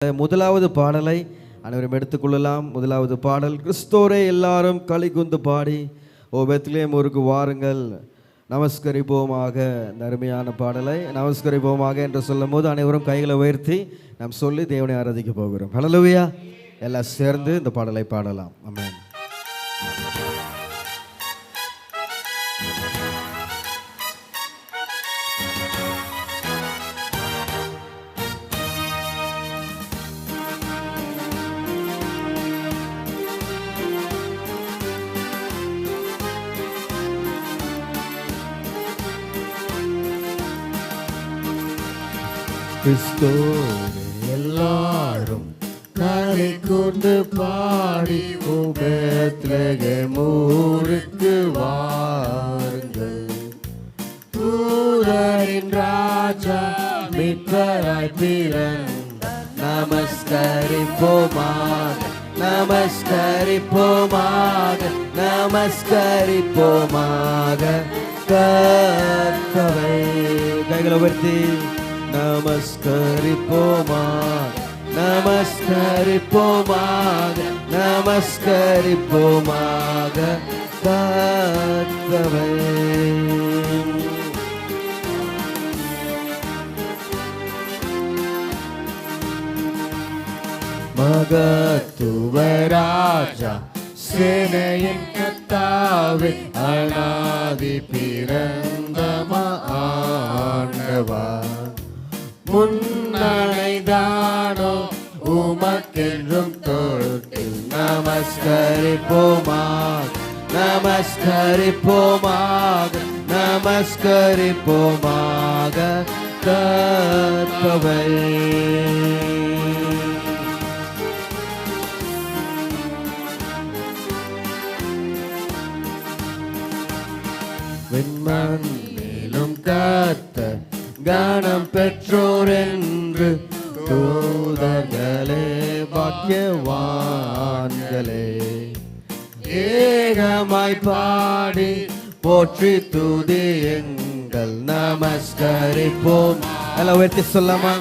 முதலாவது பாடலை அனைவரும் எடுத்துக்கொள்ளலாம். முதலாவது பாடல், கிறிஸ்தோரே எல்லாரும் களி குந்து பாடி ஓ பெத்லெஹேம் ஊருக்கு வாருங்கள் நமஸ்கரிப்போமாக. இந்த அருமையான பாடலை நமஸ்கரிப்போமாக என்று சொல்லும் போது அனைவரும் கைகளை உயர்த்தி நாம் சொல்லி தேவனை ஆராதிக்க போகிறோம். ஹல்லேலூயா. எல்லாம் சேர்ந்து இந்த பாடலை பாடலாம். ஆமென். கிறிஸ்தோரே எல்லாரும் களி கூர்ந்து பாடி பெத்லெஹேம் ஊருக்கு வாருங்கள். தூதரின் ராஜா மீட்பராய் பிறந்தார். நமஸ்கரிப்போமாக, நமஸ்கரிப்போமாக, நமஸ்கரிப்போமாக கர்த்தரை. கைகளை உயர்த்தி நமஸ்கரிப்போமாக, நமஸ்கரிப்போமாக, நமஸ்கரிப்போமாக கர்த்தரை. மகத்துவ ராஜா சேனையின் கர்த்தாவே, அநாதி பிறந்த ஆண்டவா, முன்னணைதானோ உமக்கென்றும் தொழுத்து நமஸ்கரிப்போமாக, நமஸ்கரிப்போமாக, நமஸ்கரிப்போமாக கர்த்தரை. விண்மண்ணிலும் கர்த்தர் கனம் பெற்றோர் என்று தூதர்களே பாக்கியவான்களே ஏகமாய் பாடி போற்றி துதியுங்கள். நமஸ்கரிப்போம். எல்லாம் உயர்த்தி சொல்லாமா?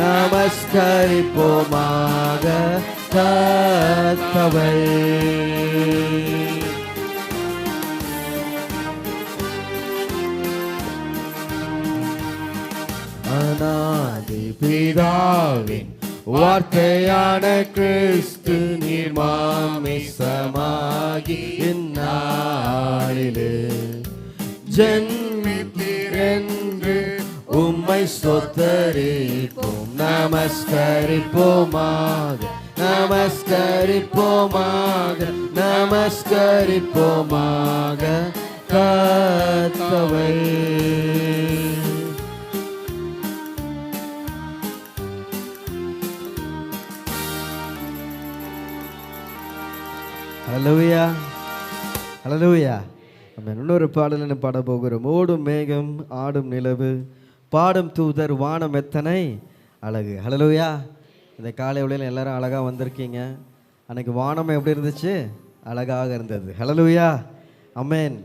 நமஸ்கரிப்போமாக கர்த்தரை. அநாதி பிதாவின் வார்த்தையான கிறிஸ்து நீர் மாமிசமாகி இந்நாளிலே ஜென்மித்தீரென்று உம்மை ஸ்தோத்தரிப்போம். நமஸ்கரிப்போமாக, நமஸ்கரிப்போமாக, நமஸ்கரிப்போமாக கர்த்தரை. ஹல்லேலூயா, ஹல்லேலூயா. நம்ம இன்னொரு பாடலை பாட போகிறோம். ஓடும் மேகம், ஆடும் நிலவு, பாடும் தூதர், வானம் எத்தனை அழகு. ஹல்லேலூயா. இந்த காலை வேளையில் எல்லாரும் அழகாக வந்திருக்கீங்க. அன்னைக்கு வானம் எப்படி இருந்துச்சு? அழகாக இருந்தது. ஹல்லேலூயா, ஆமென்.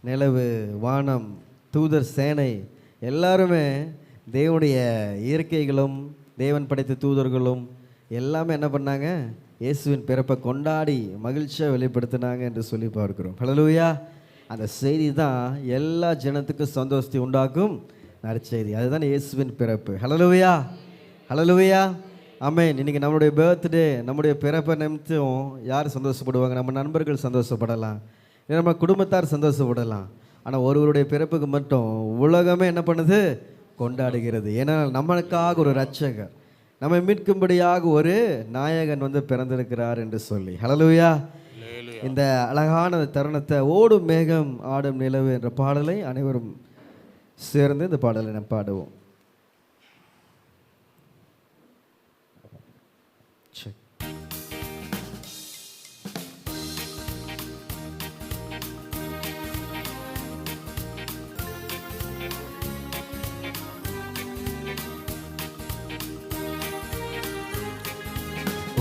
நிலவு, வானம், தூதர் சேனை எல்லாருமே தேவனுடைய இயற்கைகளும் தேவன் படைத்த தூதர்களும் எல்லாமே என்ன பண்ணாங்க? இயேசுவின் பிறப்பை கொண்டாடி மகிழ்ச்சியாக வெளிப்படுத்தினாங்க என்று சொல்லி பார்க்கிறோம். ஹல்லேலூயா. அந்த செய்தி தான் எல்லா ஜனத்துக்கும் சந்தோஷத்தை உண்டாக்கும் நற்செய்தி. அதுதான் இயேசுவின் பிறப்பு. ஹல்லேலூயா, ஹல்லேலூயா, ஆமென். இன்னைக்கு நம்மளுடைய பர்த்டே, நம்முடைய பிறப்பை நிமித்தம் யார் சந்தோஷப்படுவாங்க? நம்ம நண்பர்கள் சந்தோஷப்படலாம், நம்ம குடும்பத்தார் சந்தோஷப்படலாம். ஆனால் ஒருவருடைய பிறப்புக்கு மட்டும் உலகமே என்ன பண்ணுது? கொண்டாடுகிறது. ஏன்னா நம்மளுக்காக ஒரு இரட்சகர், நம்மை மீட்கும்படியாக ஒரு நாயகன் பிறந்திருக்கிறார் என்று சொல்லி. ஹல்லேலூயா. இந்த அழகான தருணத்தை ஓடும் மேகம் ஆடும் நிலவு என்ற பாடலை அனைவரும் சேர்ந்து இந்த பாடலை நாம் பாடுவோம்.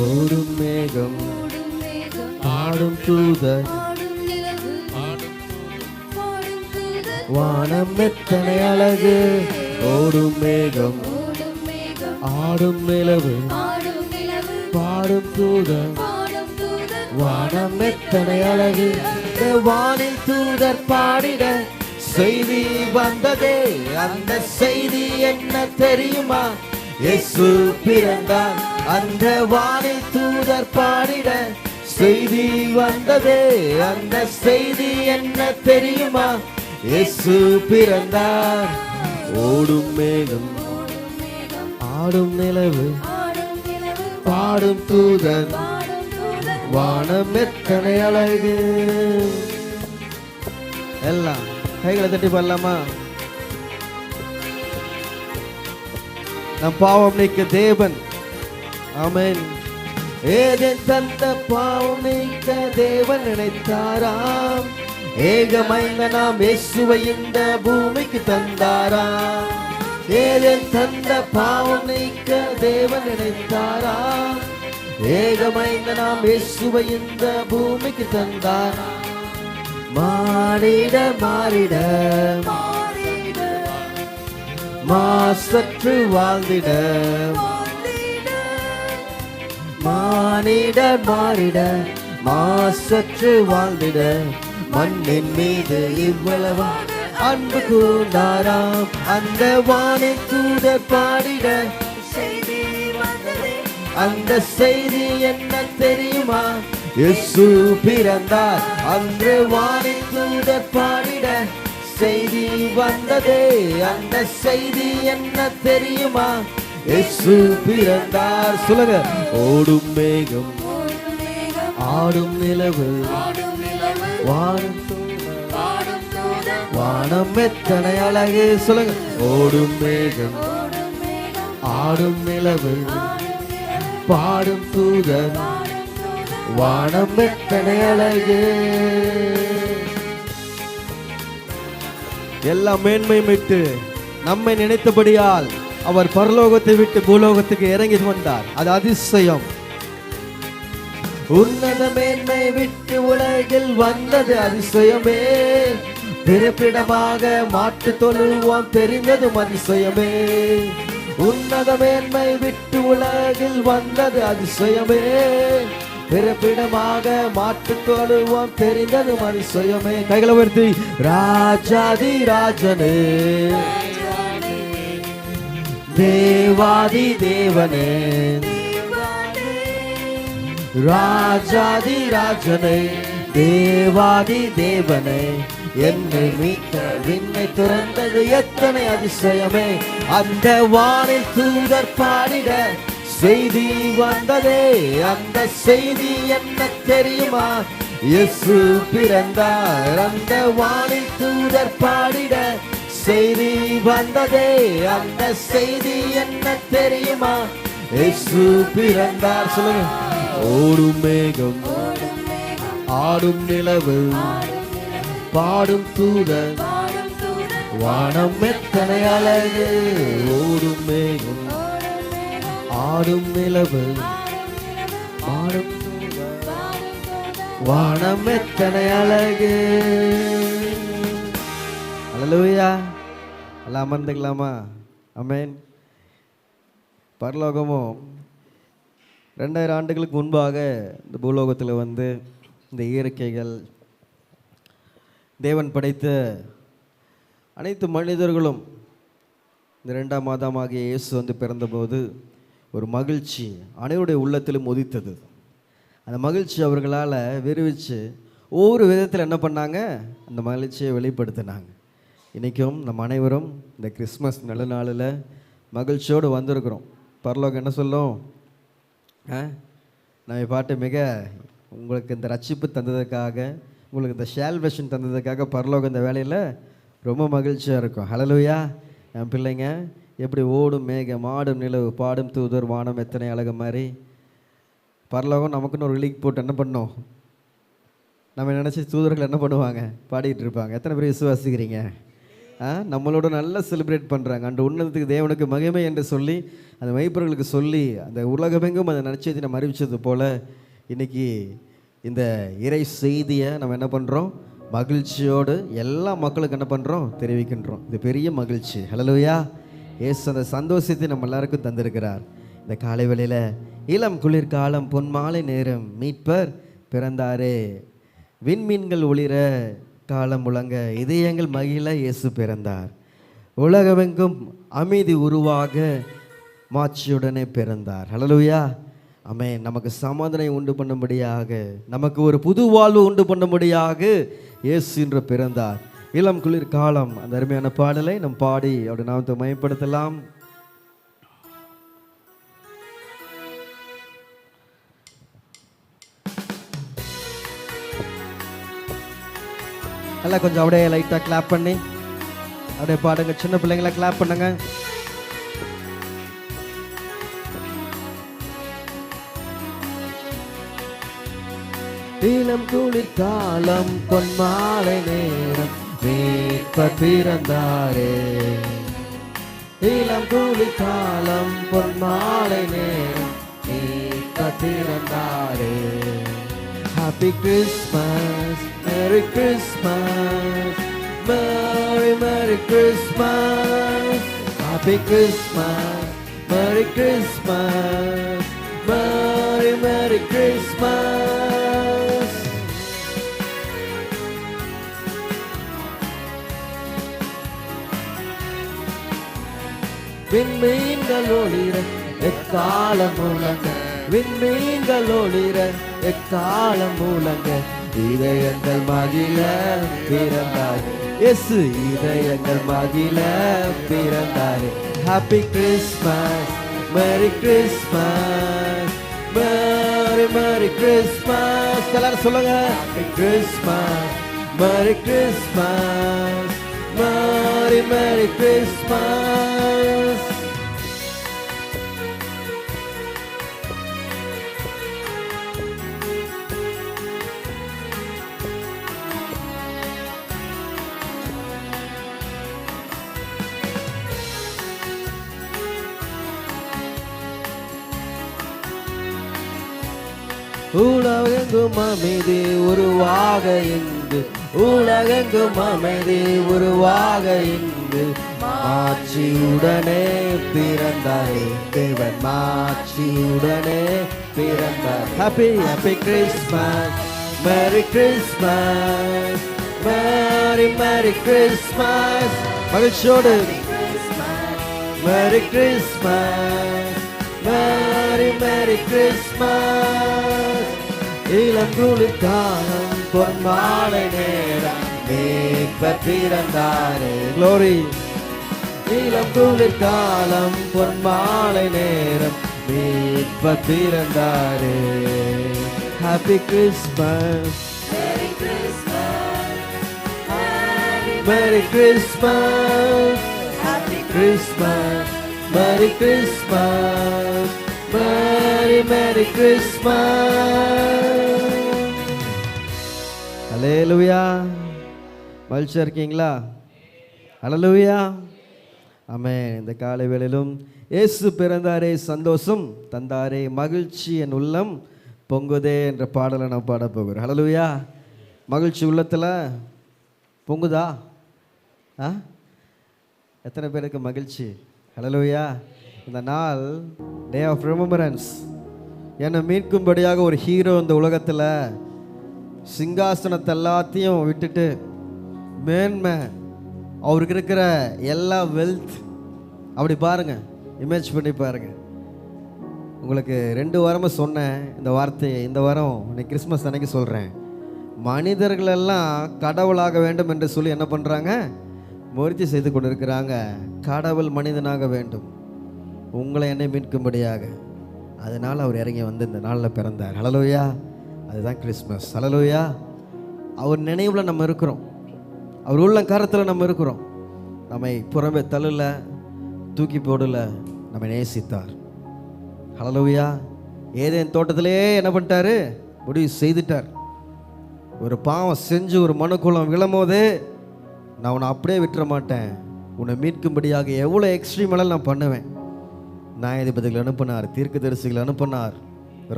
ஓடும் மேகம், ஆடும் தூதர், வானம் எத்தனை அழகு. ஓடும் மேகம், ஆடும் நிலவு ஆடும் நிலவு பாடும் தூதர் பாடும் தூதர் வானம் எத்தனை அழகு இந்த வானில் தூதர் பாடிட செய்தி வந்ததே. அந்த செய்தி என்ன தெரியுமா? இயேசு பிறந்தார். அந்த வானில் தூதர் பாடிட செய்தி வந்ததே. அந்த செய்தி என்ன தெரியுமா? இயேசு பிறந்தார். ஓடும் மேகம் ஓடும் மேகம் ஆடும் நிலவு ஆடும் நிலவு பாடும் தூதர் பாடும் தூதர் வானம் எத்தனை அழகு. எல்லாம் கைகளை தட்டி பாடலாமா? நம் பாவம் நீக்க தேவன். ஆமென். ஏதேன் தந்த பாவம் நீக்க தேவன் நினைத்தாராம். ஏகமைந்த நாம் இயேசுவை இந்த பூமிக்கு தந்தாராம். ஏதேன் தந்த பாவம் நீக்க தேவன் நினைத்தாராம். ஏகமைந்த நாம் இயேசுவை இந்த பூமிக்கு தந்தாராம். மாறிட மாறிட மாறிட மாசற்று வாழ்ந்திட மானிட மாறிட மாசற்று வாழ்ந்திட மண்ணின் மீது இவ்வளவு அன்பு கூர்ந்தாராம். அந்த வானில் தூதர் பாடிட செய்தி வந்ததே அந்த செய்தி என்ன தெரியுமா? இயேசு பிறந்தார். அன்று வானில் தூதர் பாடிட செய்தி வந்ததே. அந்த செய்தி என்ன தெரியுமா? இயேசு பிறந்தார். சொல்லுங்க. ஓடும் மேகம் ஓடும் மேகம் ஆடும் நிலவு ஆடும் நிலவு வானம் தூதர் பாடும் தூதர் வானம் எத்தனை அழகு. சொல்லுங்க. ஓடும் மேகம் ஓடும் மேகம் ஆடும் நிலவு ஆடும் நிலவு பாடும் தூதர் பாடும் தூதர் வானம் எத்தனை அழகு. எல்லா மேன்மையும் விட்டு நம்மை நினைத்தபடியால் அவர் பரலோகத்தை விட்டு பூலோகத்துக்கு இறங்கி வந்தார். அது அதிசயம். உன்னத மேன்மை விட்டு உலகில் வந்தது அதிசயமே. பிறப்பிடமாக மாட்டு தொழுவோம் தெரிந்ததும் அதிசயமே. உன்னத மேன்மை விட்டு உலகில் வந்தது அதிசயமே. பிறப்பிடமாக மாட்டு தொழுவோம் தெரிந்ததும் அதிசயமே. கைகளை உயர்த்தி ராஜாதி ராஜனே தேவாதி தேவனே ராஜாதி ராஜனே தேவாதி தேவனே என்னை மீட்ட விண்ணை துறந்தது எத்தனை அதிசயமே. அந்த வானில் தூதர் பாடிட செய்தி வந்ததே. அந்த செய்தி என்ன தெரியுமா? இயேசு பிறந்தார். அந்த வானில் தூதர் பாடிட செய்தி வந்ததே. அந்த செய்தி என்ன தெரியுமா? இயேசு பிறந்தார். சொல்லுங்க. ஓடும் மேகம் ஓடும் மேகம் ஆடும் நிலவு ஆடும் நிலவு பாடும் தூதர் பாடும் தூதர் வானம் எத்தனை அழகு. ஓடும் மேகம் ஓடும் மேகம் ஆடும் நிலவு ஆடும் நிலவு பாடும் தூதர் பாடும் தூதர் வானம் எத்தனை அழகு. அல்லேலூயா. எல்லாம் அமர்ந்துக்கலாமா? ஆமென். பரலோகமும் 2000 ஆண்டுகளுக்கு முன்பாக இந்த பூலோகத்தில் வந்து இந்த இயற்கைகள் தேவன் படைத்த அனைத்து மனிதர்களும் இந்த 2ஆம் மாதமாகிய இயேசு வந்து பிறந்தபோது ஒரு மகிழ்ச்சி அனைவருடைய உள்ளத்திலும் உதித்தது. அந்த மகிழ்ச்சி அவர்களால் விரிவிச்சு ஒவ்வொரு விதத்தில் என்ன பண்ணாங்க? அந்த மகிழ்ச்சியை வெளிப்படுத்தினாங்க. இன்றைக்கும் நம்ம அனைவரும் இந்த கிறிஸ்மஸ் நல்ல நாளில் மகிழ்ச்சியோடு வந்திருக்கிறோம். பரலோகம் என்ன சொல்லும்? நம்ம பாட்டு மிக உங்களுக்கு இந்த ரட்சிப்பு தந்ததுக்காக, உங்களுக்கு இந்த சால்வேஷன் தந்ததுக்காக பரலோகம் இந்த வேலையில் ரொம்ப மகிழ்ச்சியாக இருக்கும். ஹல்லேலூயா. என் பிள்ளைங்க எப்படி ஓடும் மேகம் ஆடும் நிலவு பாடும் தூதர் வானம் எத்தனை அழகு மாதிரி பரலோகம் நமக்குன்னு ஒரு லீக் போட்டு என்ன பண்ணோம்? நம்ம நினச்சி தூதர்கள் என்ன பண்ணுவாங்க? பாடிக்கிட்டு இருப்பாங்க. எத்தனை பேர் விசுவாசிக்கிறீங்க? நம்மளோட நல்லா செலிப்ரேட் பண்ணுறாங்க. அன்று உன்னதத்துக்கு தேவனுக்கு மகிமை என்று சொல்லி அந்த மெய்ப்பர்களுக்கு சொல்லி அந்த உலகமெங்கும் அந்த நற்செய்தியை நம்ம அறிவித்தது போல் இன்றைக்கி இந்த இறை செய்தியை நம்ம என்ன பண்ணுறோம்? மகிழ்ச்சியோடு எல்லா மக்களுக்கு என்ன பண்ணுறோம்? தெரிவிக்கின்றோம். இது பெரிய மகிழ்ச்சி. ஹல்லேலூயா. இயேசு அந்த சந்தோஷத்தை நம்ம எல்லாருக்கும் தந்திருக்கிறார். இந்த காலை வேளையில் இளம் குளிர்காலம் பொன்மாலை நேரம் மீட்பர் பிறந்தாரே. விண்மீன்கள் ஒளிர காலம் முழங்க இதயங்கள் மகிழ இயேசு பிறந்தார். உலகமெங்கும் அமைதி உருவாக மாட்சியுடனே பிறந்தார். ஹல்லேலூயா. ஆமென். நமக்கு சமாதானம் உண்டு பண்ணும்படியாக, நமக்கு ஒரு புது வாழ்வு உண்டு பண்ணும்படியாக இயேசு இன்று பிறந்தார். இளம் குளிர் காலம் அந்த அருமையான பாடலை நம் பாடி அவருடைய நாமத்தை மயப்படுத்தலாம். எல்லாம் கொஞ்சம் அப்படியே லைட்டாக கிளாப் பண்ணி அப்படியே பாடுங்க. சின்ன பிள்ளைங்கள கிளாப் பண்ணுங்க. இளம் குளிர் காலம் பொன்மாலை நேரம் மீட்பர் பிறந்தாரே. இளம் குளிர் காலம் பொன்மாலை நேரம் மீட்பர் பிறந்தாரே. Happy Christmas, Merry Christmas, Merry Merry Christmas. Happy Christmas, Merry Christmas, Merry Merry Christmas. விண்மீன்கள் ஒளிர எக்காலம் முழங்க, விண்மீன்கள் ஒளிர எக்காலம் முழங்க இதயங்கள் மகிழ பிறந்தார் இயேசு. இதயங்கள் மகிழ பிறந்தார். Happy Christmas, Merry Christmas, Merry Merry Christmas. எல்லாரும் சொல்லுங்க. Happy Christmas, Merry Christmas, Merry Merry Christmas. உலகெங்கும் அமைதி உருவாக இங்கு, உலகெங்கும் அமைதி உருவாக இங்கு மாட்சியுடனே பிறந்தாரே. தேவன் மாட்சியுடனே பிறந்தார். Happy happy Christmas, merry Christmas, merry merry Christmas. மகிழ்ச்சியோடு merry Christmas, merry merry Christmas. இளங்குளிர் காலம் பொன்மாலை நேரம் மீட்பர் பிறந்தாரே. க்ளோரி. இளங்குளிர் காலம் பொன்மாலை நேரம் மீட்பர் பிறந்தாரே. Happy Christmas, merry Christmas, happy Christmas, merry Christmas, merry merry Christmas. Hallelujah. மகிழ்ச்சியா இருக்கீங்களா? ஹல்லேலூயா. ஆமென். இந்த காலை வேளையிலும் இயேசு பிறந்தாரே, சந்தோஷம் தந்தாரே, மகிழ்ச்சி என் உள்ளம் பொங்குதே என்ற பாடலை நான் பாட போகிறேன். ஹல்லேலூயா. மகிழ்ச்சி உள்ளத்தில் பொங்குதா? எத்தனை பேருக்கு மகிழ்ச்சி? ஹல்லேலூயா. இந்த நாள் டே ஆஃப் ரிமெம்பரன்ஸ். என்னை மீட்கும்படியாக ஒரு ஹீரோ இந்த உலகத்தில் சிங்காசனத்தை எல்லாத்தையும் விட்டுட்டு மேன்மை, அவருக்கு இருக்கிற எல்லா வெல்த், அப்படி பாருங்கள், இமேஜ் பண்ணி பாருங்கள். உங்களுக்கு 2 வாரமாக சொன்னேன் இந்த வார்த்தையை. இந்த வாரம் இன்னைக்கு கிறிஸ்மஸ் அன்னைக்கு சொல்கிறேன். மனிதர்களெல்லாம் கடவுளாக வேண்டும் என்று சொல்லி என்ன பண்ணுறாங்க? முயற்சி செய்து கொண்டு இருக்கிறாங்க. கடவுள் மனிதனாக வேண்டும், உங்களை என்னை மீட்கும்படியாக. அதனால் அவர் இறங்கி வந்து இந்த நாளில் பிறந்தார். ஹல்லேலூயா. அதுதான் கிறிஸ்மஸ். ஹல்லேலூயா. அவர் நினைவில் நம்ம இருக்கிறோம், அவர் உள்ள கரத்தில் நம்ம இருக்கிறோம். நம்மை புறமே தள்ளல, தூக்கி போடல, நம்ம நேசித்தார். ஹல்லேலூயா. ஏதேன் தோட்டத்திலே என்ன பண்ணிட்டாரு? முடிவு செய்துட்டார். ஒரு பாவம் செஞ்சு ஒரு மனுக்குளம் விழும்போதே, நான் உன்னை அப்படியே விட்டுற மாட்டேன், உன்னை மீட்கும்படியாக எவ்வளோ எக்ஸ்ட்ரீமெல்லாம் நான் பண்ணுவேன். நியாயாதிபதிகளை அனுப்பினார், தீர்க்கதரிசிகளை அனுப்பினார்,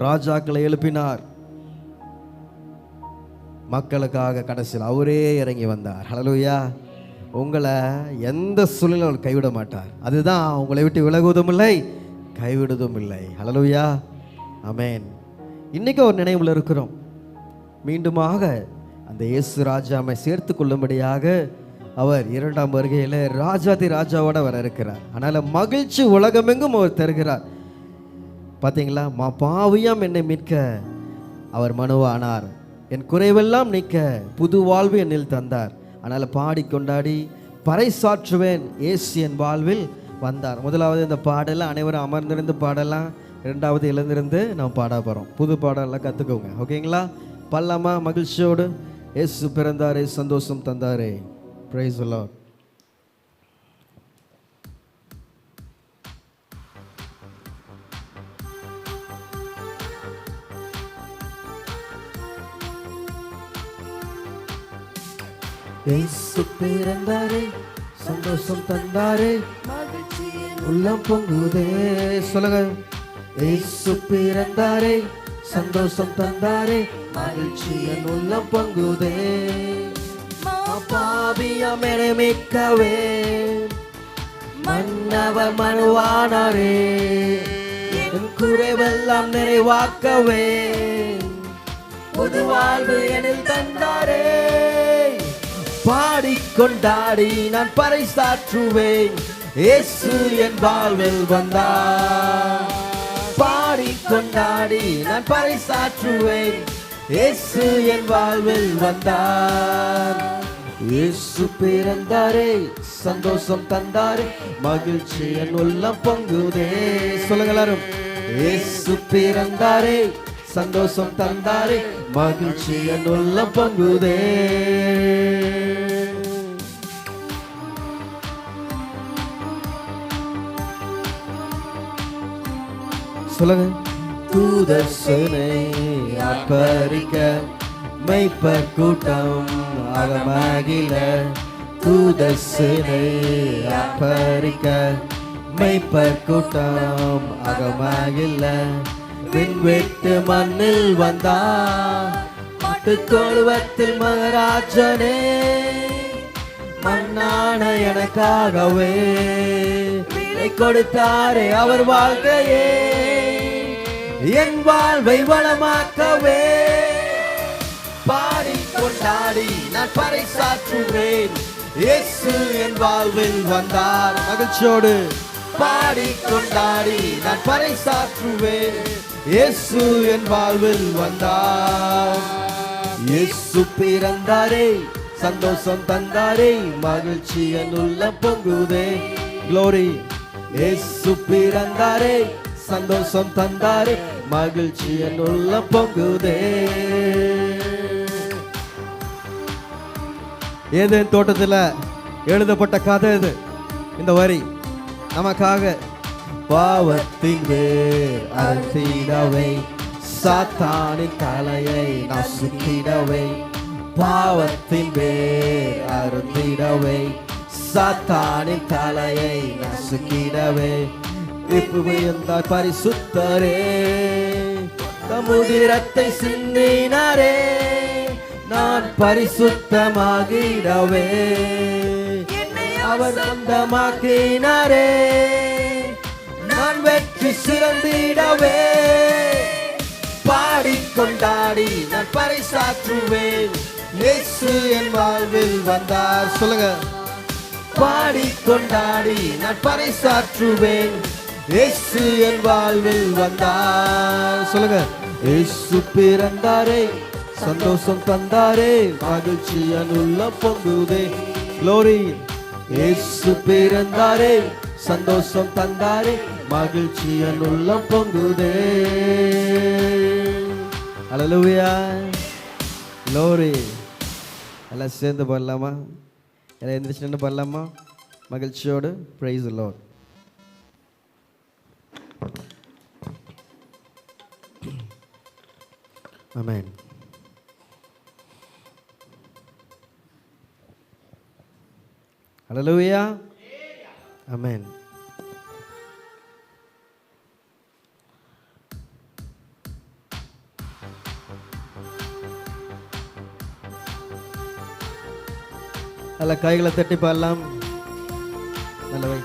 ராஜாக்களை எழுப்பினார். மக்களுக்காக கடைசியில் அவரே இறங்கி வந்தார். ஹல்லேலூயா. உங்களை எந்த சூழ்நிலையும் அவர் கைவிட மாட்டார். அதுதான் உங்களை விட்டு விலகுவதும் இல்லை, கைவிடுவதும் இல்லை. ஹல்லேலூயா, ஆமென். இன்றைக்கி ஒரு நினைவில் இருக்கிறோம். மீண்டுமாக அந்த இயேசு ராஜாவை சேர்த்து கொள்ளும்படியாக அவர் 2ஆம் வருகையில் ராஜாதி ராஜாவோட வர இருக்கிறார். அதனால் மகிழ்ச்சி உலகமெங்கும் அவர் தருகிறார். பார்த்தீங்களா, பாவியாம் என்னை மீட்க அவர் மனுவானார், என் குறைவெல்லாம் நீக்க புது வாழ்வு என்னில் தந்தார். அதனால் பாடி கொண்டாடி பறைசாற்றுவேன், இயேசு என் வாழ்வில் வந்தார். முதலாவது இந்த பாடலாம் அனைவரும் அமர்ந்திருந்து பாடலாம். 2வது எழுந்திருந்து நம்ம பாட போகிறோம். புது பாடலாம் கற்றுக்கோங்க, ஓகேங்களா? பல்லாமா மகிழ்ச்சியோடு. இயேசு பிறந்தாரே, சந்தோஷம் தந்தாரே. Price the Lord. இயேசு பிறந்தாரே, சந்தோஷம் தந்தாரே, உள்ளம் பொங்குதே. சொல்லுங்க. இயேசு பிறந்தாரே, சந்தோஷம் தந்தாரே, மகிழ்ச்சி என் உள்ளம் பொங்குதே. பாவியாம் என்னை மீட்கவே மன்னவர் மனுவானாரே, என் குறைவெல்லாம் நிறைவாக்கவே புது வாழ்வு என்னில் தந்தாரே. பாடிக்கொண்டாடி நான் பறைசாற்றுவேன், இயேசு என் வாழ்வில் வந்தார். பாடிக்கொண்டாடி நான் பறைசாற்றுவேன், இயேசு என் வாழ்வில் வந்தார். இயேசு பிறந்தாரே, சந்தோஷம் தந்தாரே, மகிழ்ச்சி என் உள்ளம் பொங்குதே. சொல்லுங்க எல்லாரும். இயேசு பிறந்தாரே, சந்தோஷம் தந்தாரே, மகிழ்ச்சி என் உள்ளம் பொங்குதே. சொல்லுங்க. தூதர் சேனை ஆர்ப்பரிக்க, மெய்ப்பர் கூட்டம் அகமகிழ. தூதர் சேனை ஆர்ப்பரிக்க, மெய்ப்பர் கூட்டம் அகமகிழ. விண்வெட்டு மண்ணில் வந்தார், மாட்டுத்தொழுவத்தில் மகராஜனே, மண்ணான எனக்காகவே கொடுத்தாரே அவர் வாழ்க்கையே, என் வாழ்வை வளமாக்கவே. பாடிக்கொண்டாடி நான் பறைசாற்றுவேன், இயேசு என் வாழ்வில் வந்தார். மகிழ்ச்சியோடு பாடிக்கொண்டாடி நான் பறைசாற்றுவேன், இயேசு என் வாழ்வில் வந்தார். இயேசு பிறந்தாரே, சந்தோஷம் தந்தாரே, மகிழ்ச்சி என் உள்ளம் பொங்குதே. க்ளோரி. இயேசு பிறந்தாரே, சந்தோஷம் தந்தாரே, மகிழ்ச்சி என் உள்ளம் பொங்குதே. ஏதேன் தோட்டத்தில் எழுதப்பட்ட கதை இது. இந்த வரி நமக்காக. பாவத்தின் வேர் அறுத்திடவே, சாத்தானின் தலையை நசுக்கிடவே. பாவத்தின் வேர் அறுத்திடவே, சாத்தானின் தலையை நசுக்கிடவே. இப்ப பரிசுத்தரே, தமுதிரத்தை சிந்தினாரே, நான் பரிசுத்தமாகிடவே அவர் சொந்தமாக்கினாரே. நான் வெற்றி சிறந்திடவே பாடிக்கொண்டாடி நான் பறைசாற்றுவேன், இயேசு என் வாழ்வில் வந்தார். சொல்லுங்க. பாடிக்கொண்டாடி நான் பறைசாற்றுவேன், இயேசு என் வாழ்வில் வந்தார். சொல்லுங்க. இயேசு பிறந்தாரே, சந்தோஷம் தந்தாரே, மகிழ்ச்சி என் உள்ளம் பொங்குதே. க்ளோரி. இயேசு பிறந்தாரே, சந்தோஷம் தந்தாரே, மகிழ்ச்சி என் உள்ளம் பொங்குதே. Hallelujah, glory. எல்லாம் சேர்ந்து பாடலாமா? எல்லாம் எந்திரிச்சு நின்று பாடலாமா? மகிழ்ச்சியோடு. Praise the Lord. Amen. Hallelujah, amen. அல்ல கைகளை தட்டி பாடலாம். நல்ல வை.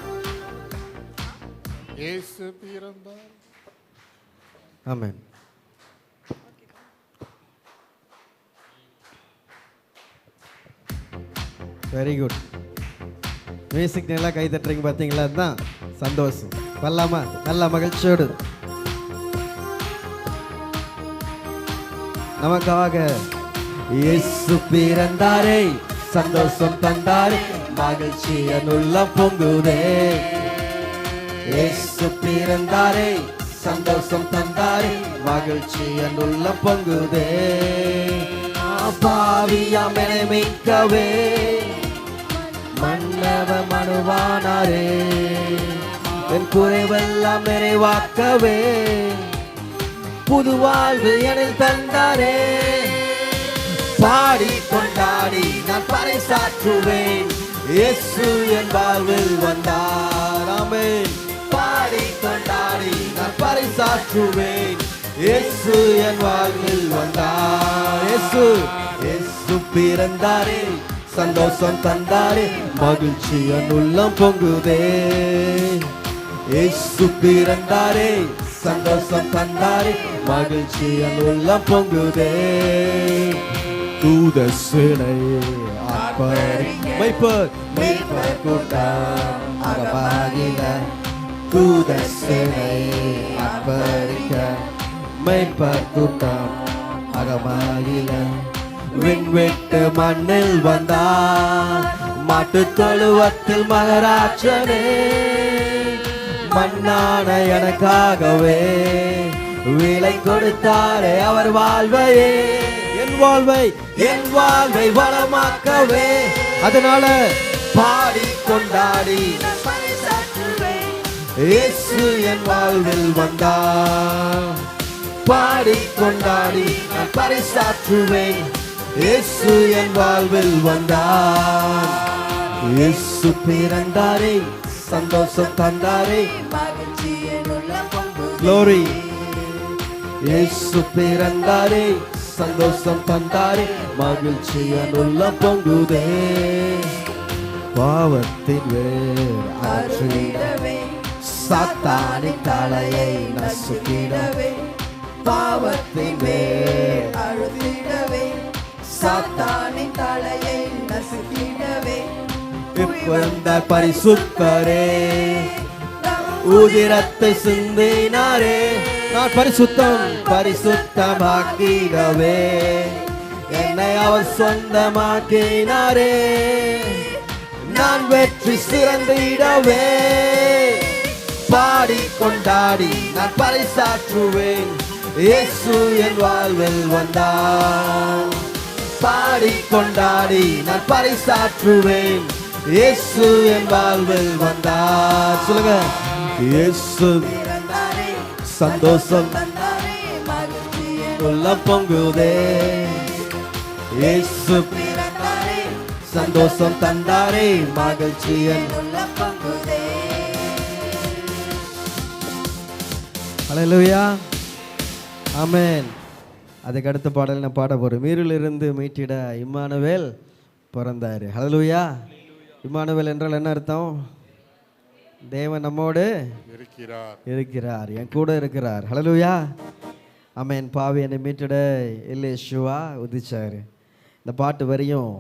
இயேசு பிறந்தார். ஆமென். Very good. மியூசிக் நல்லா கை தட்டுறீங்க பார்த்தீங்களா? அதுதான் சந்தோஷம். வரலாமா? நல்ல மகிழ்ச்சியோடு நமக்காக இயேசு பிறந்தாரே, சந்தோஷம் தந்தாரே, மகிழ்ச்சி என் உள்ளம் பொங்குதே. இயேசு பிறந்தாரே, சந்தோஷம் தந்தாரே, மகிழ்ச்சி என் உள்ளம் பொங்குதே. பாவியாம் என்னை மீட்கவே மன்னவ மனுவானாரே, என் குறைவெல்லாம் நிறைவாக்கவே புது வாழ்வு எனில் தந்தாரே. பாடி கொண்டாடி நான் பறைசாற்றுவேன், இயேசு என் வாழ்வில் வந்தார். ஆமென். பாடி கொண்டாடி நான் பறைசாற்றுவேன், இயேசு என் வாழ்வில் வந்தார். இயேசு இயேசு பிறந்தாரே, சந்தோஷம் தந்தாரே, மகிழ்ச்சி என் உள்ளம் பொங்குதே. இயேசு பிறந்தாரே, சந்தோஷம் தந்தாரே, மகிழ்ச்சி என் உள்ளம் பொங்குதே. தூத சேனை மெய்ப்பர் கூட்டம் அகபாகில, தூத சேனை அர்ப்பரிக்க மெய்ப்பர் கூட்டம் அகமாகில. விண்வெட்டு மண்ணில் வந்தார், மாட்டு தொழுவத்தில் மகராட்சனே, மண்ணான எனக்காகவே விலை கொடுத்தாரே அவர் வாழ்வையே. என் வாழ்வை வளமாக்கவே. அதனால பாடி கொண்டாடி இயேசு என் வாழ்வில் வந்தார். பாடி கொண்டாடி நான் பறைசாற்றுவேன், இயேசு என் வாழ்வில் வந்தார். இயேசு பிறந்தாரே, சந்தோஷம் தந்தாரே, glory. இயேசு பிறந்தாரே, சந்தோஷம் தந்தாரே, மகிழ்ச்சி என் உள்ளம் பொங்குதே. பாவத்தின் வேர் அகற்றிடவே, சாத்தானின் தலையை நசுக்கிடவே, பாவத்தின் வேர் அழுத்திடவே, சாத்தானின் தலையை நசுக்கிடவே, இப்ப பரிசுத்தரே உதிரத்தை சிந்தினாரே, நான் பரிசுத்தமாக்கிடவே, என்னை அவர் சொந்தமாக்கினாரே, நான் வெற்றி சிறந்திடவே. பாடி கொண்டாடி நான் பறைசாற்றுவேன், இயேசு என் வாழ்வில் வந்தார். பாடி கொண்டாடி நான் பறைசாற்றுவேன், இயேசு என் வாழ்வில் வந்தார். சொல்லுங்க. இயேசு சந்தோஷம் உள்ளம் பொங்குதே. இயேசு சந்தோஷம் தந்தாரே, மகிழ்ச்சி என் உள்ளம் பொங்குதே. ஹல்லேலூயா. ஆமென். அதுக்கு அடுத்த பாடல் நான் பாட போறேன். மீறிலிருந்து மீட்டிட இம்மானுவேல் பிறந்தாரு. ஹல்லேலூயா. இம்மானுவேல் என்றால் என்ன அர்த்தம்? தேவன் நம்மோடு இருக்கிறார், என் கூட இருக்கிறார். ஹல்லேலூயா. ஆமென். பாவி என்னை மீட்டிட எல்லேசுவா உதிச்சாரு. இந்த பாட்டு வரையும்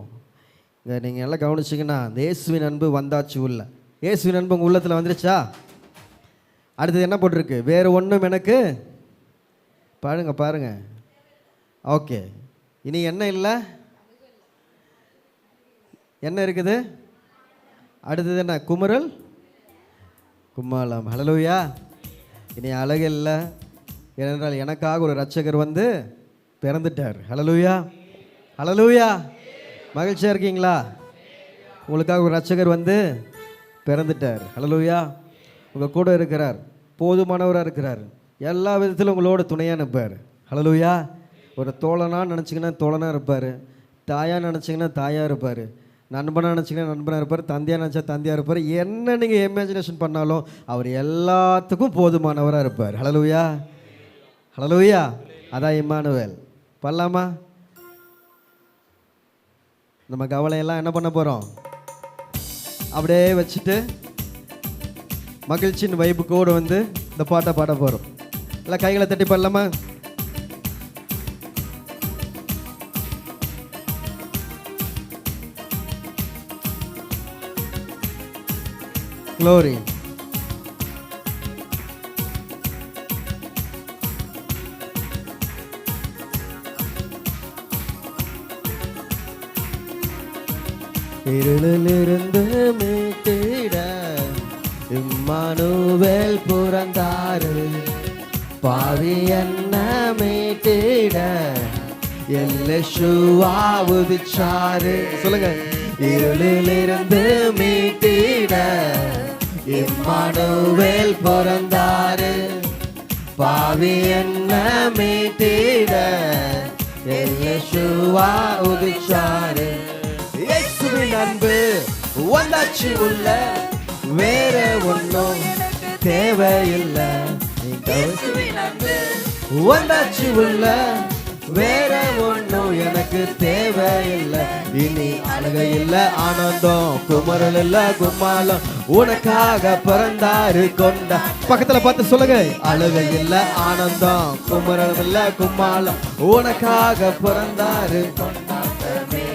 நீங்கள் எல்லாம் கவனிச்சிங்கன்னா, இந்த இயேசுவின் அன்பு வந்தாச்சு உள்ள. இயேசுவின் அன்பு உங்கள் உள்ளத்தில் வந்துருச்சா? அடுத்தது என்ன போட்டிருக்கு? வேறு ஒன்றும் எனக்கு பாருங்க. ஓகே. இனி என்ன இல்லை? என்ன இருக்குது? அடுத்தது என்ன? கும்மாளம். ஹல்லேலூயா. இனி அழகு இல்லை. ஏனென்றால் எனக்காக ஒரு இரட்சகர் வந்து பிறந்துட்டார். ஹல்லேலூயா. ஹல்லேலூயா. மகிழ்ச்சியாக இருக்கீங்களா? உங்களுக்காக ஒரு இரட்சகர் வந்து பிறந்துட்டார். ஹல்லேலூயா. உங்கள் கூட இருக்கிறார், போதுமானவராக இருக்கிறார், எல்லா விதத்திலும் உங்களோட துணையாக நிற்பார். ஹல்லேலூயா. ஒரு தோழனாக நினச்சிங்கன்னா தோழனாக இருப்பார், தாயாக நினச்சிங்கன்னா தாயாக இருப்பார், நண்பனாக நினச்சிங்கன்னா நண்பனாக இருப்பார், தந்தையாக நினச்சா தந்தையாக இருப்பார். என்ன நீங்கள் இமேஜினேஷன் பண்ணாலும் அவர் எல்லாத்துக்கும் போதுமானவராக இருப்பார். ஹல்லேலூயா. ஹல்லேலூயா. அதான் இம்மானுவேல். பண்ணலாமா? நம்ம கவலையெல்லாம் என்ன பண்ண போகிறோம்? அப்படியே வச்சுட்டு மகிழ்ச்சியின் வைப்புக்கோடு வந்து இந்த பாட்டை பாட போகிறோம். இல்லை கைகளை தட்டி பாடலாமா? க்ளோரி. இருளிலிருந்து மீட்டிட இம்மானுவேல் பிறந்தாரு. பாவி என்ன மீட்டிட யெகோவா உதிச்சாரு. சொல்லுங்க. இருளிலிருந்து மீட்டிட இம்மானுவேல் பிறந்தாரு. பாவி என்ன மீட்டிட யெகோவா உதிச்சாரு. இயேசுவின் அன்பு வந்தாச்சு உள்ள, வேற ஒன்றும் தேவையில்லை. வந்தாச்சு உள்ள, வேற ஒன்றும் எனக்கு தேவையில்லை. இனி அழக இல்ல ஆனந்தம், குமரல் இல்ல கும்மாலம், உனக்காக பிறந்தாரு கொண்டா. பக்கத்துல பார்த்து சொல்லுங்க. அழக இல்ல ஆனந்தம், குமரல் இல்ல கும்மாலம், உனக்காக பிறந்தாரு கொண்டாட்டமே.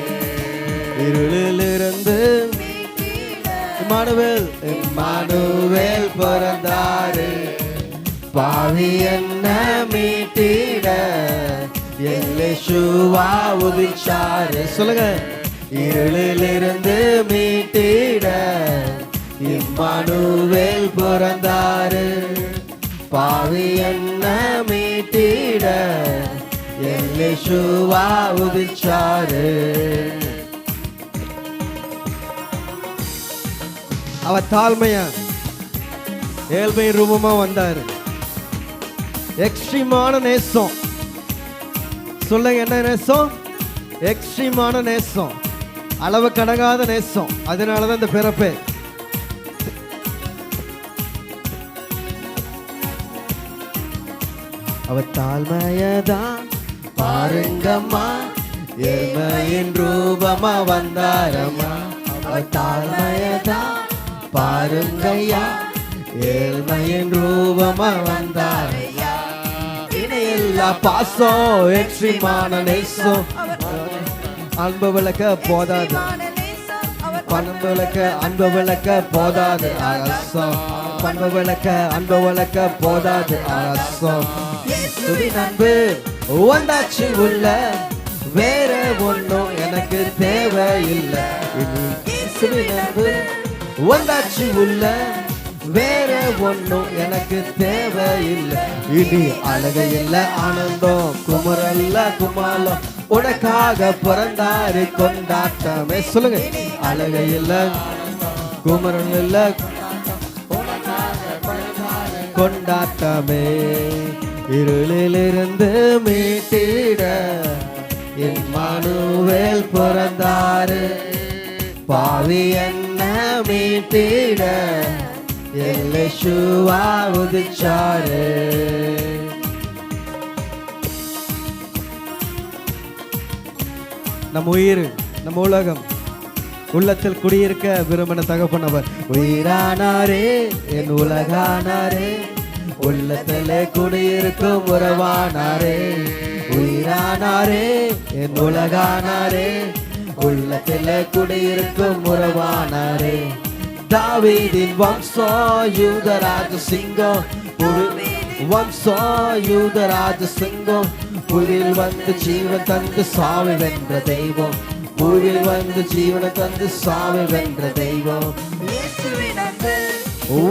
இருளிலிருந்து இம்மானுவேல் பிறந்தாரு. பாவி என்ன மீட்டிட யெகோவா உதிச்சாரு. சொல்லுங்க. இருளிலிருந்து மீட்டிட இம்மானுவேல் பிறந்தாரு. பாவி என்ன மீட்டிட யெகோவா உதிச்சாரு. அவர் தாழ்மையா ஏழ்மை ரூபமா வந்தாரு. எக்ஸ்ட்ரீமான நேசம். சொல்லுங்க, என்ன நேசம்? எக்ஸ்ட்ரீமான நேசம், அளவு கடங்காத நேசம். அதனாலதான் இந்த பிறப்பே. அவர் தாழ்மையதான் பாருங்கம்மா, ஏழ்மையின் ரூபமா வந்தாரம்மா. அவர் தாழ்மையதான் பாருங்கய்யா, ஏழ்மையின் ரூபமா வந்தாரையா. இணையில்லா பாசம், எக்ஸ்ட்ரீமான நேசம். அன்பு விளக்க போதாது, பண்பு விளக்க அன்பு விளக்க போதாது அரசம். பண்பு விளக்க அன்பு விளக்க போதாது அரசம். அன்பு வந்தாச்சு உள்ள, வேற ஒன்றும் எனக்கு தேவையில்லை. அன்பு வந்தாச்சு உள்ள, வேற ஒன்றும் எனக்கு தேவையில்லை. இனி அழக இல்ல ஆனந்தம், குமரல்ல குமாலம், உனக்காக பிறந்தாரு கொண்டாட்டமே. சொல்லுங்க. அழக இல்ல குமரல் இல்ல கொண்டாட்டமே. இருளிலிருந்து மீட்டிட இம்மானுவேல் பிறந்தாரு. பாவி என்ன மீட்டிட யெகோவா உதிச்சாரு. நம் உயிர், நம் உலகம், உள்ளத்தில் குடியிருக்க விரும்பின தகப்பனவர். உயிரானாரே என் உலகானாரே, உள்ளத்திலே குடியிருக்கும் உறவானாரே. உயிரானாரே என் உலகானாரே, உள்ளத்திலே குடியிருக்கும் உறவானாரே. தாவீதின் வம்சம் யூதராஜ சிங்கம், வம்சம் யூதராஜ சிங்கம். புதில் வந்து ஜீவன் தந்து சாவி வென்ற தெய்வம், புதில் வந்து ஜீவனை தந்து சாவி வென்ற தெய்வம்.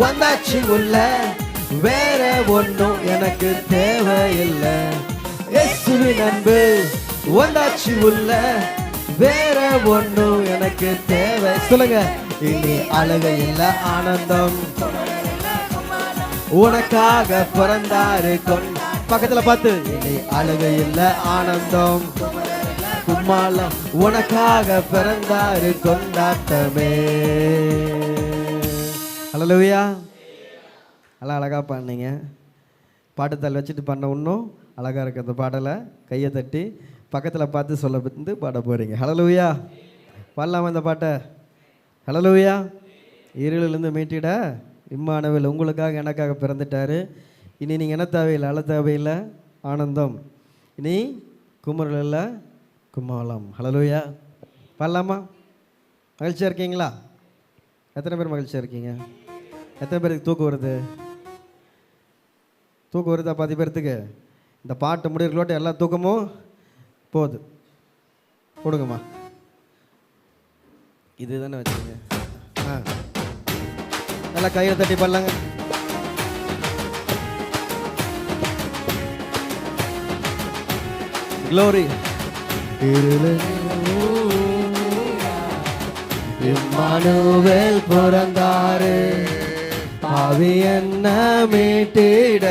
வந்தாச்சு உள்ள, வேற ஒன்றும் எனக்கு தேவையில்லை. இயேசுவின் அன்பு வந்தாச்சு உள்ள, வேற ஒன்றும் எனக்கு தேவை. சொல்லுங்க. இனி அழக இல்ல ஆனந்தம், உனக்காக பிறந்தாரு பக்கத்துல பார்த்து. இனி அழக இல்ல ஆனந்தம், கும்மாளம், உனக்காக பிறந்தாரு கொண்டாட்டமே. ஹல்லேலூயா. நல்லா அழகா பாடுனீங்க. பாட்டுத்தாள் வச்சுட்டு பண்ண இன்னும் அழகா இருக்கு. அந்த பாடலை கையை தட்டி பக்கத்தில் பார்த்து சொல்ல வந்து பாட போறீங்க. ஹல்லேலூயா. பாடலாமா இந்த பாட்டை? ஹல்லேலூயா. இருளிலிருந்து மீட்டிட இம்மானுவேல் உங்களுக்காக எனக்காக பிறந்துட்டாரு. இனி நீங்கள் என்ன தேவையில்லை, அழ தேவையில்லை, ஆனந்தம். இனி குமரல் இல்லை, கும்மாளம். ஹல்லேலூயா. பாடலாமா? மகிழ்ச்சியாக இருக்கீங்களா? எத்தனை பேர் மகிழ்ச்சியாக இருக்கீங்க? எத்தனை பேருக்கு தூக்கம் வருது? தூக்கம் வருதா? 10 பேர்த்துக்கு. இந்த பாட்டு முடிகிறோட்ட எல்லா தூக்கமும் போகுது. கொடுங்கம்மா, இது தானே வச்சுருங்க. நல்லா கையில் தட்டி பாடலாங்க. க்ளோரி. இம்மானுவேல் பிறந்தாரு, பாவி என்ன மீட்டிட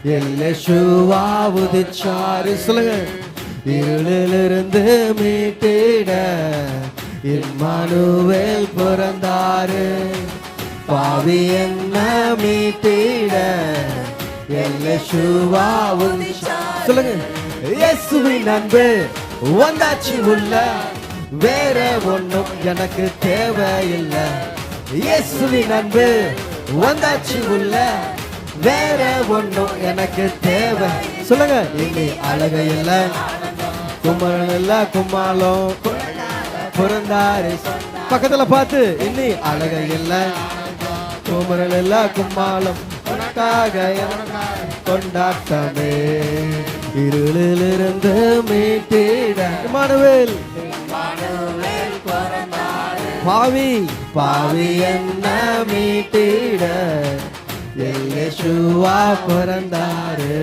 யேசுவா உதிச்சாரு. சொல்லுங்க. இருளிலிருந்து மீட்டிட இம்மானுவேல் பிறந்தாரு, பாவி என்ன மீட்டிட யேசுவா உதிச்சாரு. சொல்லுங்க. இயேசுவின் அன்பு வந்தாச்சு உள்ள, வேற ஒண்ணும் எனக்கு தேவையில்லை. இயேசுவின் அன்பு வந்தாச்சு உள்ள, வேற ஒண்ணும் எனக்கு தேவை. சொல்லுங்க. இனி அழகு இல்லை, குமரன் இல்லை, கும்மாளம் பிறந்தாரு. பக்கத்துல பார்த்து, இனி அழகு இல்லை, குமரன் இல்லை, கும்மாளம் உனக்காக கொண்டாட்டமே. இருளிலிருந்து மீட்டிட இம்மானுவேல், பாவி பாவி என்ன மீட்டிட யேசுவா பிறந்தாரு.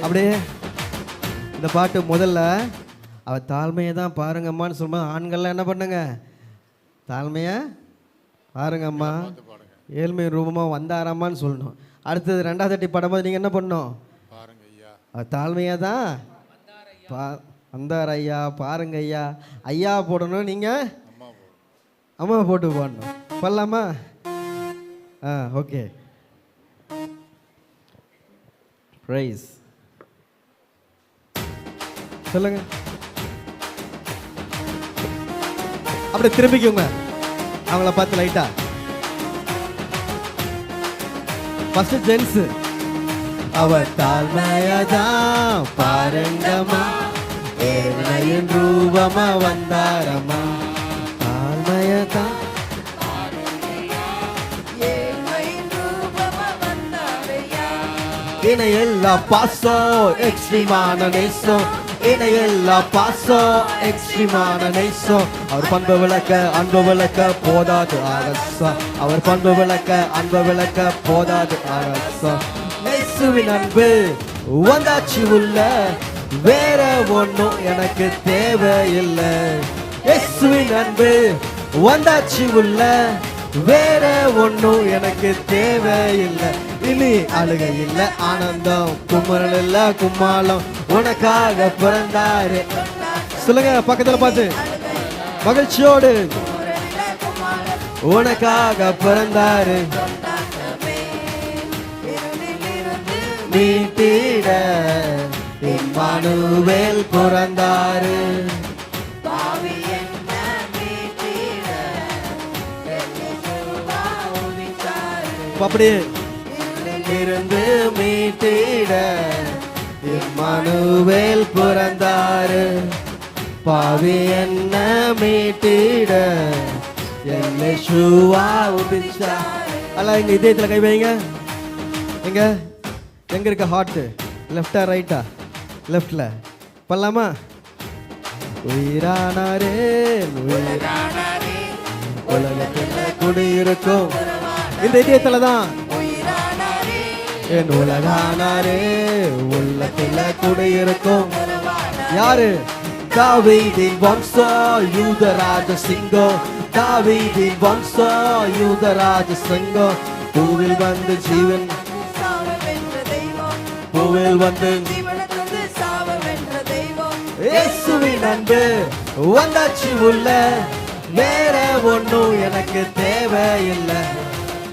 அப்படியே இந்த பாட்டு முதல்ல அவ தாழ்மையை தான் பாருங்கம்மான்னு சொல்லும்போது ஆண்கள்லாம் என்ன பண்ணுங்க? தாழ்மையை பாருங்கம்மா, ஏழ்மை ரூபமாக வந்தாரம்மான்னு சொல்லணும். அடுத்தது 2வது தட்டி பாடும்போது நீங்கள் என்ன பண்ணணும்? தாழ்மையா தான் வந்தார் ஐயா, பாருங்க ஐயா. ஐயா போடணும், நீங்கள் அம்மா போட்டு பாடணும். பண்ணலாமா? ஓகே. ப்ரைஸ் சொல்லுங்க. அப்படி திரும்பிக்கோங்க அவங்கள பார்த்து லைட்டா. First gents. அவ தாழ்மையதான் பாருங்கம்மா, ஏழையின் ரூபமா வந்தாரம்மா. தாழ்மையதான் இணையெல்லா பாசம் எக்ஸ்ட்ரீமான நேசம், இணையெல்லா பாசம் எக்ஸ்ட்ரீமான நேசம். அவர் பண்பு விளக்க அன்பு விளக்க போதாது அரசம், அவர் பண்பு விளக்க அன்பு விளக்க போதாது அரசம். இயேசுவின் அன்பு வந்தாச்சு உள்ள, வேற ஒண்ணும் எனக்கு தேவையில்லை. இயேசுவின் அன்பு வந்தாச்சு உள்ள, வேற ஒண்ணும் எனக்கு தேவையில்லை. இனி அழுகை இல்லை, ஆனந்தம், குமரல் இல்லை, கும்மாளம் உனக்காக பிறந்தாரு. சொல்லுங்க பக்கத்துல பார்த்து, மகிழ்ச்சியோடு உனக்காக பிறந்தாரு, மீட்டிட இம்மானுவேல் பிறந்தாரு. அப்படியே இருந்து மீட்டிட இம்மானுவேல் பிறந்தாரு, பாவி என்ன மீட்டிட யேசுவா உதிச்சாரு. அல்ல எங்க இதயத்துல கை வைங்க. எங்க எங்க இருக்க ஹார்ட்? லெஃப்டா ரைட்டா? லெஃப்ட்ல. பண்ணலாமா? உயிரானாரே உலகத்துல குடியிருக்கும் இந்த இதயத்துல தான். என் உலகானாரே உள்ளத்துல குடியிருக்கும் யாரு? தாவீதின் வம்சம் யூதராஜ சிங்கம், தாவீதின் வம்சம் யூதராஜ சிங்கம். பூவில் வந்து ஜீவன், பூவில் வந்து இயேசுவின் அன்பு வந்தாச்சு உள்ள, வேற ஒண்ணும் எனக்கு தேவையில்லை.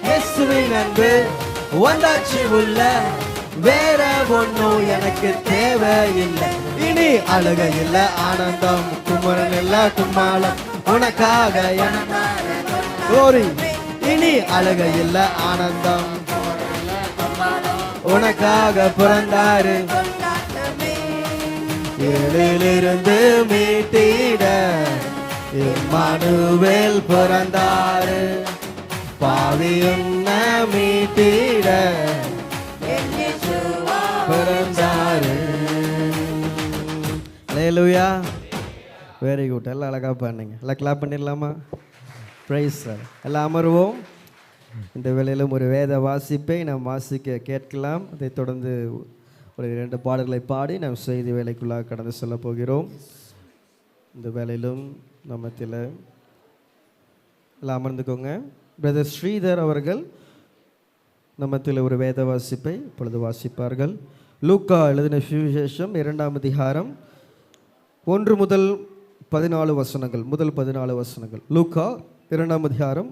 இயேசுவின் அன்பு வந்தாச்சு உள்ள, வேற ஒன்றும் எனக்கு தேவையில்லை. இனி அழுகை இல்ல ஆனந்தம், குமரன் இல்ல கும்மாளம், உனக்காக கோரி. இனி அழுகை இல்ல ஆனந்தம், உனக்காக பிறந்தாரு, ஏழிலிருந்து மீட்டிட இம்மானுவேல் பிறந்தாரு, பாவி உன்ன மீட்டிட பிறந்தாரு. ஹல்லேலூயா. Very good. எல்லாம் அழகா பண்ணீங்க. எல்லாம் கிளாப் பண்ணிடலாமா? Praise sir. எல்லாம் அமருவோம். இந்த வேளையிலும் ஒரு வேத வாசிப்பை நாம் வாசிக்க கேட்கலாம். அதைத் தொடர்ந்து ஒரு 2 பாடல்களை பாடி நாம் செய்தி வேலைக்குள்ளாக கடந்து செல்ல போகிறோம். இந்த வேளையிலும் நம்மத்தில் எல்லாம் அமர்ந்துக்கோங்க. பிரதர் ஸ்ரீதர் அவர்கள் நம்மத்தில் ஒரு வேத வாசிப்பை இப்பொழுது வாசிப்பார்கள். லூக்கா எழுதின சுவிசேஷம் 2ஆம் அதிகாரம் 1 முதல் 14 வசனங்கள். முதல் 14 வசனங்கள். லூக்கா 2ஆம் அதிகாரம்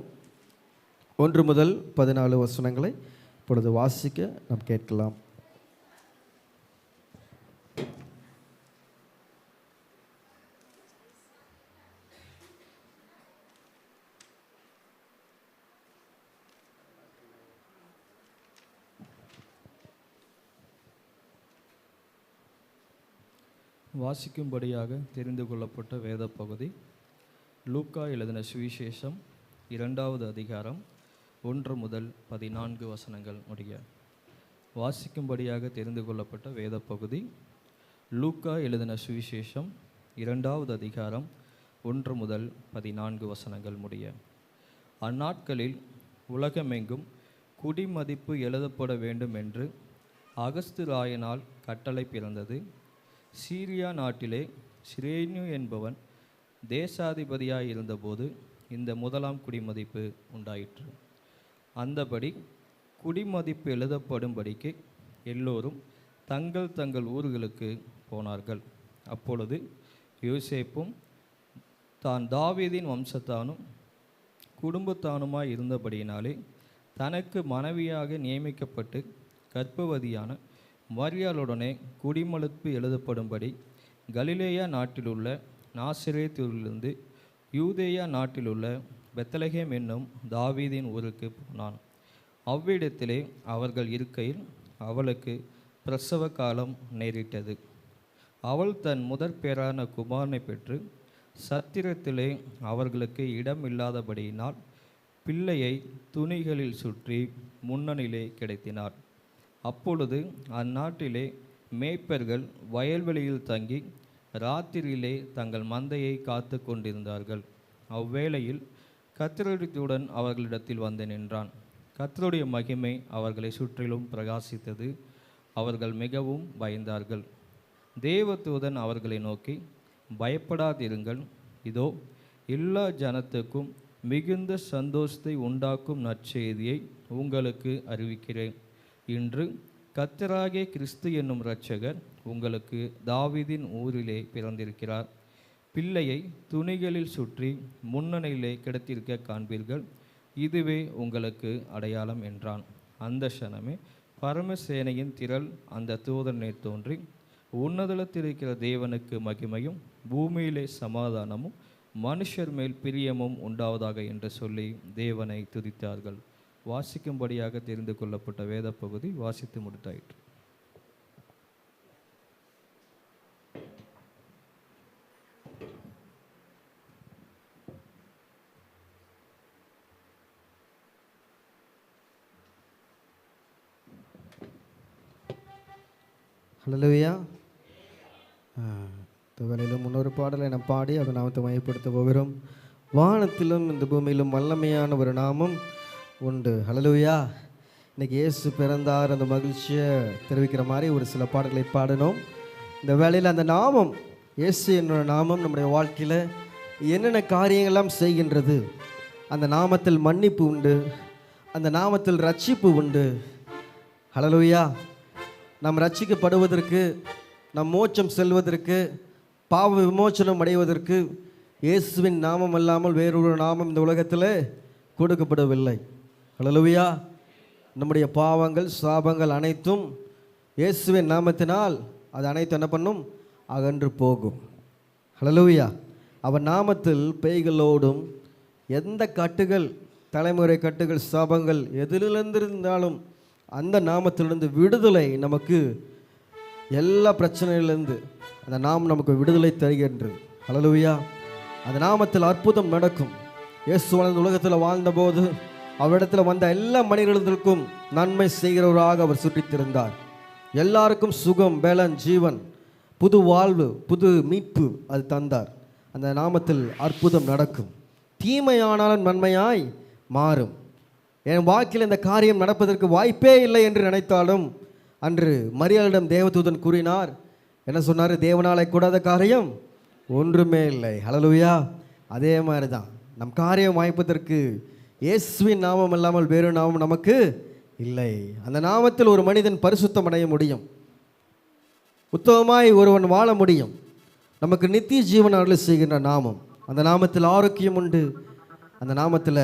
1 முதல் 14 வசனங்களை இப்பொழுது வாசிக்க நாம் கேட்கலாம். வாசிக்கும்படியாக தெரிந்து கொள்ளப்பட்ட வேத பகுதி லூக்கா எழுதின சுவிசேஷம் 2ஆவது அதிகாரம் 1 முதல் 14 வசனங்கள் முடிய. வாசிக்கும்படியாக தெரிந்து கொள்ளப்பட்ட வேத பகுதி லூக்கா எழுதின சுவிசேஷம் 2ஆவது அதிகாரம் 1 முதல் 14 வசனங்கள் முடிய. அந்நாட்களில் உலகமெங்கும் குடிமதிப்பு எழுதப்பட வேண்டும் என்று அகஸ்து ராயனால் கட்டளை பிறந்தது. சீரியா நாட்டிலே சிரேனு என்பவன் தேசாதிபதியாய் இருந்தபோது இந்த முதலாம் குடிமதிப்பு உண்டாயிற்று. அந்தபடி குடிமதிப்பு எழுதப்படும்படிக்கு எல்லோரும் தங்கள் தங்கள் ஊர்களுக்கு போனார்கள். அப்பொழுது யோசேப்பும் தான் தாவீதின் வம்சத்தானும் குடும்பத்தானுமாய் இருந்தபடியினாலே தனக்கு மனைவியாக நியமிக்கப்பட்டு கர்ப்பவதியான மரியாளுடனே குடிமதிப்பு எழுதப்படும்படி கலிலேயா நாட்டிலுள்ள நாசரேத்திலிருந்து யூதேயா நாட்டிலுள்ள பெத்லகேம் என்னும் தாவீதின் ஊருக்கு போனான். அவ்விடத்திலே அவர்கள் இருக்கையில் அவளுக்கு பிரசவ காலம் நேரிட்டது. அவள் தன் முதற் பேரான குமாரனை பெற்று சத்திரத்திலே அவர்களுக்கு இடம் இல்லாதபடியினால் பிள்ளையை துணிகளில் சுற்றி முன்னணியிலே கிடத்தினார். அப்பொழுது அந்நாட்டிலே மேய்ப்பர்கள் வயல்வெளியில் தங்கி ராத்திரியிலே தங்கள் மந்தையை காத்து கொண்டிருந்தார்கள். அவ்வேளையில் கர்த்தருடன் அவர்களிடத்தில் வந்து நின்றான். கர்த்தருடைய மகிமை அவர்களை சுற்றிலும் பிரகாசித்தது. அவர்கள் மிகவும் பயந்தார்கள். தேவதூதன் அவர்களை நோக்கி, பயப்படாதிருங்கள், இதோ எல்லா ஜனத்துக்கும் மிகுந்த சந்தோஷத்தை உண்டாக்கும் நற்செய்தியை உங்களுக்கு அறிவிக்கிறேன். இன்று கர்த்தராகிய கிறிஸ்து என்னும் இரட்சகர் உங்களுக்கு தாவீதின் ஊரிலே பிறந்திருக்கிறார். பிள்ளையை துணிகளில் சுற்றி முன்னணியிலே கிடத்திருக்க காண்பீர்கள். இதுவே உங்களுக்கு அடையாளம் என்றான். அந்த க்ஷணமே பரமசேனையின் திரள் அந்த தூதனை தோன்றி, உன்னதத்திலிருக்கிற தேவனுக்கு மகிமையும் பூமியிலே சமாதானமும் மனுஷர் மேல் பிரியமும் உண்டாவதாக என்று சொல்லி தேவனை துதித்தார்கள். வாசிக்கும்படியாக தெரிந்து கொள்ளப்பட்ட வேத பகுதி வாசித்து முடித்தாயிற்று. ஹல்லேலூயா. இந்த வேளையிலும் இன்னொரு பாடலை நாம் பாடி அதை நாமத்தை மையப்படுத்த போகிறோம். வானத்திலும் இந்த பூமியிலும் வல்லமையான ஒரு நாமம் உண்டு. ஹல்லேலூயா. இன்னைக்கு இயேசு பிறந்தார் அந்த மகிழ்ச்சியை தெரிவிக்கிற மாதிரி ஒரு சில பாடல்களை பாடினோம். இந்த வேளையில் அந்த நாமம், இயேசு என்னோட நாமம் நம்முடைய வாழ்க்கையில் என்னென்ன காரியங்கள்லாம் செய்கின்றது. அந்த நாமத்தில் மன்னிப்பு உண்டு, அந்த நாமத்தில் ரட்சிப்பு உண்டு. ஹல்லேலூயா. நாம் ரட்சிக்கப்படுவதற்கு, நம் மோட்சம் செல்வதற்கு, பாவ விமோச்சனம் அடைவதற்கு இயேசுவின் நாமம் அல்லாமல் வேறொரு நாமம் இந்த உலகத்தில் கொடுக்கப்படவில்லை. ஹல்லேலூயா. நம்முடைய பாவங்கள் சாபங்கள் அனைத்தும் இயேசுவின் நாமத்தினால் அது அனைத்து என்ன பண்ணும்? அகன்று போகும். ஹல்லேலூயா. அவர் நாமத்தில் பேய்களோடும் எந்த கட்டுகள், தலைமுறை கட்டுகள், சாபங்கள் எதிலிருந்திருந்தாலும் அந்த நாமத்திலிருந்து விடுதலை நமக்கு, எல்லா பிரச்சனையிலிருந்து அந்த நாமம் நமக்கு விடுதலை தருகின்றது. ஹல்லேலூயா. அந்த நாமத்தில் அற்புதம் நடக்கும். இயேசு வாழ்ந்த உலகத்தில் வாழ்ந்தபோது அவரிடத்தில் வந்த எல்லா மனிதர்களுக்கும் நன்மை செய்கிறவராக அவர் சுற்றித்திருந்தார். எல்லாருக்கும் சுகம், பலன், ஜீவன், புது வாழ்வு, புது மீட்பு அது தந்தார். அந்த நாமத்தில் அற்புதம் நடக்கும். தீமையானாலும் நன்மையாய் மாறும். என் வாழ்க்கையில் இந்த காரியம் நடப்பதற்கு வாய்ப்பே இல்லை என்று நினைத்தாலும் அன்று மரியாளிடம் தேவதூதன் கூறினார். என்ன சொன்னார்? தேவனாலே கூடாத காரியம் ஒன்றுமே இல்லை. ஹல்லேலூயா. அதே மாதிரி தான் நம் காரியம் வாய்ப்பதற்கு இயேசுவின் நாமம் இல்லாமல் வேறு நாமம் நமக்கு இல்லை. அந்த நாமத்தில் ஒரு மனிதன் பரிசுத்தம் அடைய முடியும், உத்தமமாய் ஒருவன் வாழ முடியும். நமக்கு நித்திய ஜீவன் அருள் செய்கின்ற நாமம். அந்த நாமத்தில் ஆரோக்கியம் உண்டு. அந்த நாமத்தில்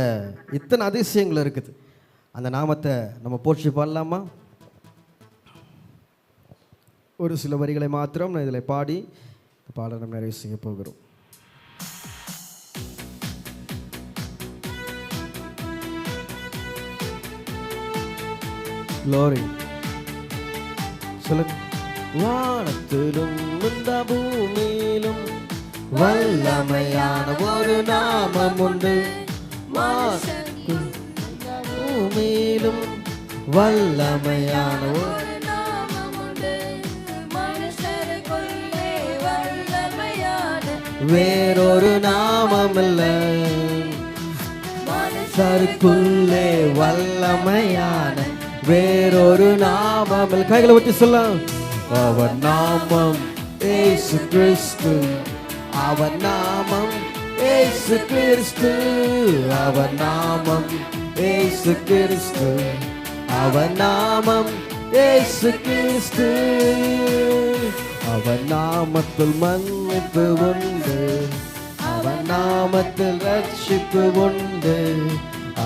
இத்தனை அதிசயங்கள் இருக்குது. அந்த நாமத்தை நம்ம போற்றி பாடலாமா? ஒரு சில வரிகளை மாத்திரம் நான் இதில் பாடி பாட நம்ம நிறைவு செய்ய போகிறோம். Glory. சொல்லுங்க. வானத்திலும் இந்த பூமியிலும் வல்லமையான ஒரு நாமம் உண்டு. பூமியிலும் வல்லமையான ஒரு நாமம் உண்டு. மனுஷருக்குள்ளே வல்லமையான வேறொரு நாமம் இல்லை. மனுஷருக்குள்ளே வல்லமையான வேறொரு நாமம் இல்லை. கைகளை ஊற்றி சொல்லலாம். அவர் நாமம் இயேசு கிறிஸ்து. அவர் நாமம் இயேசு கிறிஸ்து. அவர் நாமம் இயேசு கிறிஸ்து. அவர் நாமம் இயேசு கிறிஸ்து. அவர் நாமத்தில் மன்னிப்பு உண்டு. அவர் நாமத்தில் ரட்சிப்பு உண்டு.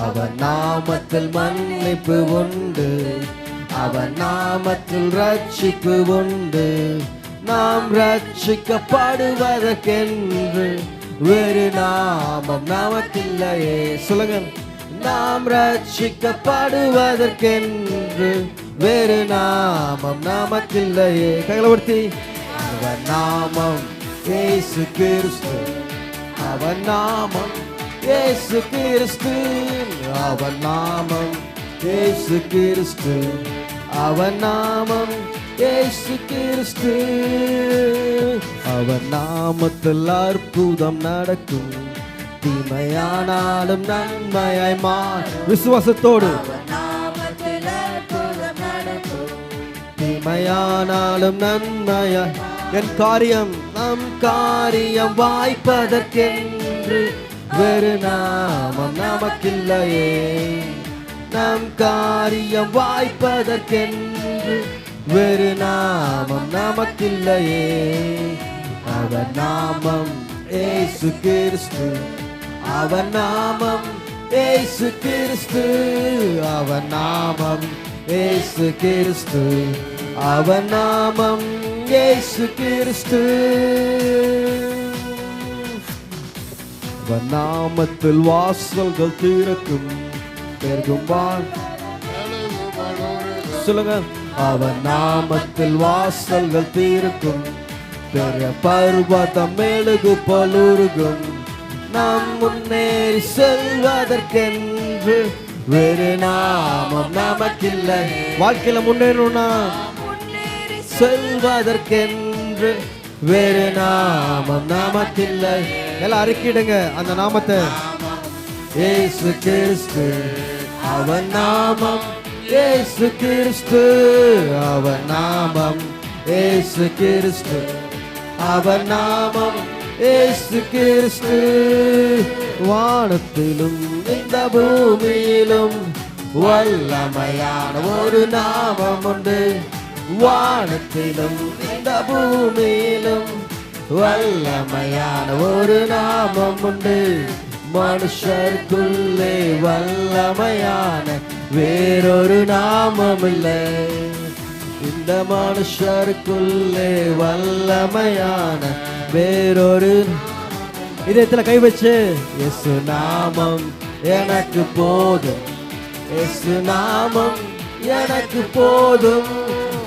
அவர் நாமத்தில் மன்னிப்பு உண்டு. அவர் நாமத்தில் ரட்சிப்பு உண்டு. நாம் ரட்சிக்கப்படுவதற்கென்று வேறு நாமம் நமக்கில்லையே. சொல்லுங்க. நாம் ரட்சிக்கப்படுவதற்கென்று வேறு நாமம் நமக்கில்லையே. கைகளை உயர்த்தி. அவர் நாமம் இயேசு கிறிஸ்து. அவர் நாமம் இயேசு கிறிஸ்து. அவர் நாமம் இயேசு கிறிஸ்து. அவர் நாமம் இயேசு கிறிஸ்து. அவர் நாமத்தில் அற்புதம் நடக்கும். தீமையானாலும் நன்மையாய் மாறும். விசுவாசத்தோடு. நாமத்தில் அற்புதம் நடக்கும். தீமையானாலும் நன்மையாய். என் காரியம், நம் காரியம் வாய்ப்பதற்கென்று வேறு நாமம் நமக்கில்லையே. நம் காரியம் வாய்ப்பதற்கென்று வேறு நாமம் நமக்கில்லையே. அவர் நாமம் இயேசு கிறிஸ்து. அவர் நாமம் இயேசு கிறிஸ்து. அவர் நாமம் இயேசு கிறிஸ்து. அவர் நாமம் இயேசு கிறிஸ்து. அவர் நாமத்தில் வாசல்கள் திறக்கும். பெருகும்பான். சொல்லுங்க. அவர் நாமத்தில் வாசல்கள் திறக்கும். பெரிய பர்வதம் மெழுகு போலுருகும். நாம் முன்னேறி செல்வதற்கென்று வேறு நாமம் நமக்கில்லை. வாழ்க்கையில முன்னேறணும்னா செல்வதற்கென்று வேறு நாமம் நமக்கில்லை. எல்லாம் அறிக்கிடுங்க அந்த நாமத்தை. இயேசு கிறிஸ்து. அவர் நாமம் இயேசு கிறிஸ்து. அவர் நாமம் இயேசு கிறிஸ்து. அவர் நாமம் இயேசு கிறிஸ்து. வானத்திலும் இந்த பூமியிலும் வல்லமையான ஒரு நாமம் உண்டு. வானத்திலும் இந்த பூமியிலும் வல்லமையான ஒரு நாமம் உண்டு. மனுஷருக்குள்ளே வல்லமையான வேறொரு நாமம் இல்லை. இந்த மனுஷருக்குள்ளே வல்லமையான வேறொரு இதயத்துல கை வச்சு இயேசு நாமம் எனக்கு போதும், இயேசு நாமம் எனக்கு போதும்,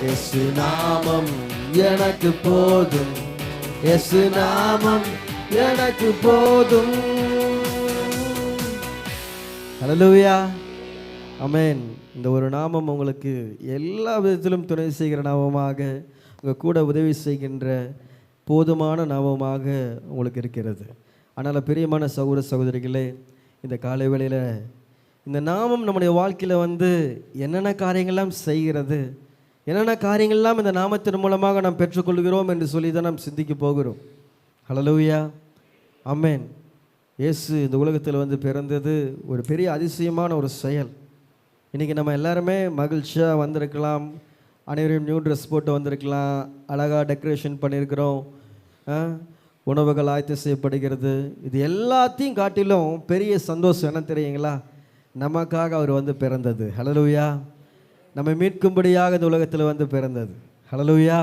இயேசு நாமம் எனக்கு போதும், இயேசு நாமம் எனக்கு போதும். ஹல்லேலூயா, ஆமென். இந்த ஒரு நாமம் உங்களுக்கு எல்லா விதத்திலும் துணை செய்கிற நாமமாக, உங்கள் கூட உதவி செய்கின்ற போதுமான நாமமாக உங்களுக்கு இருக்கிறது. அதனால் பிரியமான சகோதர சகோதரிகளே, இந்த காலை வேளையில் இந்த நாமம் நம்முடைய வாழ்க்கையில் என்னென்ன காரியங்கள்லாம் செய்கிறது, என்னென்ன காரியங்கள்லாம் இந்த நாமத்தின் மூலமாக நாம் பெற்றுக்கொள்கிறோம் என்று சொல்லி தான் நாம் சிந்திக்க போகிறோம். ஹல்லேலூயா, ஆமென். இயேசு இந்த உலகத்தில் பிறந்தது ஒரு பெரிய அதிசயமான ஒரு செயல். இன்றைக்கி நம்ம எல்லாருமே மகிழ்ச்சியாக வந்திருக்கலாம், அனைவரையும் நியூ ட்ரெஸ் போட்டு வந்திருக்கலாம், அழகாக டெக்கரேஷன் பண்ணியிருக்கிறோம், உணவுகள் ஆயத்தம் செய்யப்படுகிறது. இது எல்லாத்தையும் காட்டிலும் பெரிய சந்தோஷம் என்ன தெரியுங்களா? நமக்காக அவர் பிறந்தது. ஹல்லேலூயா, நம்மை மீட்கும்படியாக இந்த உலகத்தில் பிறந்தது. ஹல்லேலூயா,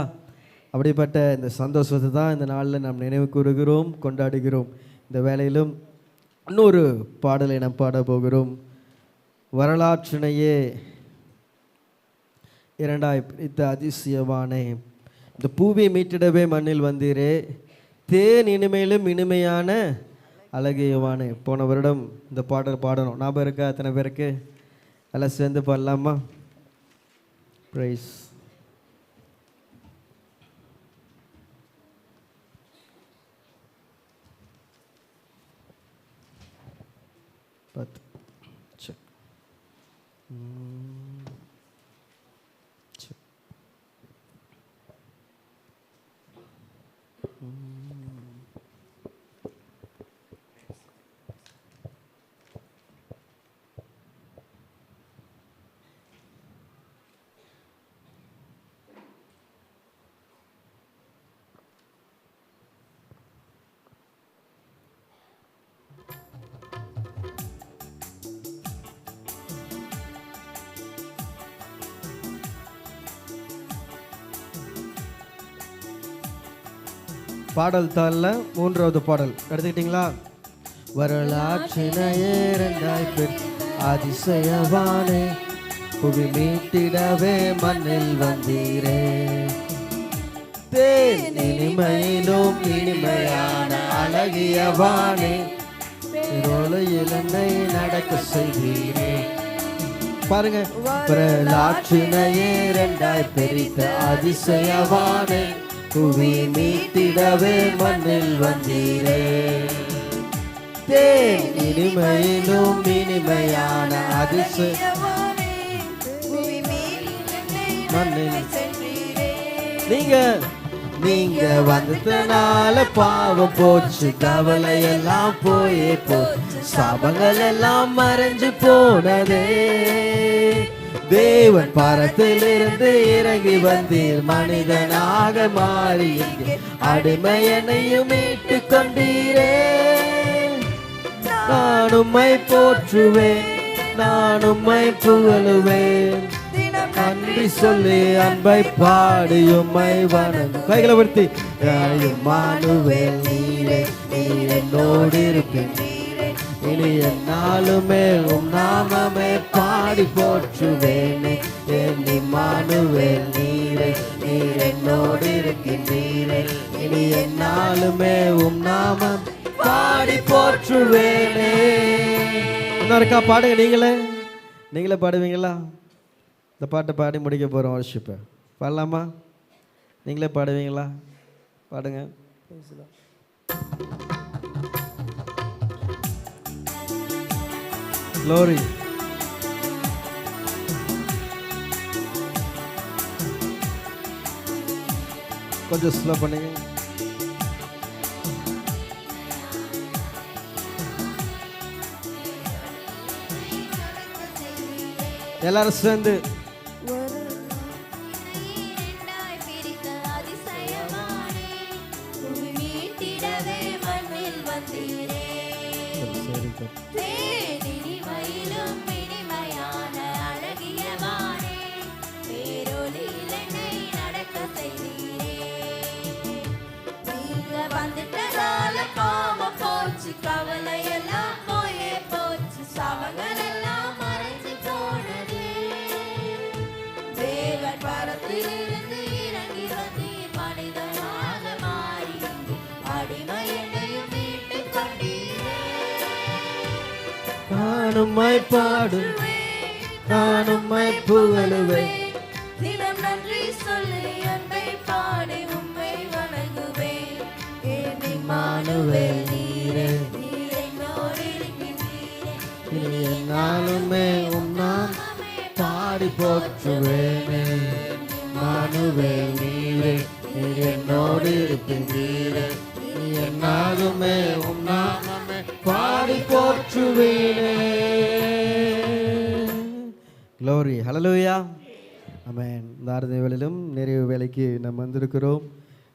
அப்படிப்பட்ட இந்த சந்தோஷத்தை தான் இந்த நாளில் நாம் நினைவு கூறுகிறோம், கொண்டாடுகிறோம். இந்த வேளையிலும் இன்னொரு பாடலை நாம் பாட போகிறோம். வரலாற்றினையே இரண்டாய் பிரித்த அதிசயவானே, இந்த பூவை மீட்டிடவே மண்ணில் வந்தீரே, தேன் இனிமையிலும் இனிமையான அழகியவானே. போன வருடம் இந்த பாடல் பாடணும், ஞாபகம் இருக்கா? அத்தனை பேருக்கு எல்லாம் சேர்ந்து பாடலாமா? பிரைஸ். பத்து பாடல் தாளில் மூன்றாவது பாடல் எடுத்துக்கிட்டீங்களா? வரலாற்றினையே இரண்டாய் பிரித்த அதிசயவானே, புவி மீட்டிடவே மண்ணில் வந்தீரே, தேன் இனிமையிலும் இனிமையான அழகியவானே, ரோலையில் என்னை நடக்க செய்தீரே. பாருங்க, வரலாற்றினையே இரண்டாய் பிரித்த அதிசயவானே, புவி மீட்டிடவே மண்ணில் வந்தீரே, தேன் இனிமையிலும் இனிமையான அதிசயவானே, மண்ணில் நீங்க வந்ததுனால பாவம் போச்சு, கவலை எல்லாம் போயே போச்சு, சாபங்கள் எல்லாம் மறைஞ்சு போனதே, தேவன் பாரத்திலிருந்து இறங்கி வந்தீர், மனிதனாக மாறி அடிமையனையும் மீட்டு கொண்டீரே. நான் உம்மை போற்றுவேன், நான் உம்மை புகழுவேன், நன்றி சொல்லி அன்பை பாடி உம்மை வணங்கும். கைகளை உயர்த்தி, இம்மானுவேல் நீரே, நீர் என்னோடு இருப்பேன், இனி என்னாலுமே உம் நாமமே பாடி போற்றுவேனே. என் இம்மானுவேல் நீரே, நீர் என்னோடு இருக்கின்றீரே, இனி என்னாலுமே உம் நாமம் பாடி போற்றுவேனே. இன்னும் இருக்கா? பாடுங்க, நீங்களே பாடுவீங்களா? இந்த பாட்டை பாடி முடிக்க போகிறோம். வர்ஷிப்பை பாடலாமா? நீங்களே பாடுவீங்களா? பாடுங்க. Glory. கொஞ்சம் ஸ்லோ பண்ணுங்க. எல்லாரும் சேர்ந்து நான் உம்மை பாடுவேன், நான் உம்மை புகழுவேன். தினம் நன்றி சொல்லி அன்பை பாடி உம்மை வணங்குவேன். என் இம்மானுவேல் நீரே, நீர் என்னோடு இருக்கின்றீரே. நானுமே உம் நான் பாடி போற்றுவேனே. இம்மானுவேல் நீரே, நீர் என்னோடு இருக்கின்றீரே. என்னாலுமே உம் நாமமே பாடி போற்றுவேனே. க்ளோரி, ஹல்லேலூயா, ஆமென். இந்த ஆராதனை வேளையிலும் நிறைவு வேலைக்கு நம்ம வந்திருக்கிறோம்.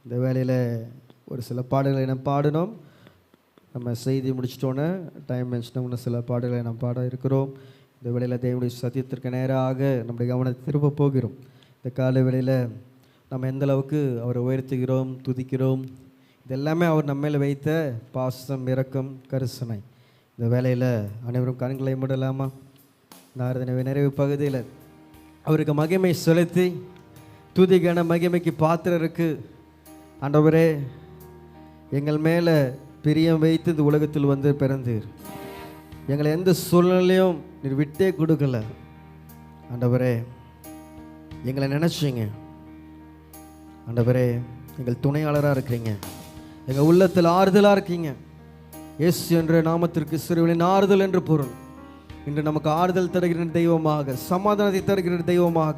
இந்த வேலையில் ஒரு சில பாடல்களை நம்ம பாடினோம். நம்ம செய்தி முடிச்சிட்டோன்னே டைம் மென்ஷனோம்னு சில பாடல்களை நம்ம பாட இருக்கிறோம். இந்த வேளையில் தேவனுடைய சத்தியத்திற்கு நேராக நம்முடைய கவனத்தை திரும்ப போகிறோம். இந்த கால வேளையில் நம்ம எந்த அளவுக்கு அவரை உயர்த்துகிறோம், துதிக்கிறோம், இதெல்லாமே அவர் நம்ம மேலே வைத்த பாசம், இரக்கம், கரிசனை. இந்த வேலையில் அனைவரும் கண்களை மூடலாமா? இந்த ஆராதனை நிறைவு பகுதியில் அவருக்கு மகிமை செலுத்தி துதிக்கான மகிமைக்கு பாத்திரருக்கு, ஆண்டவரே எங்கள் மேலே பிரியம் வைத்து இந்த உலகத்தில் வந்து பிறந்தீர். எங்களை எந்த சூழ்நிலையும் நீர் விட்டே கொடுக்கல. ஆண்டவரே எங்களை நினச்சிங்க. ஆண்டவரே எங்கள் துணையாளராக இருக்கிறீங்க, எங்கள் உள்ளத்தில் ஆறுதலாக இருக்கீங்க. இயேசு என்ற நாமத்திற்கு சிறுவனின் ஆறுதல் என்று பொருள். இன்று நமக்கு ஆறுதல் தருகிற தெய்வமாக, சமாதானத்தை தருகிற தெய்வமாக,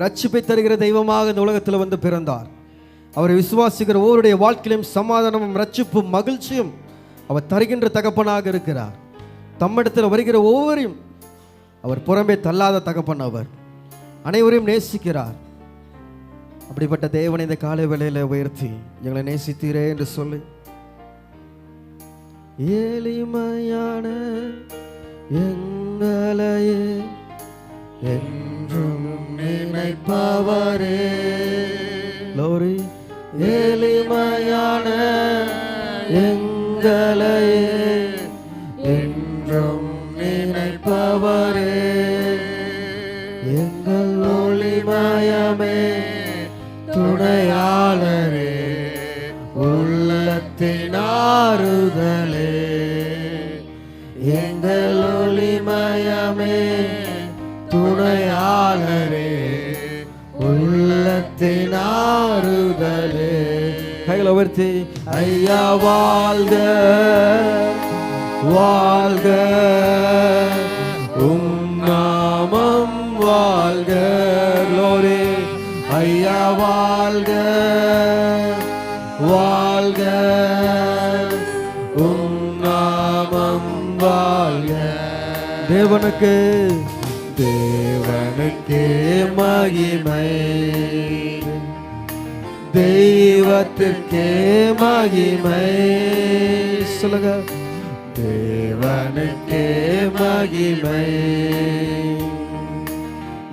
ரட்சிப்பை தருகிற தெய்வமாக இந்த உலகத்தில் வந்து பிறந்தார். அவரை விசுவாசிக்கிற ஒவ்வொருடைய வாழ்க்கையிலும் சமாதானமும் ரட்சிப்பும் மகிழ்ச்சியும் அவர் தருகின்ற தகப்பனாக இருக்கிறார். தம்மிடத்தில் வருகிற ஒவ்வொருவரையும் அவர் புறம்பே தள்ளாத தகப்பன். அவர் அனைவரையும் நேசிக்கிறார். அப்படிப்பட்ட தேவனை இந்த காலை வேளையில் உயர்த்தி எங்களை நேசித்தீரே என்று சொல்லி, எளிமையான எங்களையே என்றும் நினைப்பவரே. லோரி, எளிமையான எங்களையே என்றும் நினைப்பவரே. எங்கள் ஒளிமயமே, துணையாளரே, உள்ளத்தின் ஆறுதலே. எங்கள் ஒளிமயமே, துணையாளரே, உள்ளத்தின் ஆறுதலே. கைகளை உயர்த்தி, ஐயா வாழ்க வாழ்க, உம் நாமம் வாழ்க. லோரே, ஐயா வாழ்க வாழ்க, உம் நாமம் வாழ்க. தேவனுக்கு தேவனுக்கே மகிமை, தெய்வத்திற்கே மகிமை. சொல்லுங்க, தேவனுக்கே மகிமை,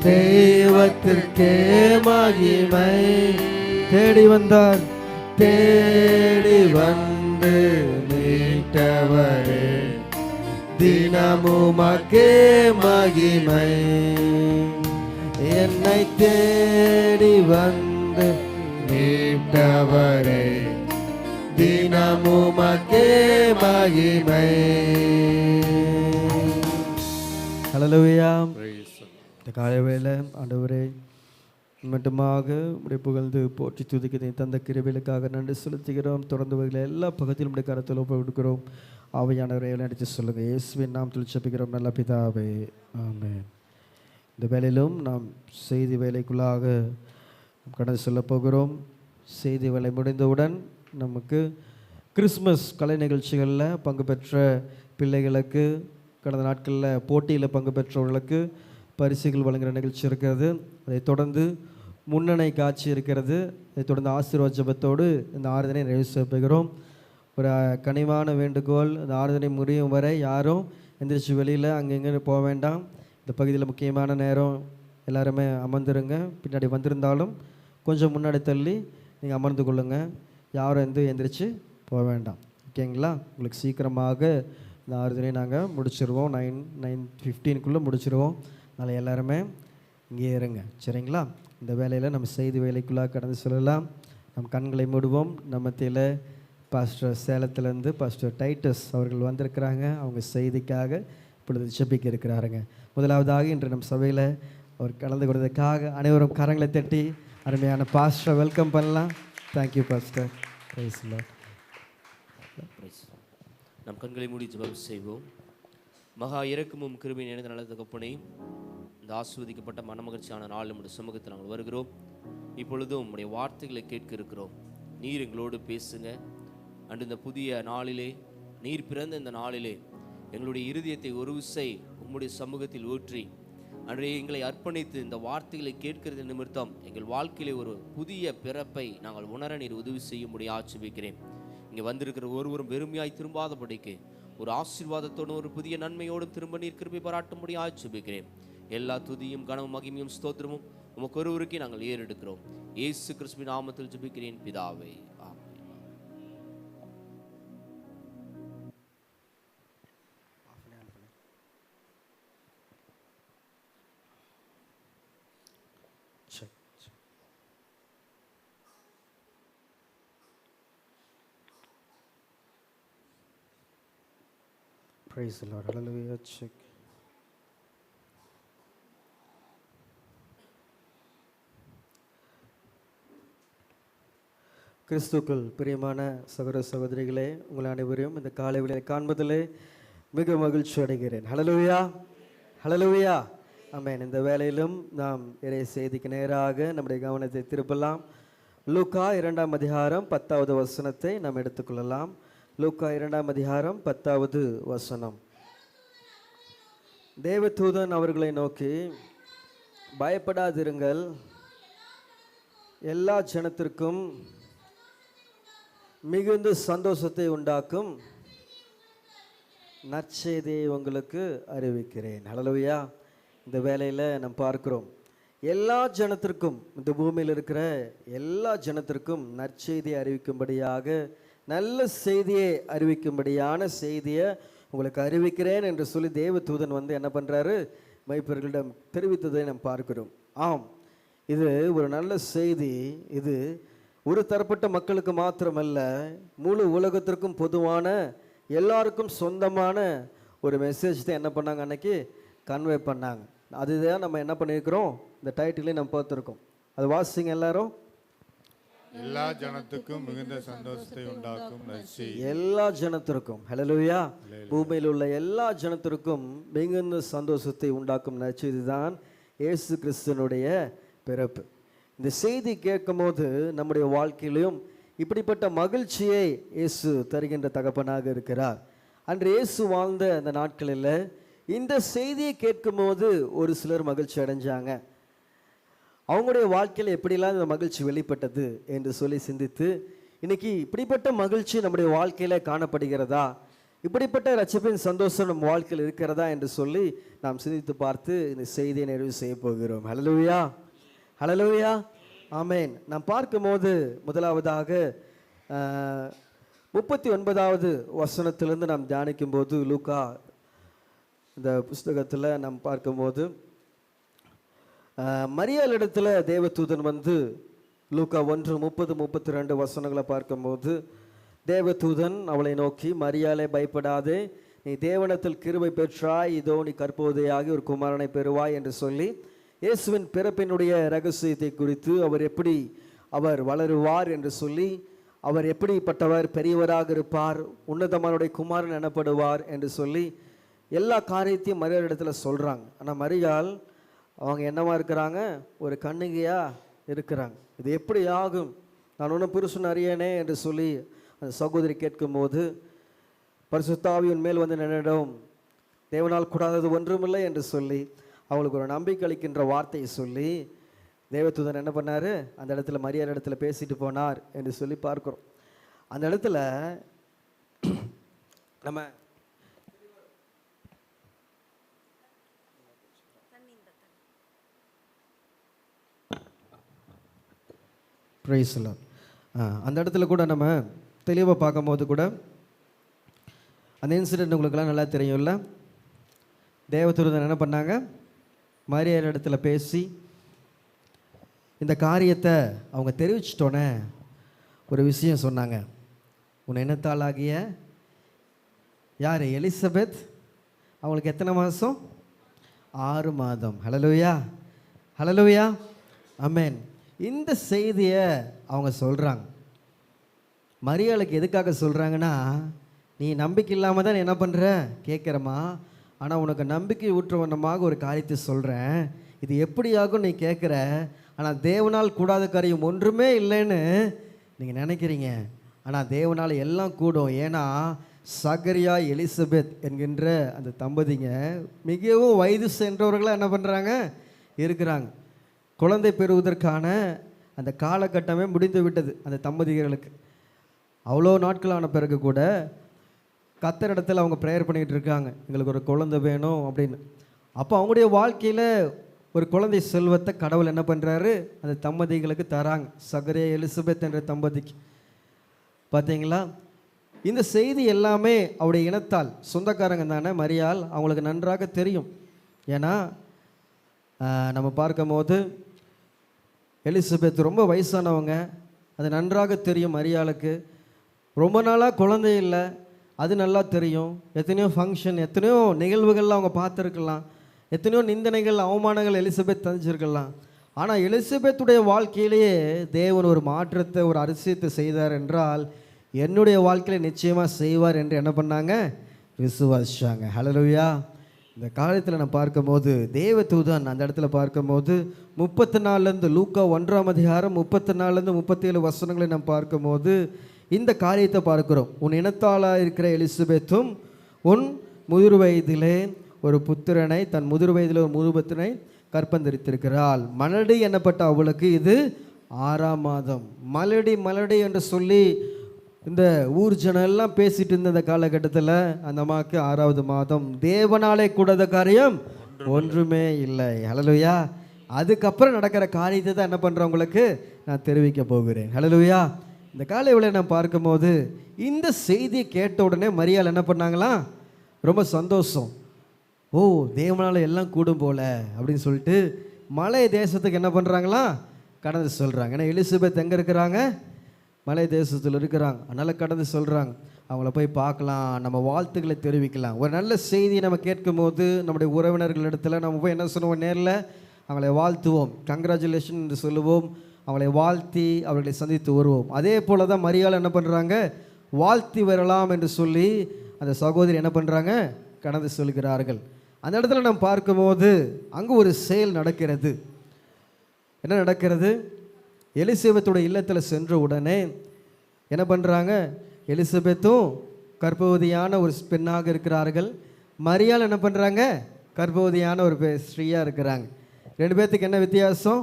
தெய்வத்திற்கே மகிமை. தேடி வந்தார், தேடி வந்து மீட்டவரே, தினமுமக்கே மகிமை. என்னை தேடி வந்து மீட்டவரே, தினமுமக்கே மகிமை. ஹல்லேலூயா. இந்த காலைவேளை ஆண்டவரே மட்டுமாக உடைய புகழ்ந்து போற்றி துதிக்க தந்த கிருபைகளுக்காக நன்றி செலுத்துகிறோம். தொடர்ந்து வகையில் எல்லா பக்கத்திலும் உடைய கருத்தில் ஒப்புக்கொடுக்கிறோம். ஆவியானவரை அடித்து சொல்லுங்கள். இயேசுவின் நாமத்தில் ஜெபிக்கிறோம் நல்ல பிதாவே, ஆமென். இந்த வேளையிலும் நாம் செய்தி வேலைக்குள்ளாக கடந்து செல்ல போகிறோம். செய்தி வேலை முடிந்தவுடன் நமக்கு கிறிஸ்மஸ் கலை நிகழ்ச்சிகளில் பங்கு பெற்ற பிள்ளைகளுக்கு, கடந்த நாட்களில் போட்டியில் பங்கு பெற்றவர்களுக்கு பரிசுகள் வழங்குகிற நிகழ்ச்சி இருக்கிறது. அதை தொடர்ந்து முன்னணி காட்சி இருக்கிறது. அதை தொடர்ந்து ஆசீர்வாத ஜெபத்தோடு இந்த ஆராதனை நிறைவு செய்கிறோம். ஒரு கனிவான வேண்டுகோள், இந்த ஆராதனை முடியும் வரை யாரும் எந்திரிச்சு வெளியில் அங்கெங்கே போக வேண்டாம். இந்த பகுதியில் முக்கியமான நேரம் எல்லாருமே அமர்ந்துருங்க. பின்னாடி வந்திருந்தாலும் கொஞ்சம் முன்னாடி தள்ளி நீங்கள் அமர்ந்து கொள்ளுங்கள். யாரும் எந்திரிச்சு போக வேண்டாம். ஓகேங்களா? உங்களுக்கு சீக்கிரமாக இந்த ஆராதனை நாங்கள் முடிச்சிருவோம். 9:15 முடிச்சிருவோம். அதனால் எல்லாருமே இங்கே இருங்க, சரிங்களா? இந்த வேலையில் நம்ம செய்தி வேலைக்குள்ளாக கடந்து செல்லலாம். நம் கண்களை மூடுவோம். நம்ம மத்தியில் பாஸ்டர் சேலத்திலேருந்து பாஸ்டர் டைட்டஸ் அவர்கள் வந்திருக்கிறாங்க. அவங்க செய்திக்காக இப்பொழுது ஜெபிக்க இருக்கிறாருங்க. முதலாவதாக இன்று நம் சபையில் அவர் கலந்து கொண்டதுக்காக அனைவரும் கரங்களை தட்டி அருமையான பாஸ்டரை வெல்கம் பண்ணலாம். Thank you pastor. Price the Lord. நம் கண்களை மூடி ஜெபம் செய்வோம். மகா இரக்கமும் கிருபை நிறைந்த நல்ல தகப்பனே, இந்த ஆசீர்வதிக்கப்பட்ட மனமகிழ்ச்சியான நாள் நம்முடைய சமூகத்தில் நாங்கள் வருகிறோம். இப்பொழுதும் உம்முடைய வார்த்தைகளை கேட்க இருக்கிறோம். நீர் எங்களோடு பேசுங்க. அன்று இந்த புதிய நாளிலே, நீர் பிறந்த இந்த நாளிலே எங்களுடைய இருதயத்தை ஒரு விசை உம்முடைய சமூகத்தில் ஊற்றி அன்றைய எங்களை அர்ப்பணித்து இந்த வார்த்தைகளை கேட்கிறது நிமித்தம் எங்கள் வாழ்க்கையிலே ஒரு புதிய பிறப்பை நாங்கள் உணர நீர் உதவி செய்ய முடிய ஆட்சேபிக்கிறேன். இங்கே வந்திருக்கிற ஒருவரும் வெறுமையாய் திரும்பாதபடிக்கு ஒரு ஆசீர்வாதத்தோடும் ஒரு புதிய நன்மையோடும் திரும்ப நீர் கிருபை பாராட்ட முடிய ஆட்சேபிக்கிறேன். எல்லா துதியும் கனமும் மகிமையும் ஸ்தோத்திரமும் உமக்கு ஒருவருக்கே நாங்கள் ஏறெடுக்கிறோம். இயேசு கிறிஸ்துவின் நாமத்தில் ஜெபிக்கிறேன் பிதாவே, ஆமென். Praise the Lord. Hallelujah. Check. கிறிஸ்துக்குள் பிரியமான சகோதர சகோதரிகளே, உங்கள் அனைவரையும் இந்த காலை வேளையை காண்பதிலே மிக மகிழ்ச்சி அடைகிறேன். ஹல்லேலூயா, ஹல்லேலூயா, ஆமென். இந்த வேளையிலும் நாம் இறை செய்திக்கு நேராக நம்முடைய கவனத்தை திருப்பலாம். லூக்கா 2ஆம் அதிகாரம் 10வது வசனத்தை நாம் எடுத்துக்கொள்ளலாம். லூக்கா 2ஆம் அதிகாரம் 10வது வசனம். தேவதூதன் அவர்களை நோக்கி, பயப்படாதிருங்கள், எல்லா ஜனத்திற்கும் மிகுந்த சந்தோஷத்தை உண்டாக்கும் நற்செய்தியை உங்களுக்கு அறிவிக்கிறேன். ஹல்லேலூயா. இந்த வேளையில் நாம் பார்க்கிறோம், எல்லா ஜனத்திற்கும், இந்த பூமியில் இருக்கிற எல்லா ஜனத்திற்கும் நற்செய்தியை அறிவிக்கும்படியாக, நல்ல செய்தியை அறிவிக்கும்படியான செய்தியை உங்களுக்கு அறிவிக்கிறேன் என்று சொல்லி தேவதூதன் என்ன பண்ணுறாரு, மெய்ப்பர்களிடம் தெரிவித்ததை நாம் பார்க்கிறோம். ஆம், இது ஒரு நல்ல செய்தி. இது ஒரு தரப்பட்ட மக்களுக்கு மாத்திரமல்ல, முழு உலகத்திற்கும் பொதுவான, எல்லாருக்கும் சொந்தமான ஒரு மெசேஜ் தான் என்ன பண்ணாங்க, அன்னைக்கு கன்வே பண்ணாங்க. அதுதான் நம்ம என்ன பண்ணியிருக்கிறோம், இந்த டைட்டிலே நம்ம பார்த்துருக்கோம். அது வாசிங்க எல்லாரும். எல்லா ஜனத்துக்கும் மிகுந்த சந்தோஷத்தை உண்டாக்கும் நற்செய்தி. எல்லா ஜனத்திற்கும், ஹல்லேலூயா, பூமியில் உள்ள எல்லா ஜனத்திற்கும் மிகுந்த சந்தோஷத்தை உண்டாக்கும் நற்செய்தி தான் இயேசு கிறிஸ்துனுடைய பிறப்பு. இந்த செய்தி கேட்கும் போது நம்முடைய வாழ்க்கையிலும் இப்படிப்பட்ட மகிழ்ச்சியை இயேசு தருகின்ற தகப்பனாக இருக்கிறார். அன்று இயேசு வாழ்ந்த அந்த நாட்களில் இந்த செய்தியை கேட்கும் போது ஒரு சிலர் மகிழ்ச்சி அடைஞ்சாங்க. அவங்களுடைய வாழ்க்கையில் எப்படிலாம் இந்த மகிழ்ச்சி வெளிப்பட்டது என்று சொல்லி சிந்தித்து, இன்னைக்கு இப்படிப்பட்ட மகிழ்ச்சி நம்முடைய வாழ்க்கையில் காணப்படுகிறதா, இப்படிப்பட்ட ரட்சிப்பின் சந்தோஷம் நம்ம வாழ்க்கையில் இருக்கிறதா என்று சொல்லி நாம் சிந்தித்து பார்த்து இந்த செய்தியை நிறைவு செய்ய போகிறோம். ஹல்லேலூயா, ஹல்லேலூயா, ஆமென். நாம் பார்க்கும்போது முதலாவதாக 39வது வசனத்திலிருந்து நாம் தியானிக்கும் போது, லூக்கா இந்த புஸ்தகத்தில் நாம் பார்க்கும்போது, மரியாள் இடத்துல தேவதூதன் லூக்கா 1:30-32 வசனங்களை பார்க்கும்போது, தேவதூதன் அவளை நோக்கி, மரியாளே பயப்படாதே, நீ தேவனிடத்தில் கிருபை பெற்றாய், இதோ நீ கற்பவதியாகி ஒரு குமாரனை பெறுவாய் என்று சொல்லி இயேசுவின் பிறப்பினுடைய ரகசியத்தை குறித்து, அவர் வளருவார் என்று சொல்லி, அவர் எப்படிப்பட்டவர், பெரியவராக இருப்பார், உன்னதமானுடைய குமாரன் எனப்படுவார் என்று சொல்லி எல்லா காரியத்தையும் மரியாள் இடத்துல சொல்கிறாங்க. ஆனால் மரியாள் அவங்க என்னவா இருக்கிறாங்க, ஒரு கன்னிகையா இருக்கிறாங்க. இது எப்படி ஆகும், நான் ஒன்றும் புருஷன் அறியனே என்று சொல்லி அந்த சகோதரி கேட்கும்போது, பரிசுத்த ஆவியின் மேல் நின்னிடம், தேவனால் கூடாதது ஒன்றுமில்லை என்று சொல்லி அவளுக்கு ஒரு நம்பிக்கை அளிக்கின்ற வார்த்தையை சொல்லி தேவதூதன் என்ன பண்ணார், அந்த இடத்துல மரியாள் இடத்துல பேசிட்டு போனார் என்று சொல்லி பார்க்கிறோம். அந்த இடத்துல நம்ம பிரைஸ் தி லார்ட். அந்த இடத்துல கூட நம்ம தெளிவாக பார்க்கும்போது கூட அந்த இன்சிடென்ட் உங்களுக்கெல்லாம் நல்லா தெரியும்ல. தேவதூதன் என்ன பண்ணாங்க, மரியாள் இடத்துல பேசி இந்த காரியத்தை அவங்க தெரிவிச்சிட்டோன்னே ஒரு விஷயம் சொன்னாங்க. உன் இனத்தாளாகிய யார், எலிசபெத் அவங்களுக்கு எத்தனை மாதம்? 6 மாதம். ஹல்லேலூயா, ஹல்லேலூயா, ஆமென். இந்த செய்தியை அவங்க சொல்கிறாங்க. மரியாளுக்கு எதுக்காக சொல்கிறாங்கன்னா, நீ நம்பிக்கை இல்லாமல் தான் என்ன பண்ணுற கேட்குறமா, ஆனால் உனக்கு நம்பிக்கை ஊற்றுவண்ணமாக ஒரு காரியத்தை சொல்கிறேன், இது எப்படியாகும் நீ கேட்குற, ஆனால் தேவனால் கூடாத காரியம் ஒன்றுமே இல்லைன்னு நீங்கள் நினைக்கிறீங்க. ஆனால் தேவனால் எல்லாம் கூடும். ஏன்னா சகரியா எலிசபெத் என்கின்ற அந்த தம்பதிங்க மிகவும் வயது சென்றவர்களாக என்ன பண்ணுறாங்க இருக்கிறாங்க. குழந்தை பெறுவதற்கான அந்த காலகட்டமே முடிந்து விட்டது அந்த தம்பதிகளுக்கு. அவ்வளோ நாட்களான பிறகு கூட கர்த்தரிடத்தில் அவங்க ப்ரேயர் பண்ணிகிட்டு இருக்காங்க, எங்களுக்கு ஒரு குழந்தை வேணும் அப்படின்னு. அப்போ அவங்களுடைய வாழ்க்கையில் ஒரு குழந்தை செல்வத்தை கடவுள் என்ன பண்ணுறாரு அந்த தம்பதிகளுக்கு தராங்க, சகரியா எலிசபெத் என்ற தம்பதிக்கு. பார்த்தீங்களா, இந்த செய்தி எல்லாமே அவருடைய இனத்தால் சொந்தக்காரங்க தானே மரியாள், அவங்களுக்கு நன்றாக தெரியும். ஏன்னா நம்ம பார்க்கும்போது எலிசபெத் ரொம்ப வயசானவங்க, அது நன்றாக தெரியும் மரியாளுக்கு. ரொம்ப நாளாக குழந்தை இல்லை, அது நல்லா தெரியும். எத்தனையோ ஃபங்க்ஷன், எத்தனையோ நிகழ்வுகள் அவங்க பார்த்துருக்கலாம், எத்தனையோ நிந்தனைகள் அவமானங்கள் எலிசபெத் தந்திச்சிருக்கலாம். ஆனால் எலிசபெத்துடைய வாழ்க்கையிலேயே தேவன் ஒரு மாற்றத்தை, ஒரு அதிசயத்தை செய்தார் என்றால் என்னுடைய வாழ்க்கையில் நிச்சயமாக செய்வார் என்று என்ன பண்ணாங்க விசுவாசிச்சாங்க. ஹல்லேலூயா. இந்த காலத்தில் நான் பார்க்கும்போது தேவதூதன் அந்த இடத்துல பார்க்கும்போது 34 லூக்கா 1ஆம் அதிகாரம் 34 37 வசனங்களை நாம் பார்க்கும்போது இந்த காரியத்தை பார்க்கிறோம். உன் இனத்தாளாக இருக்கிற எலிசபெத்தும் உன் முதிர் வயதிலே ஒரு புத்திரனை, தன் முதிர் வயதில் ஒரு முதுபத்திரனை கற்பந்தரித்திருக்கிறாள். மலடி என்னப்பட்ட அவளுக்கு இது 6ஆம் மாதம். மலடி என்று சொல்லி இந்த ஊர் ஜனம் எல்லாம் பேசிட்டு இருந்த இந்த காலகட்டத்தில் அந்த அம்மாவுக்கு 6வது மாதம். தேவனாலே கூடாத காரியம் ஒன்றுமே இல்லை. ஹல்லேலூயா. அதுக்கப்புறம் நடக்கிற காரியத்தை தான் என்ன பண்ணுறவங்களுக்கு நான் தெரிவிக்க போகிறேன். ஹல்லேலூயா. இந்த காலையில் நான் பார்க்கும்போது இந்த செய்தியை கேட்ட உடனே மரியாள் என்ன பண்ணாங்களாம், ரொம்ப சந்தோஷம். ஓ, தேவனால் எல்லாம் கூடும் போல அப்படின்னு சொல்லிட்டு மலை தேசத்துக்கு என்ன பண்ணுறாங்களாம் கடந்து சொல்கிறாங்க. ஏன்னா எலிசபெத் எங்கே இருக்கிறாங்க, மலை தேசத்தில் இருக்கிறாங்க. அதனால் கடந்து சொல்கிறாங்க, அவங்கள போய் பார்க்கலாம், நம்ம வாழ்த்துக்களை தெரிவிக்கலாம். ஒரு நல்ல செய்தி நம்ம கேட்கும் போது நம்முடைய உறவினர்கள் இடத்துல நம்ம போய் என்ன சொல்லுவோம், நேரில் அவங்களை வாழ்த்துவோம், கங்க்ராச்சுலேஷன் என்று சொல்லுவோம், அவங்களை வாழ்த்தி அவர்களை சந்தித்து வருவோம். அதே போல் தான் மரியாள் என்ன பண்ணுறாங்க, வாழ்த்தி வரலாம் என்று சொல்லி அந்த சகோதரி என்ன பண்ணுறாங்க கடந்து சொல்கிறார்கள். அந்த இடத்துல நம்ம பார்க்கும்போது அங்கே ஒரு செயல் நடக்கிறது. என்ன நடக்கிறது, எலிசபெத்துடைய இல்லத்தில் சென்ற உடனே என்ன பண்ணுறாங்க, எலிசபெத்தும் கர்ப்பவதியான ஒரு பெண்ணாக இருக்கிறார்கள், மரியாள் என்ன பண்ணுறாங்க கர்ப்பவதியான ஒரு ஸ்ரீயாக இருக்கிறாங்க. 2 பேர்த்துக்கு என்ன வித்தியாசம்,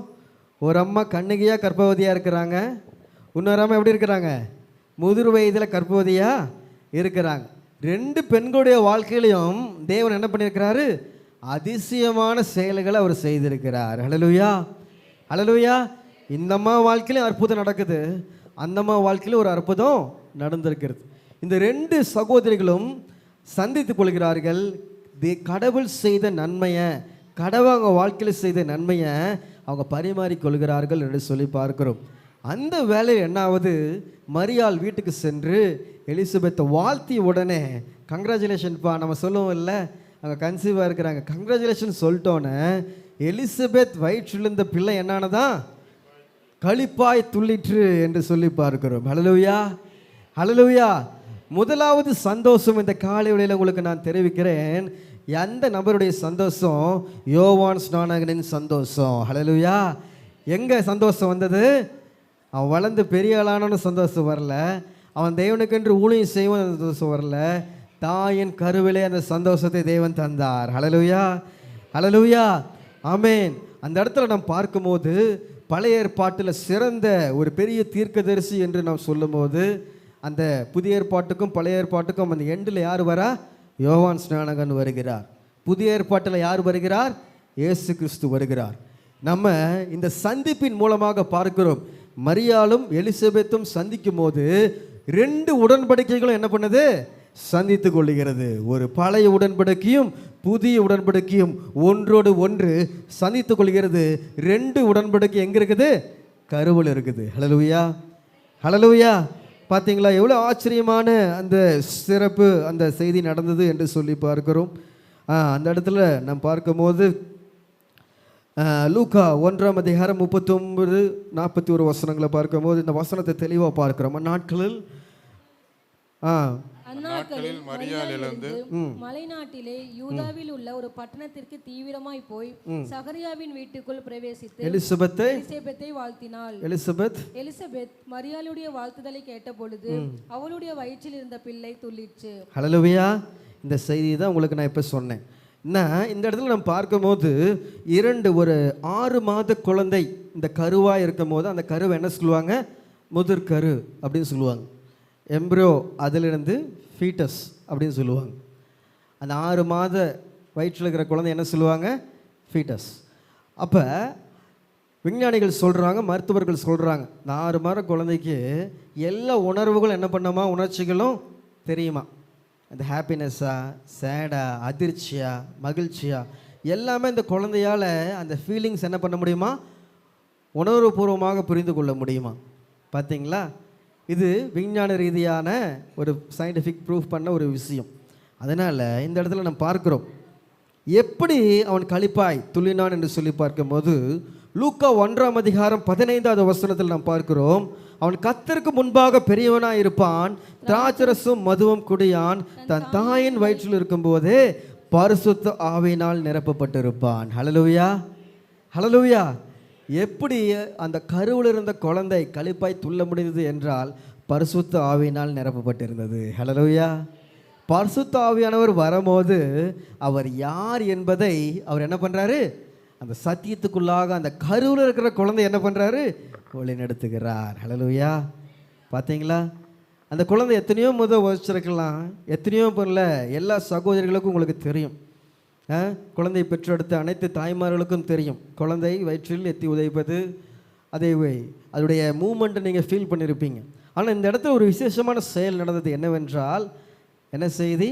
ஒரு அம்மா கன்னிகையாக கர்ப்பவதியாக இருக்கிறாங்க, இன்னொரு அம்மா எப்படி இருக்கிறாங்க முதிர் வயதில் கர்ப்பவதியாக இருக்கிறாங்க. 2 பெண்களுடைய வாழ்க்கையிலையும் தேவன் என்ன பண்ணியிருக்கிறாரு, அதிசயமான செயல்களை அவர் செய்திருக்கிறார். ஹல்லேலூயா, ஹல்லேலூயா. இந்த அம்மா வாழ்க்கையிலும் அற்புதம் நடக்குது, அந்த அம்மா வாழ்க்கையிலும் ஒரு அற்புதம் நடந்திருக்கிறது. இந்த 2 சகோதரிகளும் சந்தித்துக் கொள்கிறார்கள். கடவுள் செய்த நன்மையை, கடவுள் அவங்க வாழ்க்கையில் செய்த நன்மையை அவங்க பரிமாறி கொள்கிறார்கள் என்று சொல்லி பார்க்கிறோம். அந்த வேலையில் என்னாவது, மரியாள் வீட்டுக்கு சென்று எலிசபெத்தை வாழ்த்தி உடனே கங்க்ராச்சுலேஷன்ப்பா நம்ம சொல்லுவோம் இல்லை, அவங்க கன்சீவாக இருக்கிறாங்க, கங்க்ராச்சுலேஷன் சொல்லிட்டோன்னே எலிசபெத் வயிற்றிலிருந்த பிள்ளை என்னானதான் களிப்பாய் துள்ளிற்று என்று சொல்லி பார்க்கிறோம். ஹல்லேலூயா, ஹல்லேலூயா. முதலாவது சந்தோஷம் இந்த காலை வேளையில் உங்களுக்கு நான் தெரிவிக்கிறேன். எந்த நபருடைய சந்தோஷம், யோவான் ஸ்நானகனின் சந்தோஷம். ஹல்லேலூயா. எங்கே சந்தோஷம் வந்தது, அவன் வளர்ந்து பெரிய ஆளானு சந்தோஷம் வரல, அவன் தேவனுக்கென்று ஊழியம் செய்வன் சந்தோஷம் வரல, தாயின் கருவிலே அந்த சந்தோஷத்தை தேவன் தந்தார். ஹல்லேலூயா, ஹல்லேலூயா, ஆமென். அந்த இடத்துல நாம் பார்க்கும்போது பழைய ஏற்பாட்டில் சிறந்த ஒரு பெரிய தீர்க்கதரிசி என்று நாம் சொல்லும்போது, அந்த புதிய ஏற்பாட்டுக்கும் பழைய ஏற்பாட்டுக்கும் அந்த எண்டில் யார் வரா, யோவான் ஸ்நானகன் வருகிறார். புதிய ஏற்பாட்டில் யார் வருகிறார், இயேசு கிறிஸ்து வருகிறார். நம்ம இந்த சந்திப்பின் மூலமாக பார்க்கிறோம், மரியாளும் எலிசபெத்தும் சந்திக்கும் போது 2 உடன்படிக்கைகளும் என்ன பண்ணுது, சந்தித்து கொள்ளுகிறது. ஒரு பழைய உடன்படிக்கையும் புதிய உடன்படிக்கையும் ஒன்றோடு ஒன்று சந்தித்து கொள்கிறது. 2 உடன்படிக்கை எங்கே இருக்குது, கருவில் இருக்குது. ஹல்லேலூயா, ஹல்லேலூயா. பார்த்தீங்களா எவ்வளோ ஆச்சரியமான அந்த சிறப்பு அந்த செய்தி நடந்தது என்று சொல்லி பார்க்கிறோம். அந்த இடத்துல நம்ம பார்க்கும்போது லூக்கா 1ஆம் அதிகாரம் 39-41 வசனங்களை பார்க்கும்போது இந்த வசனத்தை தெளிவாக பார்க்கிறோம். அந்நாட்களில் அந்நாட்களில் மரியாள் எழுந்து மலைநாட்டிலே யூதாவில் உள்ள ஒரு பட்டணத்திற்கு தீவிரமாய் போய் சகரியாவின் வீட்டுக்குள் பிரவேசித்து எலிசபெத்தை வாழ்த்தினாள். எலிசபெத் மரியாளுடைய வாழ்த்துதலை கேட்ட பொழுது அவளுடைய வயிற்றில் இருந்த பிள்ளை துள்ளிற்று. ஹல்லேலூயா. இந்த செய்தி தான் உங்களுக்கு நான் இப்போ சொன்னேன். இந்த இடத்துல நம்ம பார்க்கும்போது ஒரு 6 மாத குழந்தை இந்த கருவாக இருக்கும் போது அந்த கருவை என்ன சொல்லுவாங்க? முதிர்கரு அப்படின்னு சொல்லுவாங்க. எம்ப்ரியோ அதிலிருந்து ஃபீட்டஸ் அப்படின்னு சொல்லுவாங்க. அந்த 6 மாத வயிற்றில் இருக்கிற குழந்தை என்ன சொல்லுவாங்க? ஃபீட்டஸ். அப்போ விஞ்ஞானிகள் சொல்கிறாங்க, மருத்துவர்கள் சொல்கிறாங்க, இந்த 6 மாத குழந்தைக்கு எல்லா உணர்வுகளும் என்ன பண்ணாமா, உணர்ச்சிகளும் தெரியுமா? அந்த ஹாப்பினஸ்ஸா, சேடா, அதிர்ச்சியா, மகிழ்ச்சியா, எல்லாமே இந்த குழந்தையால் அந்த ஃபீலிங்ஸ் என்ன பண்ண முடியுமா? உணர்வுபூர்வமாக புரிந்து கொள்ள முடியுமா? பார்த்தீங்களா? இது விஞ்ஞான ரீதியான ஒரு சயின்டிஃபிக் ப்ரூஃப் பண்ண ஒரு விஷயம். அதனால் இந்த இடத்துல நம்ம பார்க்குறோம் எப்படி அவன் களிப்பாய் துள்ளினான் என்று சொல்லி பார்க்கும்போது லூக்கா 1ஆம் அதிகாரம் 15வது வசனத்தில் நாம் பார்க்கிறோம், அவன் கர்த்தருக்கு முன்பாக பெரியவனாய் இருப்பான், திராட்சரசும் மதுவும் குடியான், தன் தாயின் வயிற்றில் இருக்கும்போதே பரிசுத்த ஆவியினால் நிரப்பப்பட்டிருப்பான். ஹல்லேலூயா, ஹல்லேலூயா. எப்படி அந்த கருவில் இருந்த குழந்தை களிப்பாய் துள்ள முடிந்தது என்றால் பரிசுத்த ஆவியினால் நிரப்பப்பட்டிருந்தது. ஹல்லேலூயா. பரிசுத்த ஆவியானவர் வரும்போது அவர் யார் என்பதை அவர் என்ன பண்ணுறாரு? அந்த சத்தியத்துக்குள்ளாக அந்த கருவில் இருக்கிற குழந்தை என்ன பண்ணுறாரு? வழிநடத்துகிறார். ஹல்லேலூயா. பார்த்தீங்களா? அந்த குழந்தை எத்தனையோ வச்சிருக்கலாம், எத்தனையோ பண்ணல. எல்லா சகோதரிகளுக்கும் உங்களுக்கு தெரியும், குழந்தை பெற்றெடுத்த அனைத்து தாய்மார்களுக்கும் தெரியும், குழந்தை வயிற்றில் எத்தி உதைப்பது, அதோடைய மூமெண்ட்டை நீங்கள் ஃபீல் பண்ணியிருப்பீங்க. ஆனால் இந்த இடத்துல ஒரு விசேஷமான செயல் நடந்தது. என்னவென்றால் என்ன செய்தி?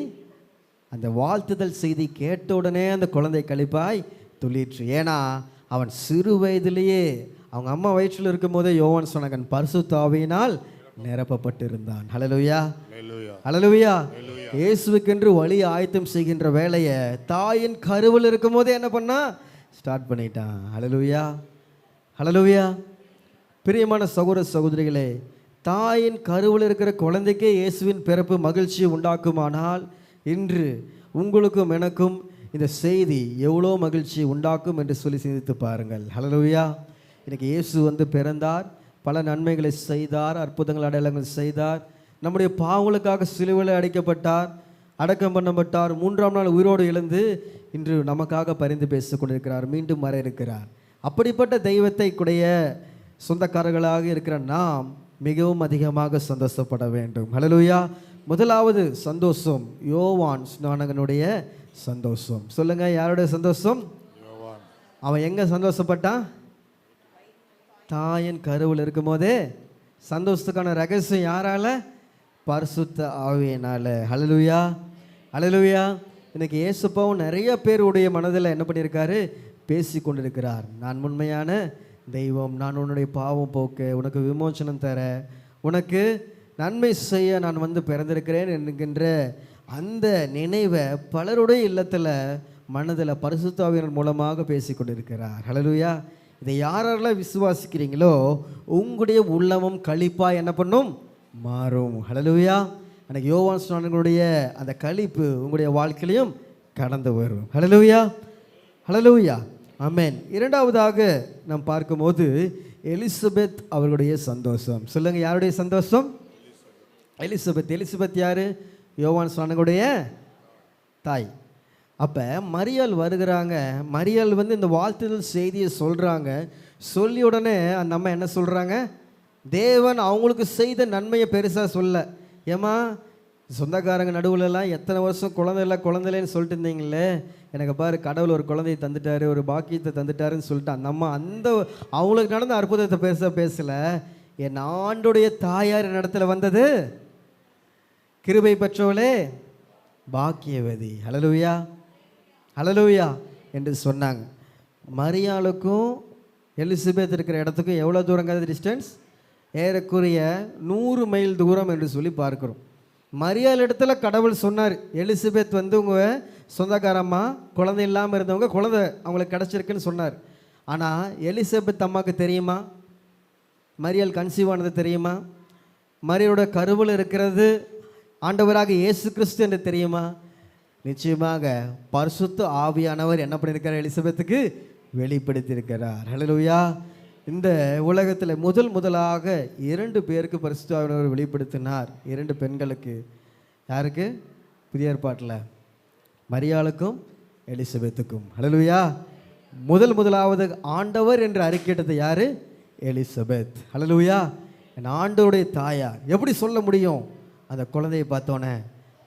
அந்த வாழ்த்துதல் செய்தி கேட்ட உடனே அந்த குழந்தை களிப்பாய் துள்ளிற்று. ஏன்னா அவன் சிறு வயதிலேயே அவங்க அம்மா வயிற்றில் இருக்கும் போதே யோவான் சொன்னாங்க, பரிசுத்த ஆவியினால் நிரப்பப்பட்டிருந்தான். ஹல்லேலூயா, ஹல்லேலூயா. இயேசுவுக்கென்று வழி ஆயத்தம் செய்கின்ற வேலையை தாயின் கருவில் இருக்கும் போதே என்ன பண்ணா? ஸ்டார்ட் பண்ணிட்டான். ஹல்லேலூயா, ஹல்லேலூயா. பிரியமான சகோதர சகோதரிகளே, தாயின் கருவில் இருக்கிற குழந்தைக்கே இயேசுவின் பிறப்பு மகிழ்ச்சியை உண்டாக்குமானால் இன்று உங்களுக்கும் எனக்கும் இந்த செய்தி எவ்வளோ மகிழ்ச்சி உண்டாக்கும் என்று சொல்லி சிந்தித்து பாருங்கள். ஹல்லேலூயா. இன்னைக்கு இயேசு பிறந்தார், பல நன்மைகளை செய்தார், அற்புதங்கள் அடையாளங்கள் செய்தார், நம்முடைய பாவங்களுக்காக சிலுவையில் அடைக்கப்பட்டார், அடக்கம் பண்ணப்பட்டார், 3ஆம் நாள் உயிரோடு எழுந்து இன்று நமக்காக பரிந்து பேசிக் கொண்டிருக்கிறார், மீண்டும் வர இருக்கிறார். அப்படிப்பட்ட தெய்வத்தை கூடிய சொந்தக்காரர்களாக இருக்கிற நாம் மிகவும் அதிகமாக சந்தோஷப்பட வேண்டும். ஹல்லேலூயா. முதலாவது சந்தோஷம் யோவான் ஸ்நானகனுடைய சந்தோஷம். சொல்லுங்க, யாருடைய சந்தோஷம்? அவன் எங்க சந்தோஷப்பட்டான்? தாயின் கருவில் இருக்கும் போதே. சந்தோஷத்துக்கான ரகசியம் யாரால? பரிசுத்த ஆவியினால. ஹல்லேலூயா, ஹல்லேலூயா. இன்னைக்கு இயேசுப்பாவும் நிறைய பேருடைய மனதில் என்ன பண்ணியிருக்காரு? பேசி கொண்டிருக்கிறார். நான் உண்மையான தெய்வம், நான் உன்னுடைய பாவம் போக்க, உனக்கு விமோசனம் தர, உனக்கு நன்மை செய்ய நான் பிறந்திருக்கிறேன் என்கின்ற அந்த நினைவை பலருடைய இல்லத்தில் மனதில் பரிசுத்த ஆவியின் மூலமாக பேசி கொண்டிருக்கிறார். ஹல்லேலூயா. இதை யாரெல்லாம் விசுவாசிக்கிறீங்களோ உங்களுடைய உள்ளமும் களிப்பா என்ன பண்ணும்? மாறும். ஹல்லேலூயா. எனக்கு யோவான் ஸ்நானகனுடைய அந்த களிப்பு உங்களுடைய வாழ்க்கையிலையும் கடந்து வரும். ஹல்லேலூயா, ஹல்லேலூயா, ஆமென். இரண்டாவதாக நாம் பார்க்கும்போது எலிசபெத் அவர்களுடைய சந்தோஷம். சொல்லுங்க, யாருடைய சந்தோஷம்? எலிசபெத். எலிசபெத் யாரு? யோவான் ஸ்நானகனுடைய தாய். அப்போ மரியாள் வருகிறாங்க. மரியாள் இந்த வாழ்த்துதல் செய்தியை சொல்கிறாங்க. சொல்லி உடனே அந்த அம்மா என்ன சொல்கிறாங்க? தேவன் அவங்களுக்கு செய்த நன்மையை பெருசாக சொல்ல. ஏமா, சொந்தக்காரங்க நடுவுலலாம் எத்தனை வருஷம் குழந்தைலன்னு சொல்லிட்டு இருந்தீங்களே, எனக்கு பாரு கடவுள் ஒரு குழந்தையை தந்துட்டாரு, ஒரு பாக்கியத்தை தந்துட்டாருன்னு சொல்லிட்டு அந்த அம்மா அவங்களுக்கு நடந்த அற்புதத்தை பெருசாக பேசலை. என் ஆண்டுடைய தாயார் என் இடத்துல வந்தது கிருபை பெற்றவளே பாக்கியவதி. ஹல்லேலூயா, ஹல்லேலூயா என்று சொன்னாங்க. மரியாளுக்கும் எலிசபெத் இருக்கிற இடத்துக்கும் எவ்வளோ தூரங்கிறது டிஸ்டன்ஸ்? ஏறக்குறைய 100 மைல் தூரம் என்று சொல்லி பார்க்குறோம். மரியாள் இடத்துல கடவுள் சொன்னார், எலிசபெத் உங்கள் சொந்தக்காரம்மா குழந்தை இல்லாமல் இருந்தவங்க குழந்தை அவங்களுக்கு கிடச்சிருக்குன்னு சொன்னார். ஆனால் எலிசபெத் அம்மாவுக்கு தெரியுமா மரியாள் கன்சீவ் ஆனது தெரியுமா? மரியோட கருவில் இருக்கிறது ஆண்டவராக இயேசு கிறிஸ்து என்று தெரியுமா? நிச்சயமாக பரிசுத்த ஆவியானவர் என்ன பண்ணியிருக்கிறார்? எலிசபெத்துக்கு வெளிப்படுத்தியிருக்கிறார். ஹல்லேலூயா. இந்த உலகத்தில் முதலாக 2 பேருக்கு பரிசுத்த ஆவியானவர் வெளிப்படுத்தினார். 2 பெண்களுக்கு. யாருக்கு? புதிய ஏற்பாட்டில் மரியாளுக்கும் எலிசபெத்துக்கும். ஹல்லேலூயா. முதலாவது ஆண்டவர் என்று அறிக்கையிட்டது யாரு? எலிசபெத். ஹல்லேலூயா. என் ஆண்டவருடைய தாயார். எப்படி சொல்ல முடியும்? அந்த குழந்தையை பார்த்தோன்னே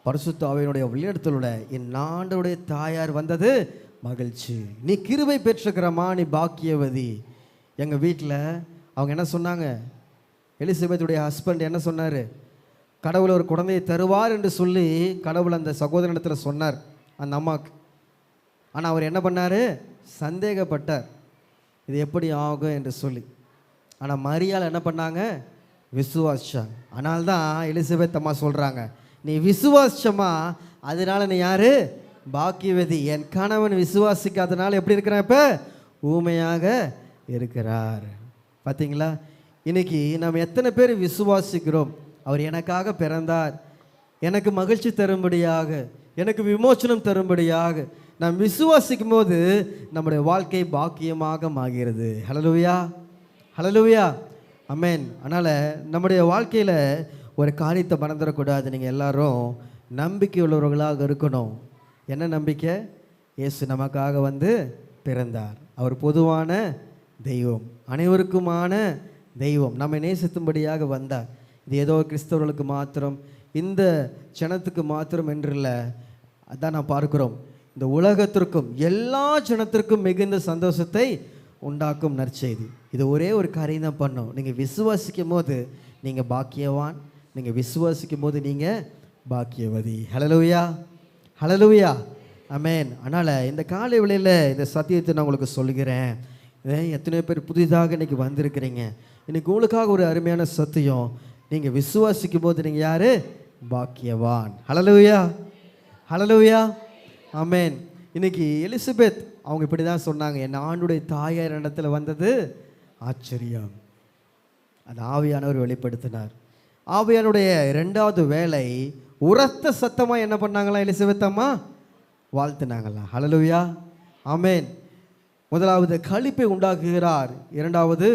பரிசுத்த ஆவியினுடைய வழிநடத்தலோட என் ஆண்டவருடைய தாயார் வந்தது மகிழ்ச்சி. நீ கிருபை பெற்றிருக்கிறமா, நீ பாக்கியவதி. எங்கள் வீட்டில் அவங்க என்ன சொன்னாங்க? எலிசபெத்துடைய ஹஸ்பண்ட் என்ன சொன்னார்? கடவுள் ஒரு குழந்தையை தருவார் என்று சொல்லி கடவுள் அந்த சகோதரனிடத்தில் சொன்னார் அந்த அம்மாவுக்கு. ஆனால் அவர் என்ன பண்ணார்? சந்தேகப்பட்டார், இது எப்படி ஆகும் என்று சொல்லி. ஆனால் மரியாள் என்ன பண்ணாங்க? விசுவாசிச்சாங்க. ஆனால்தான் எலிசபெத் அம்மா சொல்கிறாங்க, நீ விசுவாசிச்சம்மா, அதனால நீ யாரு? பாக்கியவதி. என் கணவன் விசுவாசிக்காதனால எப்படி இருக்கிறான்? இப்போ ஊமையாக இருக்கிறார். பார்த்தீங்களா? இன்னைக்கு நம்ம எத்தனை பேர் விசுவாசிக்கிறோம்? அவர் எனக்காக பிறந்தார், எனக்கு மகிழ்ச்சி தரும்படியாக, எனக்கு விமோச்சனம் தரும்படியாக. நாம் விசுவாசிக்கும் போது நம்முடைய வாழ்க்கை பாக்கியமாக ஆகிறது. ஹல்லேலூயா, ஹல்லேலூயா, ஆமென். அதனால் நம்முடைய வாழ்க்கையில் ஒரு காரியத்தை மறந்துடக்கூடாது. நீங்கள் எல்லாரும் நம்பிக்கை உள்ளவர்களாக இருக்கணும். என்ன நம்பிக்கை? இயேசு நமக்காக வந்து பிறந்தார். அவர் பொதுவான தெய்வம், அனைவருக்குமான தெய்வம், நம்மை நேசித்தும்படியாக வந்தார். இது ஏதோ கிறிஸ்தவர்களுக்கு மாத்திரம், இந்த ஜனத்துக்கு மாத்திரம் என்றில்ல. அதான் நான் பார்க்கிறோம், இந்த உலகத்திற்கும் எல்லா ஜனத்திற்கும் மிகுந்த சந்தோஷத்தை உண்டாக்கும் நற்செய்தி. இது ஒரே ஒரு காரியம் தான் பண்ணும். நீங்கள் விசுவாசிக்கும் போது நீங்கள் பாக்கியவான், நீங்கள் விசுவாசிக்கும் போது நீங்கள் பாக்கியவதி. ஹல்லேலூயா, ஹல்லேலூயா, ஆமென். அதனால் இந்த காலை வேளையில் இந்த சத்தியத்தை நான் உங்களுக்கு சொல்கிறேன். எத்தனையோ பேர் புதிதாக இன்றைக்கி வந்திருக்கிறீங்க. இன்றைக்கி உங்களுக்காக ஒரு அருமையான சத்தியம். நீங்கள் விசுவாசிக்கும் போது நீங்கள் யார்? பாக்கியவான். ஹல்லேலூயா, ஹல்லேலூயா, ஆமென். இன்னைக்கு எலிசபெத் அவங்க இப்படி தான் சொன்னாங்க, என் ஆண்டுடைய தாயார் இடத்துல வந்தது ஆச்சரியம். அது ஆவியானவர் வெளிப்படுத்தினார். ஆவியானுடைய 2வது வேலை, உரத்த சத்தமாக என்ன பண்ணாங்களா? எலிசபெத் அம்மா வாழ்த்துனாங்களா? ஹல்லேலூயா, ஆமென். முதலாவது களிப்பை உண்டாக்குகிறார், 2வது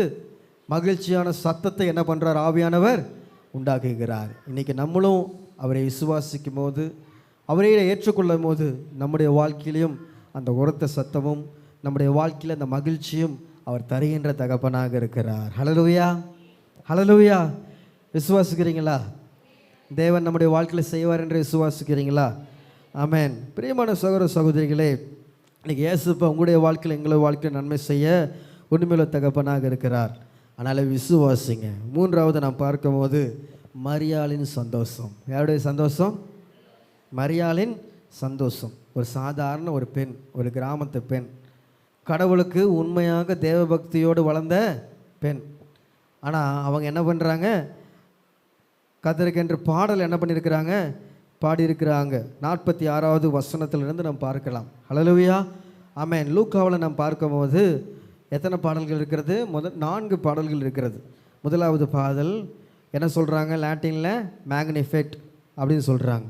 மகிழ்ச்சியான சத்தத்தை என்ன பண்ணுறார்? ஆவியானவர் உண்டாக்குகிறார். இன்றைக்கி நம்மளும் அவரை விசுவாசிக்கும் போது, அவரை ஏற்றுக்கொள்ளும் போது நம்முடைய வாழ்க்கையிலையும் அந்த உரத்த சத்தமும், நம்முடைய வாழ்க்கையில் அந்த மகிழ்ச்சியும் அவர் தருகின்ற தகப்பனாக இருக்கிறார். ஹல்லேலூயா, ஹல்லேலூயா. விசுவாசிக்கிறீங்களா? தேவன் நம்முடைய வாழ்க்கையில் செய்வார் என்று விசுவாசிக்கிறீங்களா? ஆமென். பிரியமான சகோதர சகோதரிகளே, இன்றைக்கி இயேசுப்பா உங்களுடைய வாழ்க்கையில் எங்களுடைய வாழ்க்கையில் நன்மை செய்ய உண்மையுள்ள தகப்பனாக இருக்கிறார். அதனால் விசுவாசிங்க. 3வது நாம் பார்க்கும்போது மரியாளின் சந்தோஷம். யாருடைய சந்தோஷம்? மரியாளின் சந்தோஷம். ஒரு சாதாரண ஒரு பெண், ஒரு கிராமத்து பெண், கடவுளுக்கு உண்மையாக தேவபக்தியோடு வளர்ந்த பெண். ஆனால் அவங்க என்ன பண்ணுறாங்க? கர்த்தருக்கென்று பாடல் என்ன பண்ணியிருக்கிறாங்க? பாடியிருக்கிறாங்க. 46வது வசனத்திலிருந்து நாம் பார்க்கலாம். ஹல்லேலூயா, ஆமென். லூக்காவில் நாம் பார்க்கும்போது எத்தனை பாடல்கள் இருக்கிறது? 4 பாடல்கள் இருக்கிறது. 1வது பாடல் என்ன சொல்கிறாங்க? லாட்டினில் மேக்னிஃபெட் அப்படின்னு சொல்கிறாங்க.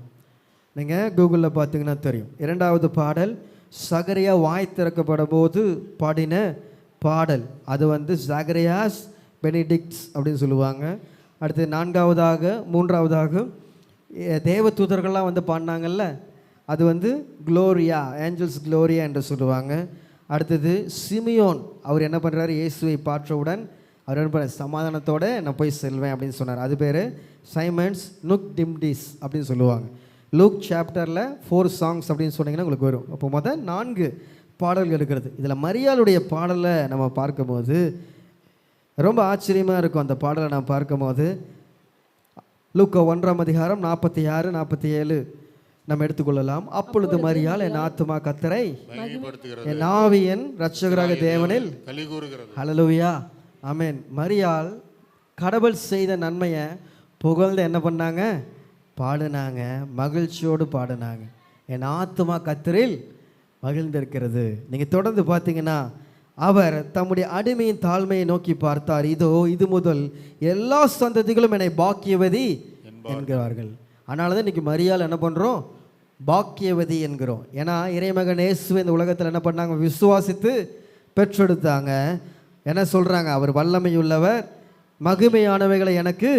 நீங்கள் கூகுளில் பார்த்தீங்கன்னா தெரியும். 2வது பாடல் சகரியா வாய் திறக்கப்பட போது பாடின பாடல். அது வந்து சகரியாஸ் பெனிடிக்ட்ஸ் அப்படின்னு சொல்லுவாங்க. அடுத்து 4வதாக 3வதாக தேவ தூதர்கள்லாம் வந்து பாடினாங்கல்ல, அது வந்து குளோரியா, ஏஞ்சல்ஸ் குளோரியா என்று சொல்லுவாங்க. அடுத்தது சிமியோன், அவர் என்ன பண்ணுறாரு? இயேசுவை பாற்றவுடன் அவர் என்ன பண்ண, சமாதானத்தோடு நான் போய் செல்வேன் அப்படின்னு சொன்னார். அது பேர் சைமன்ஸ் நுக் டிம்டிஸ் அப்படின்னு சொல்லுவாங்க. லூக் சாப்டரில் 4 சாங்ஸ் அப்படின்னு சொன்னீங்கன்னா உங்களுக்கு வரும். அப்போ 4 பாடல்கள் இருக்கிறது. இதில் மரியாளுடைய பாடலை நம்ம பார்க்கும்போது ரொம்ப ஆச்சரியமாக இருக்கும். அந்த பாடலை நாம் பார்க்கும்போது லூக்கா 1ஆம் அதிகாரம் 46, 47 நம்ம எடுத்துக்கொள்ளலாம். அப்பொழுது மரியாள், என் ஆத்துமா கர்த்தரை, என் ஆவி என் இரட்சகராக தேவனில் களி கூறுகிறது. ஹல்லேலூயா, ஆமென். மரியாள் கடவுள் செய்த நன்மையை புகழ்ந்து என்ன பண்ணாங்க? பாடினாங்க, மகிழ்ச்சியோடு பாடினாங்க. என் ஆத்துமா கர்த்தரில் மகிழ்ந்திருக்கிறது. நீங்கள் தொடர்ந்து பார்த்தீங்கன்னா அவர் தம்முடைய அடிமையின் தாழ்மையை நோக்கி பார்த்தார். இதோ இது முதல் எல்லா சந்ததிகளும் என்னை பாக்கியவதி என்கிறார்கள். அதனால தான் இன்றைக்கி மரியாள் என்ன பண்ணுறோம், பாக்கியவதி என்கிறோம். ஏன்னா இறைமகன் இயேசுவை இந்த உலகத்தில் என்ன பண்ணாங்க, விசுவாசித்து பெற்றெடுத்தாங்க. என்ன சொல்கிறாங்க, அவர் வல்லமையுள்ளவர், மகிமையானவைகளை எனக்கு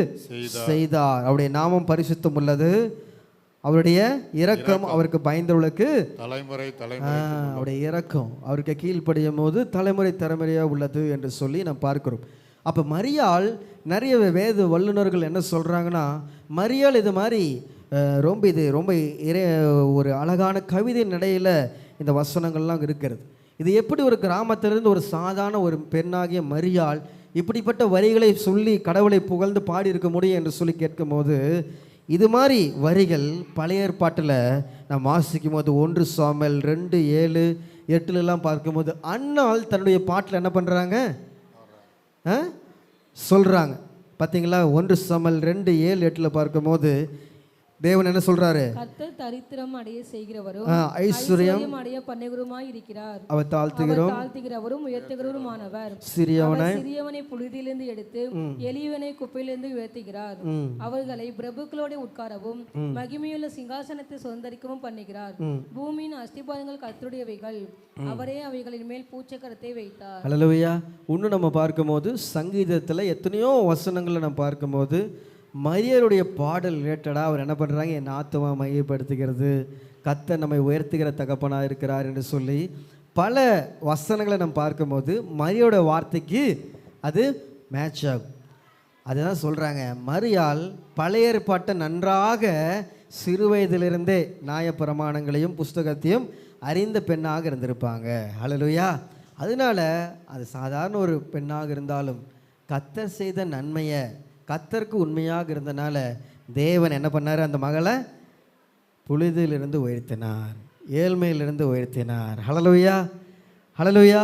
செய்தார், அவருடைய நாமம் பரிசுத்தம் உள்ளது, அவருடைய இரக்கம் அவருக்கு பயந்தவர்களுக்கு தலைமுறை அவருடைய இரக்கம் அவருக்கு கீழ்ப்படியும் போது தலைமுறை தலைமுறையாக உள்ளது என்று சொல்லி நாம் பார்க்கிறோம். அப்போ மரியாள், நிறைய வேத வல்லுநர்கள் என்ன சொல்கிறாங்கன்னா, மரியாள் இது மாதிரி ரொம்ப ஒரு அழகான கவிதை நடையில் இந்த வசனங்கள்லாம் இருக்கிறது. இது எப்படி ஒரு கிராமத்திலிருந்து ஒரு சாதாரண ஒரு பெண்ணாகிய மரியாள் இப்படிப்பட்ட வரிகளை சொல்லி கடவுளை புகழ்ந்து பாடி இருக்க முடியும் என்று சொல்லி கேட்கும்போது, இது மாதிரி வரிகள் பழைய ஏற்பாட்டில் நாம் வாசிக்கும் போது 1 சாமுவேல் 2:7-8 பார்க்கும்போது அன்னாள் தன்னுடைய பாட்டில் என்ன பண்ணுறாங்க சொல்கிறாங்க. பார்த்தீங்களா, 1 சாமுவேல் 2:7-8 பார்க்கும்போது தேவன் என்ன சொல்றாரு, கர்த்தர் தரித்திரம் அடைய செய்கிறவரும் ஐஸ்வர்யம் அடைய பண்ணுகிறவருமாய் இருக்கிறார். அவர் தாழ்த்துகிறவரும் உயர்த்துகிறவருமானவர். சிறியவனை புழுதியிலிருந்து எடுத்து எளியவனை குப்பையிலிருந்து உயர்த்துகிறார். அவர்களை பிரபுக்களோட உட்காரவும் மகிமையுள்ள சிங்காசனத்தை சுதந்தரிக்கவும் பண்ணுகிறார். பூமியின் அஸ்திபாதங்கள் கர்த்தருடையவைகள், அவரே அவைகளின் மேல் பூச்சக்கரத்தை வைத்தார். அல்லேலூயா. இன்னும் நம்ம பார்க்கும்போது சங்கீதத்தில் எத்தனையோ வசனங்களை நம்ம பார்க்கும்போது மரியாளுடைய பாடல் ரிலேட்டடாக அவர் என்ன பண்ணுறாங்க, என் ஆத்துமா மையப்படுத்துகிறது, கர்த்தர் நம்மை உயர்த்துகிற தகப்பனாக இருக்கிறார் என்று சொல்லி பல வசனங்களை நம்ம பார்க்கும்போது மரியோட வார்த்தைக்கு அது மேட்ச் ஆகும். அதுதான் சொல்கிறாங்க, மரியாள் பழைய ஏற்பாட்டை நன்றாக சிறு வயதிலிருந்தே நியாயப்பிரமாணங்களையும் புஸ்தகத்தையும் அறிந்த பெண்ணாக இருந்திருப்பாங்க. அல்லேலூயா. அதனால அது சாதாரண ஒரு பெண்ணாக இருந்தாலும் கர்த்தர் செய்த நன்மையை, கர்த்தருக்கு உண்மையாக இருந்தனால தேவன் என்ன பண்ணார், அந்த மகளை புழுதியிலிருந்து உயர்த்தினார், ஏழ்மையிலிருந்து உயர்த்தினார். ஹல்லேலூயா, ஹல்லேலூயா.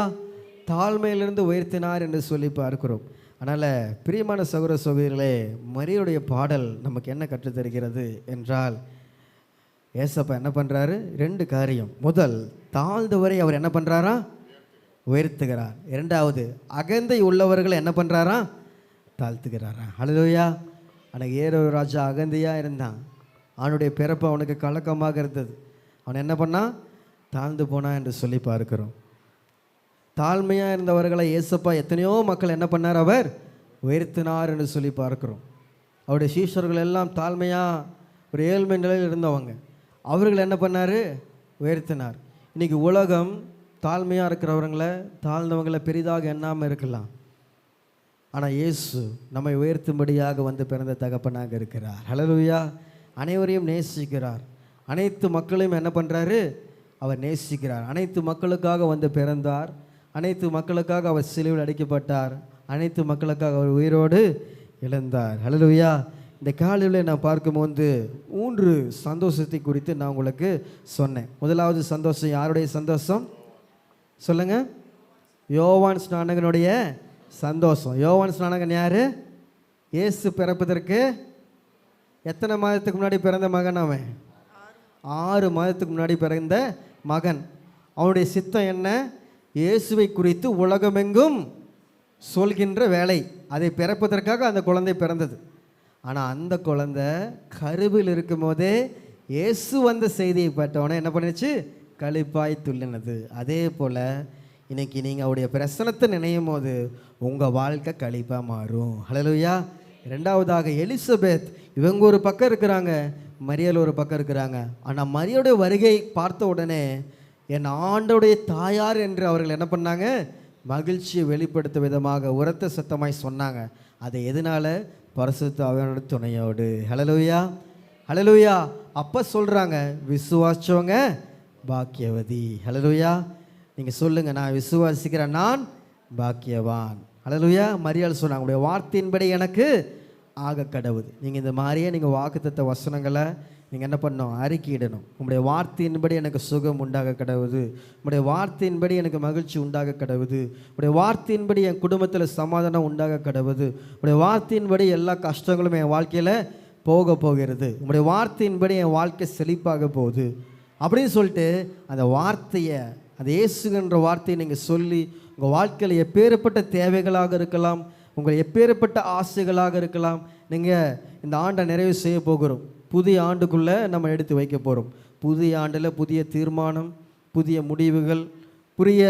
தாழ்மையிலிருந்து உயர்த்தினார் என்று சொல்லி பார்க்கிறோம். அதனால் பிரியமான சகோதர சகோதரிகளே, மரியாளுடைய பாடல் நமக்கு என்ன கற்றுத்தருகிறது என்றால், ஏசப்பா என்ன பண்ணுறாரு, 2 காரியம். முதல், தாழ்ந்தவரை அவர் என்ன பண்ணுறாரா, உயர்த்துகிறார். 2வது, அகந்தை உள்ளவர்களை என்ன பண்ணுறாரா, தாழ்த்துகிறாரா. ஹல்லேலூயா. அன்னைக்கு ஏரோது ராஜா அகந்தையாக இருந்தான், அவனுடைய பிறப்பு அவனுக்கு கலக்கமாக இருந்தது. அவன் என்ன பண்ணான், தாழ்ந்து போனான் என்று சொல்லி பார்க்கிறோம். தாழ்மையாக இருந்தவர்களை ஏசப்பா எத்தனையோ மக்கள் என்ன பண்ணார், அவர் உயர்த்தினார் என்று சொல்லி பார்க்கிறோம். அவருடைய சீஷர்கள் எல்லாம் தாழ்மையாக ஒரு ஏழ்மை நிலையில் இருந்தவங்க, அவர்கள் என்ன பண்ணார், உயர்த்தினார். இன்றைக்கி உலகம் தாழ்மையாக இருக்கிறவங்களை, தாழ்ந்தவங்களை பெரிதாக எண்ணாமல் இருக்கலாம். ஆனால் இயேசு நம்மை உயர்த்தும்படியாக வந்து பிறந்த தகப்பனாக இருக்கிறார். ஹல்லேலூயா. அனைவரையும் நேசிக்கிறார், அனைத்து மக்களையும் என்ன பண்ணுறாரு, அவர் நேசிக்கிறார். அனைத்து மக்களுக்காக வந்து பிறந்தார், அனைத்து மக்களுக்காக அவர் சிலுவையில் அடிக்கப்பட்டார், அனைத்து மக்களுக்காக அவர் உயிரோடு எழுந்தார். ஹல்லேலூயா. இந்த காலையில் நான் பார்க்கும்போது 3 சந்தோஷத்தை குறித்து நான் உங்களுக்கு சொன்னேன். முதலாவது சந்தோஷம் யாருடைய சந்தோஷம் சொல்லுங்கள், யோவான் ஸ்நானகனுடைய சந்தோஷம். யோவான் ஸ்நானகன் யார், இயேசு பிறப்பதற்கு எத்தனை மாதத்துக்கு முன்னாடி பிறந்த மகன் அவன், 6 மாதத்துக்கு முன்னாடி பிறந்த மகன். அவனுடைய சித்தம் என்ன, இயேசுவை குறித்து உலகமெங்கும் சொல்கின்ற வேலை. அதை பிறப்பதற்காக அந்த குழந்தை பிறந்தது. ஆனால் அந்த குழந்தை கருவில் இருக்கும் போதே இயேசு வந்த செய்தியை பட்டவனே என்ன பண்ணிச்சு, களிப்பாய் துள்ளினது. அதே போல் இன்னைக்கு நீங்கள் அவருடைய பிரசனத்தை நினையும் போது உங்கள் வாழ்க்கை களிப்பாக மாறும். ஹல்லேலூயா. 2வதாக எலிசபெத், இவங்க ஒரு பக்கம் இருக்கிறாங்க, மரியாள் ஒரு பக்கம் இருக்கிறாங்க. ஆனால் மரியாளுடைய வருகை பார்த்த உடனே என் ஆண்டோடைய தாயார் என்று அவர்கள் என்ன பண்ணாங்க, மகிழ்ச்சியை வெளிப்படுத்தும் விதமாக உரத்த சத்தமாய் சொன்னாங்க. அதை எதனால், பரிசுத்த ஆவியானவருடைய துணையோடு. ஹல்லேலூயா, ஹல்லேலூயா. அப்போ சொல்கிறாங்க, விசுவாசவங்க பாக்கியவதி. ஹல்லேலூயா. நீங்கள் சொல்லுங்கள், நான் விசுவாசிக்கிறேன், நான் பாக்கியவான். ஹல்லேலூயா. மரியாள் சொன்னாங்க, உங்களுடைய வார்த்தையின்படி எனக்கு ஆக கடவுது. நீங்கள் இந்த மாதிரியே நீங்கள் வாக்குத்தத்த வசனங்களை நீங்கள் என்ன பண்ணணும், அறிக்கையிடணும். உங்களுடைய வார்த்தையின்படி எனக்கு சுகம் உண்டாக கடவுது, உங்களுடைய வார்த்தையின்படி எனக்கு மகிழ்ச்சி உண்டாக கடவுது, உங்களுடைய வார்த்தையின்படி என் குடும்பத்தில் சமாதானம் உண்டாக கடவுது, உங்களுடைய வார்த்தையின்படி எல்லா கஷ்டங்களும் என் வாழ்க்கையில் போக போகிறது, உங்களுடைய வார்த்தையின்படி என் வாழ்க்கை செழிப்பாக போகுது. அப்படின்னு சொல்லிட்டு அந்த வார்த்தையை, அந்த இயேசுகின்ற வார்த்தையை நீங்கள் சொல்லி உங்கள் வாழ்க்கையில் எப்பேற்பட்ட தேவைகளாக இருக்கலாம், உங்கள் எப்பேற்பட்ட ஆசைகளாக இருக்கலாம், நீங்கள் இந்த ஆண்டை நிறைவு செய்ய போகிறோம். புதிய ஆண்டுக்குள்ளே நம்ம எடுத்து வைக்க போகிறோம். புதிய ஆண்டில் புதிய தீர்மானம், புதிய முடிவுகள், புதிய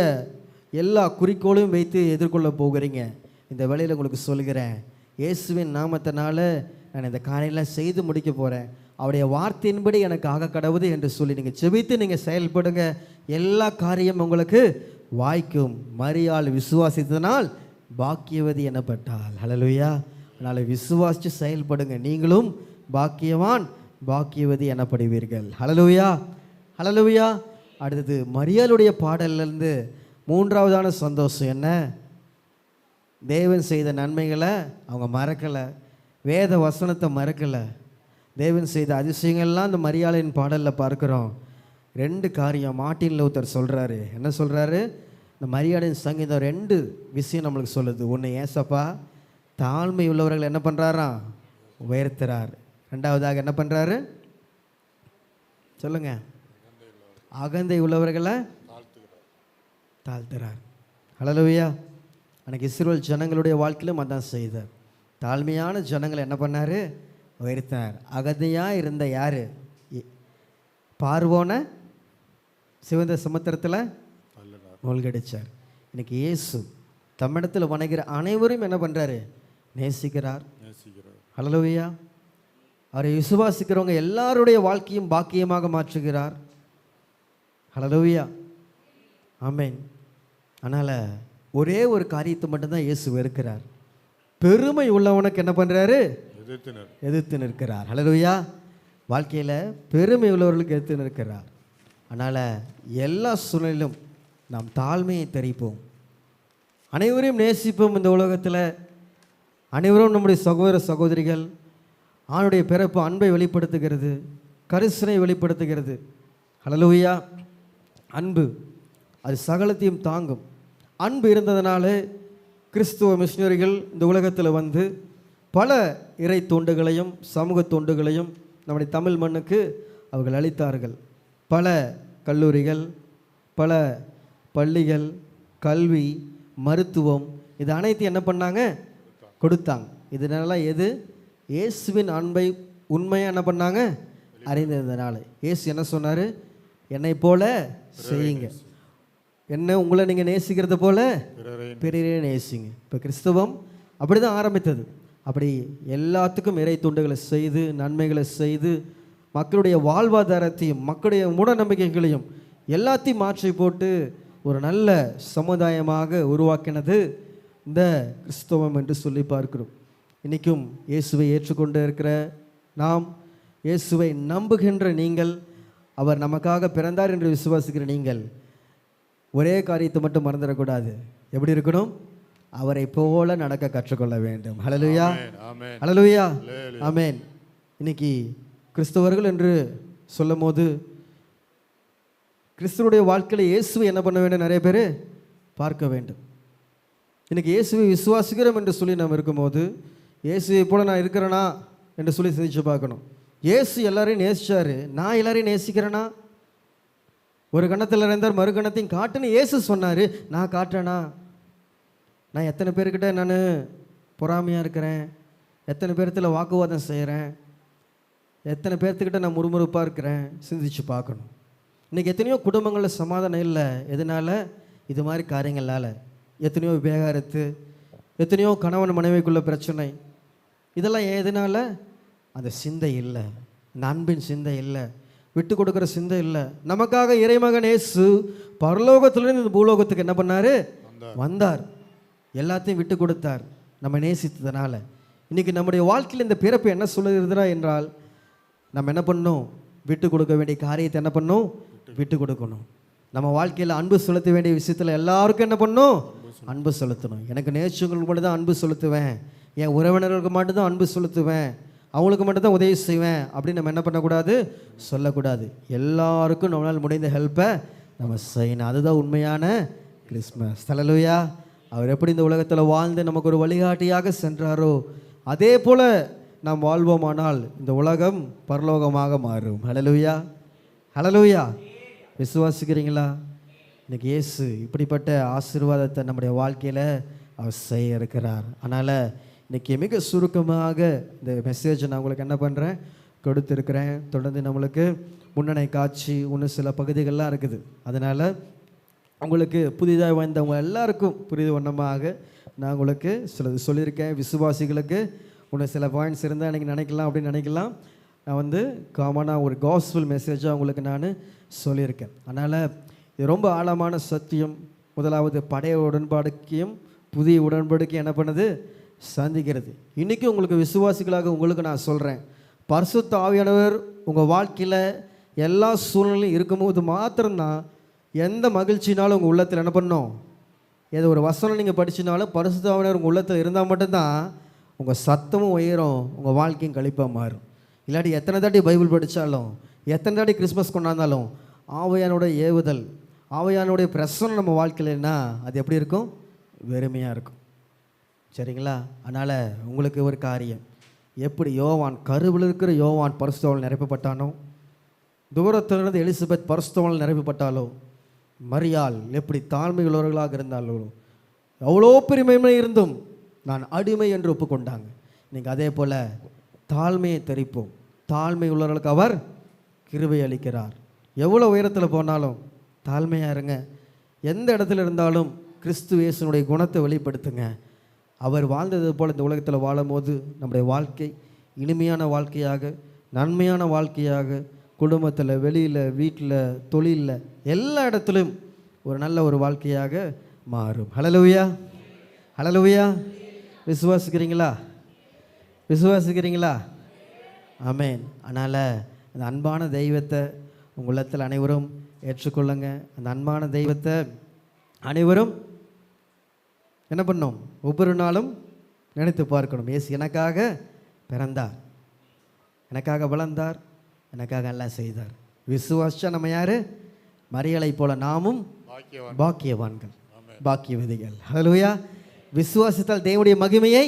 எல்லா குறிக்கோளையும் வைத்து எதிர்கொள்ள போகிறீங்க. இந்த வேளையில் உங்களுக்கு சொல்கிறேன், இயேசுவின் நாமத்தினால நான் இந்த காரியெல்லாம் செய்து முடிக்க போகிறேன். அவருடைய வார்த்தையின்படி எனக்கு ஆக கடவுது என்று சொல்லி நீங்கள் செபித்து நீங்கள் செயல்படுங்க. எல்லா காரியம் உங்களுக்கு வாய்க்கும். மரியாள் விசுவாசித்தனால் பாக்கியவதி எனப்பட்டாள். ஹல்லேலூயா. அதனால் விசுவாசித்து செயல்படுங்க, நீங்களும் பாக்கியவான் பாக்கியவதி எனப்படுவீர்கள். ஹல்லேலூயா, ஹல்லேலூயா. அடுத்தது மரியாளுடைய பாடலிருந்து மூன்றாவதான சந்தோஷம் என்ன? தேவன் செய்த நன்மைகளை அவங்க மறக்கலை, வேத வசனத்தை மறக்கலை. தேவன் செய்த அதிசயங்கள்லாம் அந்த மரியாளின் பாடலில் பார்க்குறோம். 2 காரியம் மார்ட்டின் லூத்தர் சொல்கிறாரு. என்ன சொல்கிறாரு? இந்த மரியாளின் சங்கீதம் 2 விஷயம் நம்மளுக்கு சொல்லுது. ஒன்று, ஏசப்பா தாழ்மை உள்ளவர்கள் என்ன பண்ணுறாராம்? உயர்த்துறார். 2வதாக என்ன பண்ணுறாரு? சொல்லுங்க. அகந்தை உள்ளவர்களை தாழ்த்துறார். ஹல்லேலூயா. அன்றைக்கி இஸ்ரவேல் ஜனங்களுடைய வாழ்க்கையிலும் அதான் செய்தார். தாழ்மையான ஜனங்களை என்ன பண்ணார்? உயர்த்தினார். அகந்தையாக இருந்த யார்? பார்வோனை சிவந்த சமுத்திரத்தில் மூழ்கடிச்சார். இன்னைக்கு இயேசு தம்மிடத்தில் வணங்குகிற அனைவரும் என்ன பண்ணுறாரு? நேசிக்கிறார். ஹல்லேலூயா. அவரை விசுவாசிக்கிறவங்க எல்லாருடைய வாழ்க்கையும் பாக்கியமாக மாற்றுகிறார். ஹல்லேலூயா, ஆமென். அதனால் ஒரே ஒரு காரியத்தை மட்டும்தான் இயேசு வெறுக்கிறார். பெருமை உள்ளவனுக்கு என்ன பண்ணுறாரு? எதிர்த்து நிற்கிறார். ஹல்லேலூயா. வாழ்க்கையில் பெருமை உள்ளவர்களுக்கு எதிர்த்து நிற்கிறார். அதனால் எல்லா சூழ்நிலையிலும் நாம் தாழ்மையை தெரிப்போம், அனைவரையும் நேசிப்போம். இந்த உலகத்தில் அனைவரும் நம்முடைய சகோதர சகோதரிகள். ஆணுடைய பிறப்பு அன்பை வெளிப்படுத்துகிறது, கரிசனை வெளிப்படுத்துகிறது. ஹல்லேலூயா. அன்பு அது சகலத்தையும் தாங்கும். அன்பு இருந்ததுனால கிறிஸ்துவ மிஷினரிகள் இந்த உலகத்தில் வந்து பல இறை தொண்டுகளையும் சமூக தொண்டுகளையும் நம்முடைய தமிழ் மண்ணுக்கு அவர்கள் அளித்தார்கள். பல கல்லூரிகள், பல பள்ளிகள், கல்வி, மருத்துவம், இது அனைத்தையும் என்ன பண்ணாங்க? கொடுத்தாங்க. இதனால எது? இயேசுவின் அன்பை உண்மையாக என்ன பண்ணாங்க? அறிந்ததுனால. இயேசு என்ன சொன்னார்? என்னை போல செய்யுங்க, என்ன உங்களை நீங்கள் நேசிக்கிறத போல பிறரை நேசிங்க. இப்போ கிறிஸ்தவம் அப்படி தான் ஆரம்பித்தது. அப்படி எல்லாத்துக்கும் இறை தொண்டுகளை செய்து நன்மைகளை செய்து மக்களுடைய வாழ்வாதாரத்தையும் மக்களுடைய மூட நம்பிக்கைகளையும் எல்லாத்தையும் மாற்றி போட்டு ஒரு நல்ல சமுதாயமாக உருவாக்கினது இந்த கிறிஸ்தவம் என்று சொல்லி பார்க்கிறோம். இன்றைக்கும் இயேசுவை ஏற்றுக்கொண்டு இருக்கிற நாம், இயேசுவை நம்புகின்ற நீங்கள், அவர் நமக்காக பிறந்தார் என்று விசுவாசிக்கிற நீங்கள் ஒரே காரியத்தை மட்டும் மறந்துடக்கூடாது. எப்படி இருக்கணும்? அவரை போல நடக்க கற்றுக்கொள்ள வேண்டும். ஹல்லேலூயா, ஹல்லேலூயா, ஆமென். இன்னைக்கு கிறிஸ்தவர்கள் என்று சொல்லும் போது கிறிஸ்துவனுடைய வாழ்க்கையில் இயேசுவை என்ன பண்ண வேண்டும்? நிறைய பேர் பார்க்க வேண்டும். இன்னைக்கு இயேசுவை விசுவாசிக்கிறோம் என்று சொல்லி நாம் இருக்கும்போது இயேசுவை போல நான் இருக்கிறேனா என்று சொல்லி சிந்திச்சு பார்க்கணும். இயேசு எல்லாரையும் நேசிச்சாரு, நான் எல்லாரையும் நேசிக்கிறேனா? ஒரு கணத்தில் இருந்தார், மறு கணத்தையும் காட்டுன்னு இயேசு சொன்னார். நான் காட்டுறேனா? நான் எத்தனை பேர்கிட்ட நான் பொறாமையாக இருக்கிறேன்? எத்தனை பேர்த்தில் வாக்குவாதம் செய்கிறேன்? எத்தனை பேர்த்துக்கிட்ட நான் முறுமுறுப்பாக இருக்கிறேன்? சிந்திச்சு பார்க்கணும். இன்றைக்கி எத்தனையோ குடும்பங்களில் சமாதானம் இல்லை. எதனால்? இது மாதிரி காரியங்களால். எத்தனையோ விவேகாரத்து, எத்தனையோ கணவன் மனைவிக்குள்ள பிரச்சனை. இதெல்லாம் எதனால்? அந்த சிந்தை இல்லை, அந்த அன்பின் சிந்தை இல்லை, விட்டு கொடுக்குற சிந்தை இல்லை. நமக்காக இறைமகன் இயேசு பரலோகத்திலிருந்து இந்த பூலோகத்துக்கு என்ன பண்ணார்? வந்தார். எல்லாத்தையும் விட்டு கொடுத்தார் நம்ம நேசித்ததுனால. இன்றைக்கி நம்முடைய வாழ்க்கையில் இந்த பிறப்பு என்ன சொல்லுகிறதுனா என்றால், நம்ம என்ன பண்ணணும்? விட்டு கொடுக்க வேண்டிய காரியத்தை என்ன பண்ணணும்? விட்டு கொடுக்கணும். நம்ம வாழ்க்கையில் அன்பு செலுத்த வேண்டிய விஷயத்தில் எல்லாருக்கும் என்ன பண்ணணும்? அன்பு செலுத்தணும். எனக்கு நேசிச்சவங்களுக்கு மட்டும் தான் அன்பு செலுத்துவேன், என் உறவினர்களுக்கு மட்டும்தான் அன்பு செலுத்துவேன், அவங்களுக்கு மட்டும்தான் உதவி செய்வேன் அப்படின்னு நம்ம என்ன பண்ணக்கூடாது? சொல்லக்கூடாது. எல்லாருக்கும் நம்மளால் முடிந்த ஹெல்ப்பை நம்ம செய்யணும். அதுதான் உண்மையான கிறிஸ்மஸ். ஹல்லேலூயா. அவர் எப்படி இந்த உலகத்தில் வாழ்ந்து நமக்கு ஒரு வழிகாட்டியாக சென்றாரோ அதே போல் நாம் வாழ்வோமானால் இந்த உலகம் பரலோகமாக மாறும். ஹல்லேலூயா. ஹல்லேலூயா. விசுவாசிக்கிறீங்களா? இன்னைக்கு இயேசு இப்படிப்பட்ட ஆசீர்வாதத்தை நம்முடைய வாழ்க்கையில் அவர் செய்ய இருக்கிறார். அதனால் இன்றைக்கி மிக சுருக்கமாக இந்த மெசேஜை நான் உங்களுக்கு என்ன பண்ணுறேன், கொடுத்துருக்கிறேன். தொடர்ந்து நம்மளுக்கு முன்னணி காட்சி இன்னும் சில பகுதிகள்லாம் இருக்குது. அதனால் உங்களுக்கு புதிதாக வந்தவங்க எல்லாருக்கும் புரிது வண்ணமாக நான் உங்களுக்கு சிலது சொல்லியிருக்கேன். விசுவாசிகளுக்கு இன்னும் சில பாயிண்ட்ஸ் இருந்தால் எனக்கு நினைக்கலாம் அப்படின்னு நினைக்கலாம். நான் வந்து காமனாக ஒரு காஸ்பல் மெசேஜாக உங்களுக்கு நான் சொல்லியிருக்கேன். அதனால் இது ரொம்ப ஆழமான சத்தியம். முதலாவது பழைய உடன்படிக்கையும் புதிய உடன்படிக்கையும் என்ன பண்ணுது, சந்திக்கிறது. இன்றைக்கி உங்களுக்கு விசுவாசிகளாக உங்களுக்கு நான் சொல்கிறேன், பரிசுத்த ஆவியானவர் உங்கள் வாழ்க்கையில் எல்லா சூழ்நிலையும் இருக்கும்போது மாத்திரம்தான் எந்த மகிழ்ச்சினாலும் உங்கள் உள்ளத்தில் என்ன பண்ணணும், ஏதோ ஒரு வசனம் நீங்கள் படிச்சினாலும் பரிசுத்த ஆவியானவர் உங்கள் உள்ளத்தில் இருந்தால் மட்டும்தான் உங்கள் சத்தமும் உயரும், உங்கள் வாழ்க்கையும் கழிப்பாக மாறும். இல்லாட்டி எத்தனை தாட்டி பைபிள் படித்தாலும் எத்தனை தாட்டி கிறிஸ்மஸ் கொண்டாந்தாலும் ஆவியானோட ஏவுதல், ஆவியானுடைய பிரசனம் நம்ம வாழ்க்கையிலன்னா அது எப்படி இருக்கும், வெறுமையாக இருக்கும். சரிங்களா? அதனால் உங்களுக்கு ஒரு காரியம், எப்படி யோவான் கருவில் இருக்கிற யோவான் பரிசுத்தவால் நிரப்பப்பட்டானோ, தூரத்திலிருந்து எலிசபெத் பரிசுத்தவால் நிரப்பப்பட்டாலோ, மரியாள் எப்படி தாழ்மை உள்ளவர்களாக இருந்தாலோ, எவ்வளோ பெருமைமை இருந்தும் நான் அடிமை என்று ஒப்புக்கொண்டாங்க. நீங்கள் அதே போல் தாழ்மையை தெரிப்போம். தாழ்மை உள்ளவர்களுக்கு அவர் கிருபை அளிக்கிறார். எவ்வளோ உயரத்தில் போனாலும் தாழ்மையாக இருங்க. எந்த இடத்துல இருந்தாலும் கிறிஸ்து இயேசுனுடைய குணத்தை வெளிப்படுத்துங்க. அவர் வாழ்ந்தது போல் இந்த உலகத்தில் வாழும்போது நம்முடைய வாழ்க்கை இனிமையான வாழ்க்கையாக, நன்மையான வாழ்க்கையாக, குடும்பத்தில், வெளியில், வீட்டில், தொழிலில், எல்லா இடத்துலையும் ஒரு நல்ல ஒரு வாழ்க்கையாக மாறும். ஹல்லேலூயா, ஹல்லேலூயா. விசுவாசிக்கிறீங்களா? விசுவாசிக்கிறீங்களா? ஆமென். அதனால் அந்த அன்பான தெய்வத்தை உங்கள் உள்ளத்தில் அனைவரும் ஏற்றுக்கொள்ளுங்க. அந்த அன்பான தெய்வத்தை அனைவரும் என்ன பண்ணோம், ஒவ்வொரு நாளும் நினைத்து பார்க்கணும். இயேசு எனக்காக பிறந்தார், எனக்காக வளர்ந்தார், எனக்காக எல்லாம் செய்தார். விசுவாசா நம்ம யார், மரியாளை போல நாமும் பாக்கியவான்கள், பாக்கியவதிகள். ஹல்லேலூயா. விசுவாசித்தால் தேவனுடைய மகிமையை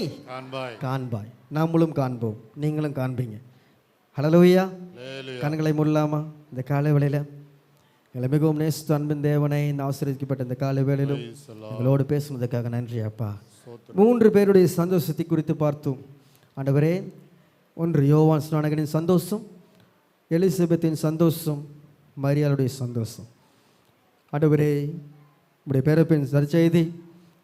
காண்பாய். நாமளும் காண்போம், நீங்களும் காண்பீங்க. ஹல்லேலூயா. கண்களை மூடலாமா? இந்த காலை வேளையில் எங்களை மிகவும் நேசித்த அன்பின் தேவனை, இந்த ஆசீர்வதிக்கப்பட்ட இந்த காலை வேளையிலும் எங்களோடு பேசுவதற்காக நன்றி அப்பா. 3 பேருடைய சந்தோஷத்தை குறித்து பார்த்தோம் ஆண்டவரே. 1 யோவான் ஸ்நானகனின் சந்தோஷம், எலிசபெத்தின் சந்தோஷம், மரியாளுடைய சந்தோஷம். ஆண்டவரே, உடைய பிறப்பின் நற்செய்தி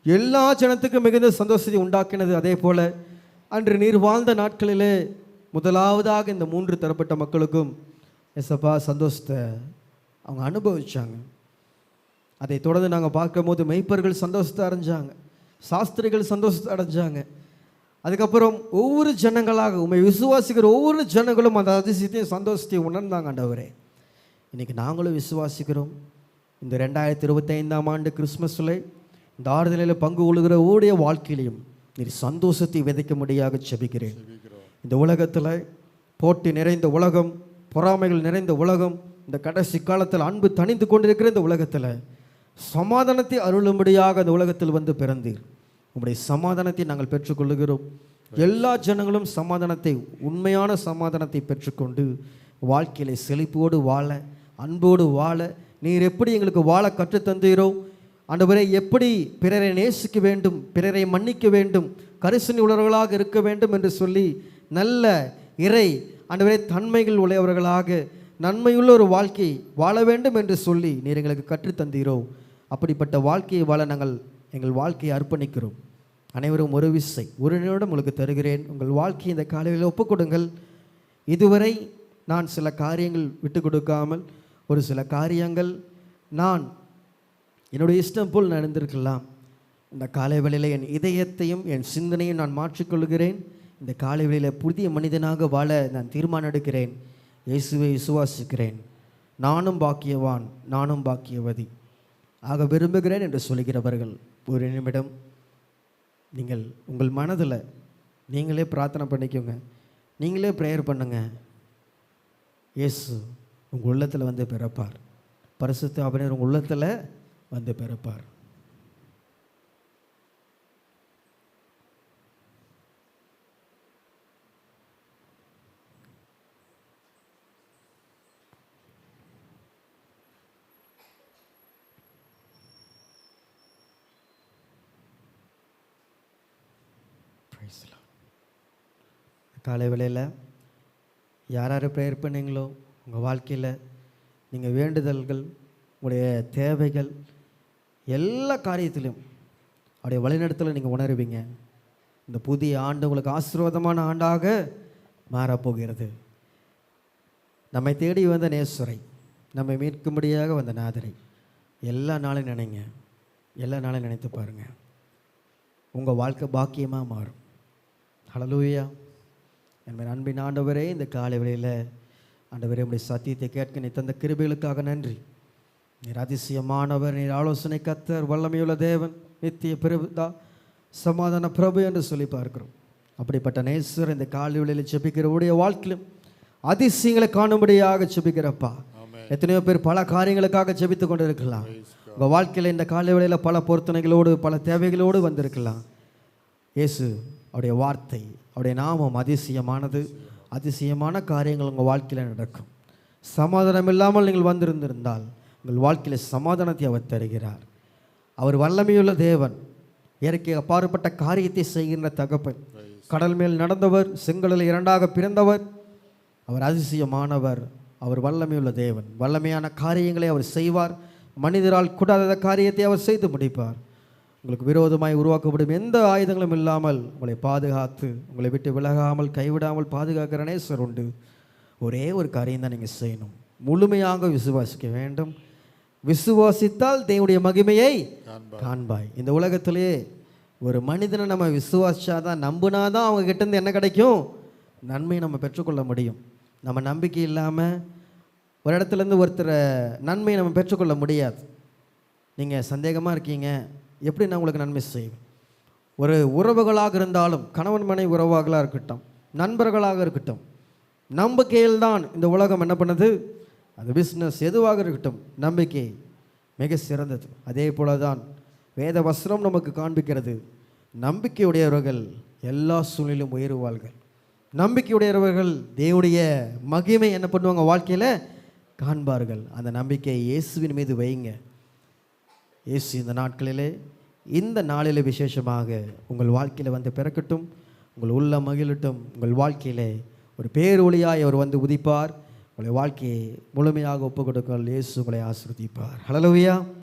எல்லா ஜனத்துக்கும் மிகுந்த சந்தோஷத்தை உண்டாக்கினது. அதே போல் அன்று நீர் வாழ்ந்த நாட்களிலே முதலாவதாக இந்த 3 தரப்பட்ட மக்களுக்கும் எசப்பா சந்தோஷத்தை அவங்க அனுபவிச்சாங்க. அதை தொடர்ந்து நாங்கள் பார்க்கும்போது மெய்ப்பர்கள் சந்தோஷத்தை அடைஞ்சாங்க, சாஸ்திரிகள் சந்தோஷத்தை அடைஞ்சாங்க. அதுக்கப்புறம் ஒவ்வொரு ஜனங்களாக உண்மை விசுவாசிக்கிற ஒவ்வொரு ஜனங்களும் அந்த அதிசயத்தையும் சந்தோஷத்தையும் உணர்ந்தாங்க. ஆண்டவரே, இன்றைக்கி நாங்களும் விசுவாசிக்கிறோம். இந்த 2025ஆம் ஆண்டு கிறிஸ்மஸில் இந்த ஆறுதலில் பங்கு கொள்கிற ஒவ்வொருடைய வாழ்க்கையிலையும் நீர் சந்தோஷத்தை விதைக்க முடியாக செபிக்கிறேன். இந்த உலகத்தில் போட்டி நிறைந்த உலகம், பொறாமைகள் நிறைந்த உலகம், இந்த கடைசி காலத்தில் அன்பு தணிந்து கொண்டிருக்கிற இந்த உலகத்தில் சமாதானத்தை அருளும்படியாக இந்த உலகத்தில் வந்து பிறந்தீர். உங்களுடைய சமாதானத்தை நாங்கள் பெற்றுக்கொள்ளுகிறோம். எல்லா ஜனங்களும் சமாதானத்தை, உண்மையான சமாதானத்தை பெற்றுக்கொண்டு வாழ்க்கையில செழிப்போடு வாழ, அன்போடு வாழ நீர் எப்படி எங்களுக்கு வாழ கற்றுத்தந்தீரோ ஆண்டவரே, எப்படி பிறரை நேசிக்க வேண்டும், பிறரை மன்னிக்க வேண்டும், கரிசனை உள்ளவர்களாக இருக்க வேண்டும் என்று சொல்லி நல்ல இறை ஆண்டவரே தன்மைகள் உடையவர்களாக நன்மையுள்ள ஒரு வாழ்க்கை வாழ வேண்டும் என்று சொல்லி நீர் எங்களுக்கு கற்றுத்தந்தீரோ அப்படிப்பட்ட வாழ்க்கையை வாழ நாங்கள் எங்கள் வாழ்க்கையை அர்ப்பணிக்கிறோம். அனைவரும் ஒரு விசை ஒரு நிமிடம் உங்களுக்கு தருகிறேன். உங்கள் வாழ்க்கையை இந்த காலையில் ஒப்புக்கொடுங்கள். இதுவரை நான் சில காரியங்கள் விட்டு கொடுக்காமல் ஒரு சில காரியங்கள் நான் என்னுடைய இஷ்டம் போல் நடந்திருக்கலாம். இந்த காலை வேளையில் என் இதயத்தையும் என் சிந்தனையும் நான் மாற்றிக்கொள்கிறேன். இந்த காலை வேளையில் புதிய மனிதனாக வாழ நான் தீர்மானம் எடுக்கிறேன். இயேசுவை விசுவாசிக்கிறேன். நானும் பாக்கியவான், நானும் பாக்கியவதி ஆக விரும்புகிறேன் என்று சொல்கிறவர்கள் ஒரு நிமிடம் நீங்கள் உங்கள் மனதில் நீங்களே பிரார்த்தனை பண்ணிக்கோங்க, நீங்களே ப்ரேயர் பண்ணுங்க. இயேசு உங்கள் உள்ளத்தில் வந்து பிறப்பார். பரிசுத்த ஆவியானவர் உங்கள் உள்ளத்தில் வந்து பிறப்பார். காலை வேளையில் யார் யார் ப்ரேயர் பண்ணீங்களோ உங்கள் வாழ்க்கையில் நீங்கள் வேண்டுதல்கள், உங்களுடைய தேவைகள், எல்லா காரியத்திலும் அவருடைய வழிநடத்தலை நீங்கள் உணருவீங்க. இந்த புதிய ஆண்டு உங்களுக்கு ஆசீர்வாதமான ஆண்டாக மாறப்போகிறது. நம்மை தேடி வந்த நேசுரை, நம்மை மீட்கும்படியாக வந்த நாதரை எல்லா நாளும் நினைங்க, எல்லா நாளும் நினைத்து பாருங்கள். உங்கள் வாழ்க்கை பாக்கியமாக மாறும். ஹல்லேலூயா. என் அன்பின் ஆண்டவரே, இந்த காலை வேளையில் ஆண்டவரே உம்முடைய சத்தியத்தை கேட்க நீ தந்த கிருபைகளுக்காக நன்றி. நீர் அதிசயமானவர், நீர் ஆலோசனை கர்த்தர், வல்லமையுள்ள தேவன், நித்திய பிரபுதா, சமாதான பிரபு என்று சொல்லி பார்க்கிறோம். அப்படிப்பட்ட நேசர் இந்த காலை வேளையில் ஜெபிக்கிற உடைய வாழ்க்கையிலும் அதிசயங்களை காணும்படியாக ஜெபிக்கிறப்பா. எத்தனையோ பேர் பல காரியங்களுக்காக ஜெபித்து கொண்டு இருக்கலாம். உங்கள் வாழ்க்கையில் இந்த காலை வேளையில் பல பொருத்தனைகளோடு, பல தேவைகளோடு வந்திருக்கலாம். இயேசு அவருடைய வார்த்தை, அவருடைய நாமம் அதிசயமானது. அதிசயமான காரியங்கள் உங்கள் வாழ்க்கையில் நடக்கும். சமாதானம் இல்லாமல் நீங்கள் வந்திருந்திருந்தால் உங்கள் வாழ்க்கையில் சமாதானத்தை அவர் தருகிறார். அவர் வல்லமையுள்ள தேவன், இயற்கை அப்பாற்பட்ட காரியத்தை செய்கின்ற தகப்பன், கடல் மேல் நடந்தவர், செங்கடலில் இரண்டாக பிறந்தவர். அவர் அதிசயமானவர், அவர் வல்லமையுள்ள தேவன். வல்லமையான காரியங்களை அவர் செய்வார். மனிதரால் கூடாத காரியத்தை அவர் செய்து முடிப்பார். உங்களுக்கு விரோதமாய் உருவாக்கப்படும் எந்த ஆயுதங்களும் இல்லாமல் உங்களை பாதுகாத்து, உங்களை விட்டு விலகாமல் கைவிடாமல் பாதுகாக்கிற நேசர் உண்டு. ஒரே ஒரு காரியம் தான் நீங்கள் செய்யணும், முழுமையாக விசுவாசிக்க வேண்டும். விசுவாசித்தால் தேவனுடைய மகிமையை காண்பாய். இந்த உலகத்திலே ஒரு மனிதனை நம்ம விசுவாசிச்சாதான், நம்பினாதான் அவங்க கிட்டேருந்து என்ன கிடைக்கும்? நன்மையை நம்ம பெற்றுக்கொள்ள முடியும். நம்ம நம்பிக்கை இல்லாமல் ஒரு இடத்துலேருந்து ஒருத்தரை நன்மையை நம்ம பெற்றுக்கொள்ள முடியாது. நீங்கள் சந்தேகமாக இருக்கீங்க, எப்படி நான் உங்களுக்கு நன்மை செய்வேன்? ஒரு உறவுகளாக இருந்தாலும், கணவன் மனைவி உறவாகலாக இருக்கட்டும், நண்பர்களாக இருக்கட்டும், நம்பிக்கையில் தான் இந்த உலகம் என்ன பண்ணுது? அது பிஸ்னஸ் எதுவாக இருக்கட்டும், நம்பிக்கை மிக சிறந்தது. அதே போல தான் வேத வசனம் நமக்கு காண்பிக்கிறது. நம்பிக்கையுடையவர்கள் எல்லா சூழ்நிலையும் உயருவார்கள். நம்பிக்கையுடையவர்கள் தேவனுடைய மகிமை என்ன பண்ணுவாங்க? வாழ்க்கையில் காண்பார்கள். அந்த நம்பிக்கையை இயேசுவின் மீது வைங்க. இயேசு இந்த நாட்களிலே, இந்த நாளிலே விசேஷமாக உங்கள் வாழ்க்கையில் வந்து பிறக்கட்டும், உங்கள் உள்ள மகிழட்டும். உங்கள் வாழ்க்கையிலே ஒரு பேரொளியாய் அவர் வந்து உதிப்பார். உங்களுடைய வாழ்க்கையை முழுமையாக ஒப்புக் கொடுக்க இயேசு உங்களை ஆசீர்வதிப்பார். ஹல்லேலூயா.